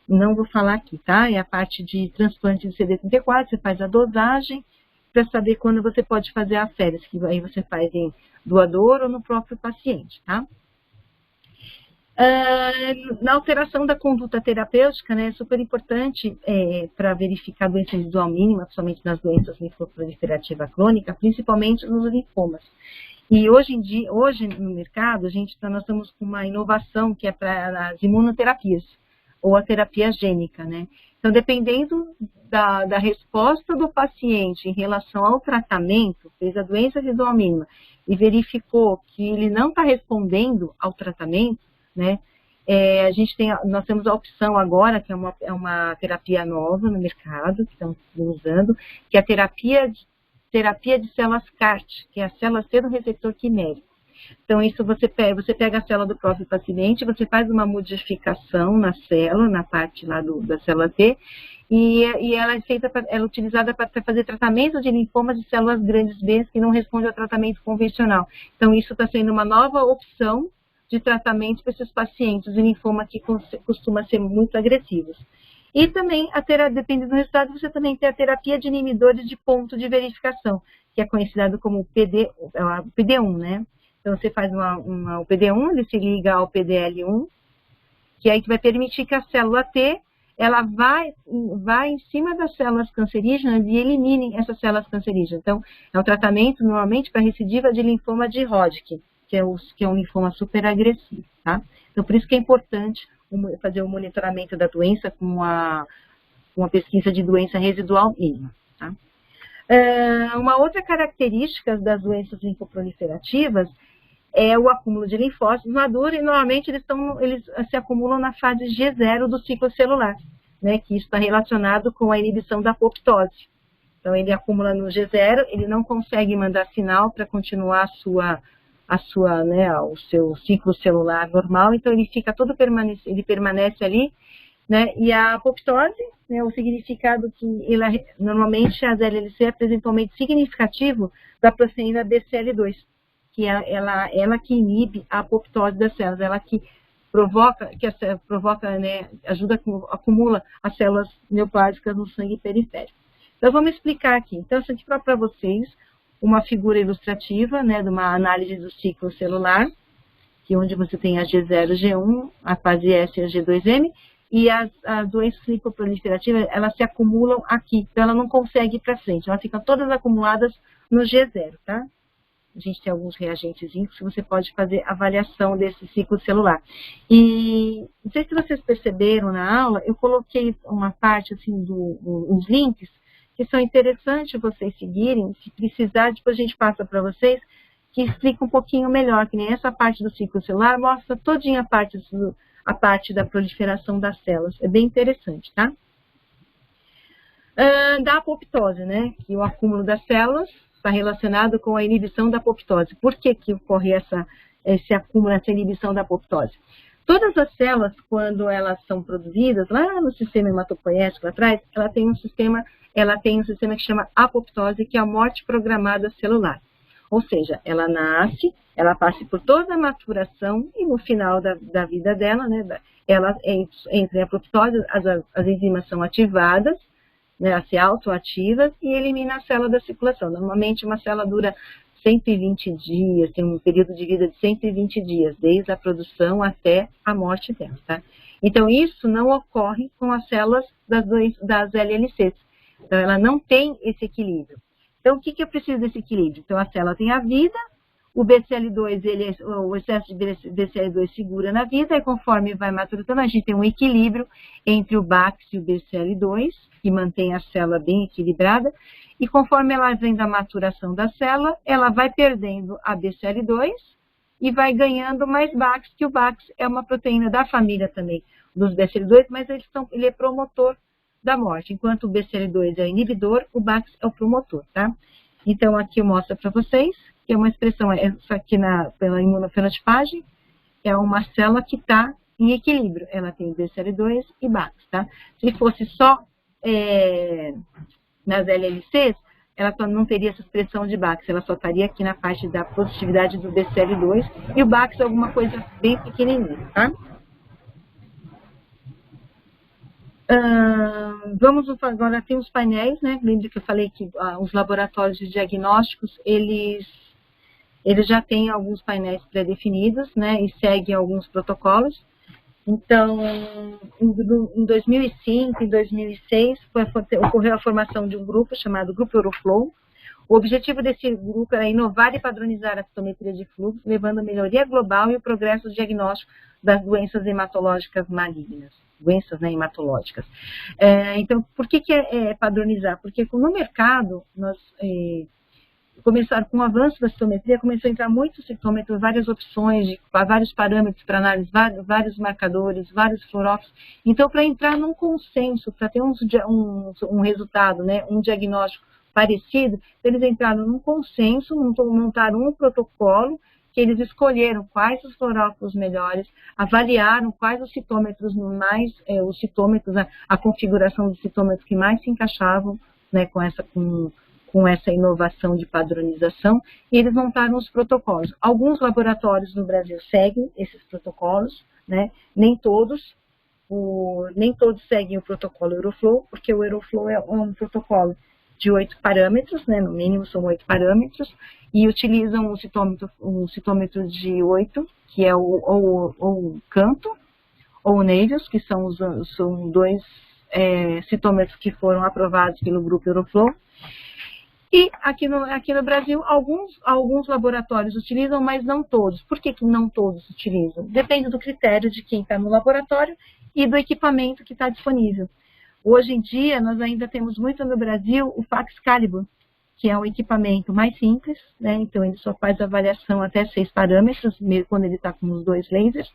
não vou falar aqui, tá? É a parte de transplante de CD34, você faz a dosagem para saber quando você pode fazer a férias, que aí você faz em doador ou no próprio paciente, tá? Na alteração da conduta terapêutica, né, é super importante para verificar a doença residual mínima, principalmente nas doenças linfoproliferativa crônica, principalmente nos linfomas. E hoje no mercado, nós estamos com uma inovação que é para as imunoterapias, ou a terapia gênica, né? Então, dependendo da resposta do paciente em relação ao tratamento, fez a doença residual mínima e verificou que ele não está respondendo ao tratamento, né? Nós temos a opção agora, que é uma terapia nova no mercado, que estamos usando, que é a terapia de células CAR-T, que é a célula C do receptor quimérico. Então, isso você pega a célula do próprio paciente, você faz uma modificação na célula, na parte lá da célula T, e ela é utilizada para fazer tratamento de linfomas de células grandes B que não respondem ao tratamento convencional. Então, isso está sendo uma nova opção de tratamento para esses pacientes de linfoma que costuma ser muito agressivos. E também, dependendo do resultado, você também tem a terapia de inibidores de ponto de verificação, que é conhecida como PD1, né? Então, você faz o PD1, ele se liga ao PDL1, que aí que vai permitir que a célula T, ela vai em cima das células cancerígenas e elimine essas células cancerígenas. Então, é um tratamento, normalmente, para recidiva de linfoma de Hodgkin, que é um linfoma super agressivo, tá? Então, por isso que é importante fazer o monitoramento da doença com uma pesquisa de doença residual mínima, tá? Uma outra característica das doenças linfoproliferativas é o acúmulo de linfócitos maduros, e normalmente eles se acumulam na fase G0 do ciclo celular, né, que isso está relacionado com a inibição da apoptose. Então, ele acumula no G0, ele não consegue mandar sinal para continuar o seu ciclo celular normal, então ele fica ele permanece ali, né, e a apoptose, né, o significado que normalmente as LLC apresentam um aumento significativo da proteína BCL2, que é ela que inibe a apoptose das células, ela que provoca, né, acumula as células neoplásicas no sangue periférico. Então, vamos explicar aqui. Então, isso aqui para vocês uma figura ilustrativa, né, de uma análise do ciclo celular, que onde você tem a G0, G1, a fase S e a G2M, e as doenças linfoproliferativas, elas se acumulam aqui, então ela não consegue ir para frente, elas ficam todas acumuladas no G0, tá? A gente tem alguns reagentezinhos que você pode fazer avaliação desse ciclo celular. E não sei se vocês perceberam na aula, eu coloquei uma parte assim uns links que são interessantes vocês seguirem. Se precisar, depois a gente passa para vocês, que explica um pouquinho melhor, que nem essa parte do ciclo celular mostra todinha a parte da proliferação das células. É bem interessante, tá? Da apoptose, né? Que o acúmulo das células está relacionado com a inibição da apoptose. Por que ocorre esse acúmulo, essa inibição da apoptose? Todas as células, quando elas são produzidas, lá no sistema hematopoético, lá atrás, ela tem um sistema que chama apoptose, que é a morte programada celular. Ou seja, ela nasce, ela passa por toda a maturação e no final da vida dela, né, ela entra em apoptose, as enzimas são ativadas, né, a ser autoativas e elimina a célula da circulação. Normalmente uma célula dura 120 dias, tem um período de vida de 120 dias, desde a produção até a morte dela, tá? Então isso não ocorre com as células das LLCs. Então ela não tem esse equilíbrio. Então o que eu preciso desse equilíbrio? Então a célula tem a vida, o BCL2, o excesso de BCL2 segura na vida, e conforme vai maturando, a gente tem um equilíbrio entre o BAX e o BCL2, que mantém a célula bem equilibrada, e conforme ela vem da maturação da célula, ela vai perdendo a BCL2, e vai ganhando mais Bax, que o Bax é uma proteína da família também dos BCL2, mas ele é promotor da morte. Enquanto o BCL2 é o inibidor, o Bax é o promotor, tá? Então, aqui eu mostro para vocês, que é uma expressão, essa aqui pela imunofenotipagem, é uma célula que está em equilíbrio. Ela tem BCL2 e Bax, tá? Se fosse só nas LLCs, ela só não teria essa expressão de Bax, ela só estaria aqui na parte da positividade do BCL2, e o Bax é alguma coisa bem pequenininha, tá? Vamos agora, tem os painéis, né? Lembra que eu falei que os laboratórios de diagnósticos, eles já têm alguns painéis pré-definidos, né? E seguem alguns protocolos. Então, em 2005, em 2006, ocorreu a formação de um grupo chamado Grupo Euroflow. O objetivo desse grupo era inovar e padronizar a citometria de fluxo, levando a melhoria global e o progresso do diagnóstico das doenças hematológicas malignas, doenças, né, hematológicas. Então, por que é padronizar? Porque no mercado, nós começaram com o avanço da citometria, começou a entrar muitos citômetros, várias opções, vários parâmetros para análise, vários marcadores, vários fluorófos. Então, para entrar num consenso, para ter um resultado, né, um diagnóstico parecido, eles entraram num consenso, montaram um protocolo, que eles escolheram quais os fluorófos melhores, avaliaram quais os citômetros mais, a configuração dos citômetros que mais se encaixavam, né, com essa inovação de padronização, e eles montaram os protocolos. Alguns laboratórios no Brasil seguem esses protocolos, né? Nem todos seguem o protocolo Euroflow, porque o Euroflow é um protocolo de 8 parâmetros, né? No mínimo são 8 parâmetros, e utilizam o citômetro de 8, que é o Canto, ou o Nevius, que são dois citômetros que foram aprovados pelo grupo Euroflow. E aqui no Brasil, alguns laboratórios utilizam, mas não todos. Por que não todos utilizam? Depende do critério de quem está no laboratório e do equipamento que está disponível. Hoje em dia, nós ainda temos muito no Brasil o Paxcalibur, que é um equipamento mais simples, né? Então ele só faz avaliação até 6 parâmetros, mesmo quando ele está com os 2 lasers.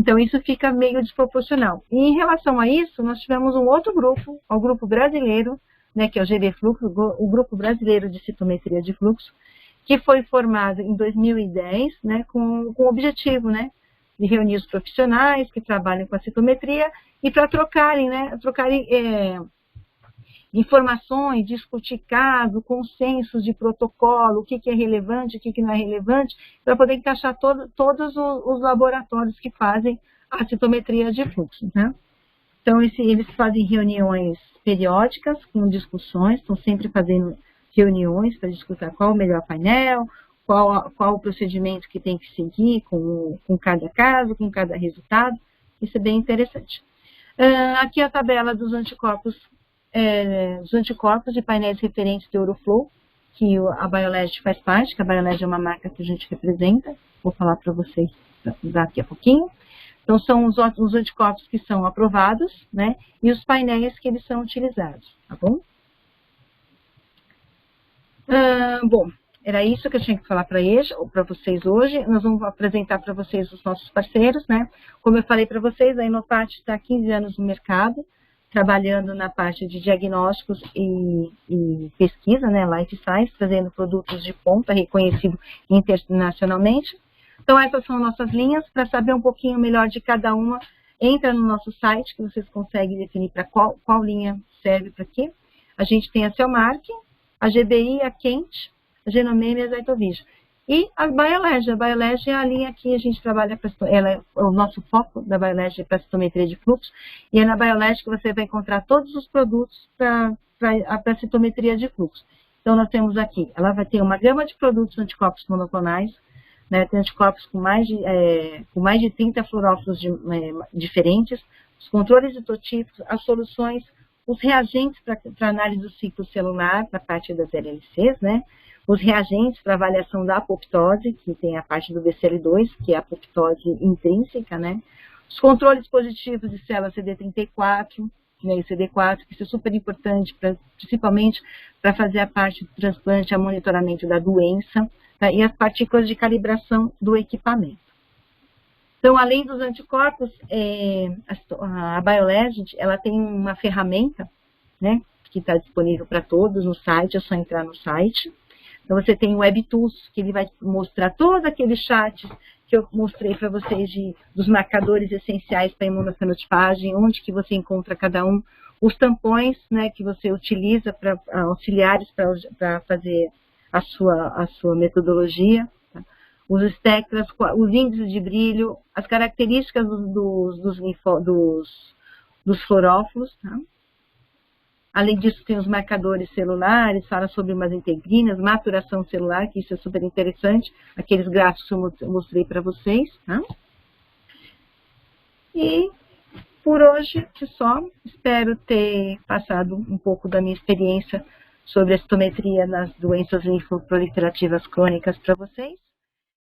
Então isso fica meio desproporcional. E em relação a isso, nós tivemos um outro grupo, o grupo brasileiro, né, que é o GD Fluxo, o Grupo Brasileiro de Citometria de Fluxo, que foi formado em 2010, né, com o objetivo, né, de reunir os profissionais que trabalham com a citometria e para trocarem informações, discutir caso, consensos de protocolo, o que é relevante, o que não é relevante, para poder encaixar todos os laboratórios que fazem a citometria de fluxo, né? Então, eles fazem reuniões periódicas, com discussões, estão sempre fazendo reuniões para discutir qual o melhor painel, qual o procedimento que tem que seguir com cada caso, com cada resultado. Isso é bem interessante. Aqui a tabela dos anticorpos de painéis referentes do Euroflow, que a BioLegend faz parte, que a BioLegend é uma marca que a gente representa. Vou falar para vocês daqui a pouquinho. Então, são os anticorpos que são aprovados, né? E os painéis que eles são utilizados, tá bom? Bom, era isso que eu tinha que falar para vocês hoje. Nós vamos apresentar para vocês os nossos parceiros, né? Como eu falei para vocês, a Inopart está há 15 anos no mercado, trabalhando na parte de diagnósticos e pesquisa, né? Life Science, trazendo produtos de ponta, reconhecido internacionalmente. Então, essas são nossas linhas. Para saber um pouquinho melhor de cada uma, entra no nosso site, que vocês conseguem definir para qual linha serve para quê. A gente tem a Cellmark, a GBI, a Kent, a Genomeme e a Zytovision. E a BioLegend. A BioLegend é a linha que a gente trabalha, o nosso foco da BioLegend é para citometria de fluxo. E é na BioLegend que você vai encontrar todos os produtos para citometria de fluxo. Então, nós temos aqui, ela vai ter uma gama de produtos anticorpos monoclonais, né, tem anticorpos com mais de 30 fluorófilos diferentes, os controles itotípicos, as soluções, os reagentes para análise do ciclo celular, para a parte das LLCs, né, os reagentes para avaliação da apoptose, que tem a parte do BCL2, que é a apoptose intrínseca, né, os controles positivos de células CD34, né, e CD4, que isso é super importante, principalmente para fazer a parte do transplante, a monitoramento da doença, tá? E as partículas de calibração do equipamento. Então, além dos anticorpos, a BioLegend, ela tem uma ferramenta, né, que está disponível para todos no site, é só entrar no site. Então, você tem o WebTools, que ele vai mostrar todos aqueles chats que eu mostrei para vocês dos marcadores essenciais para a imunofenotipagem, onde que você encontra cada um, os tampões, né, que você utiliza para auxiliares para fazer a sua metodologia, tá? Os espectros, os índices de brilho, as características dos fluorófilos, tá? Além disso, tem os marcadores celulares, fala sobre umas integrinas, maturação celular, que isso é super interessante, aqueles gráficos que eu mostrei para vocês, tá? E por hoje é só. Espero ter passado um pouco da minha experiência sobre a citometria nas doenças linfoproliferativas crônicas para vocês.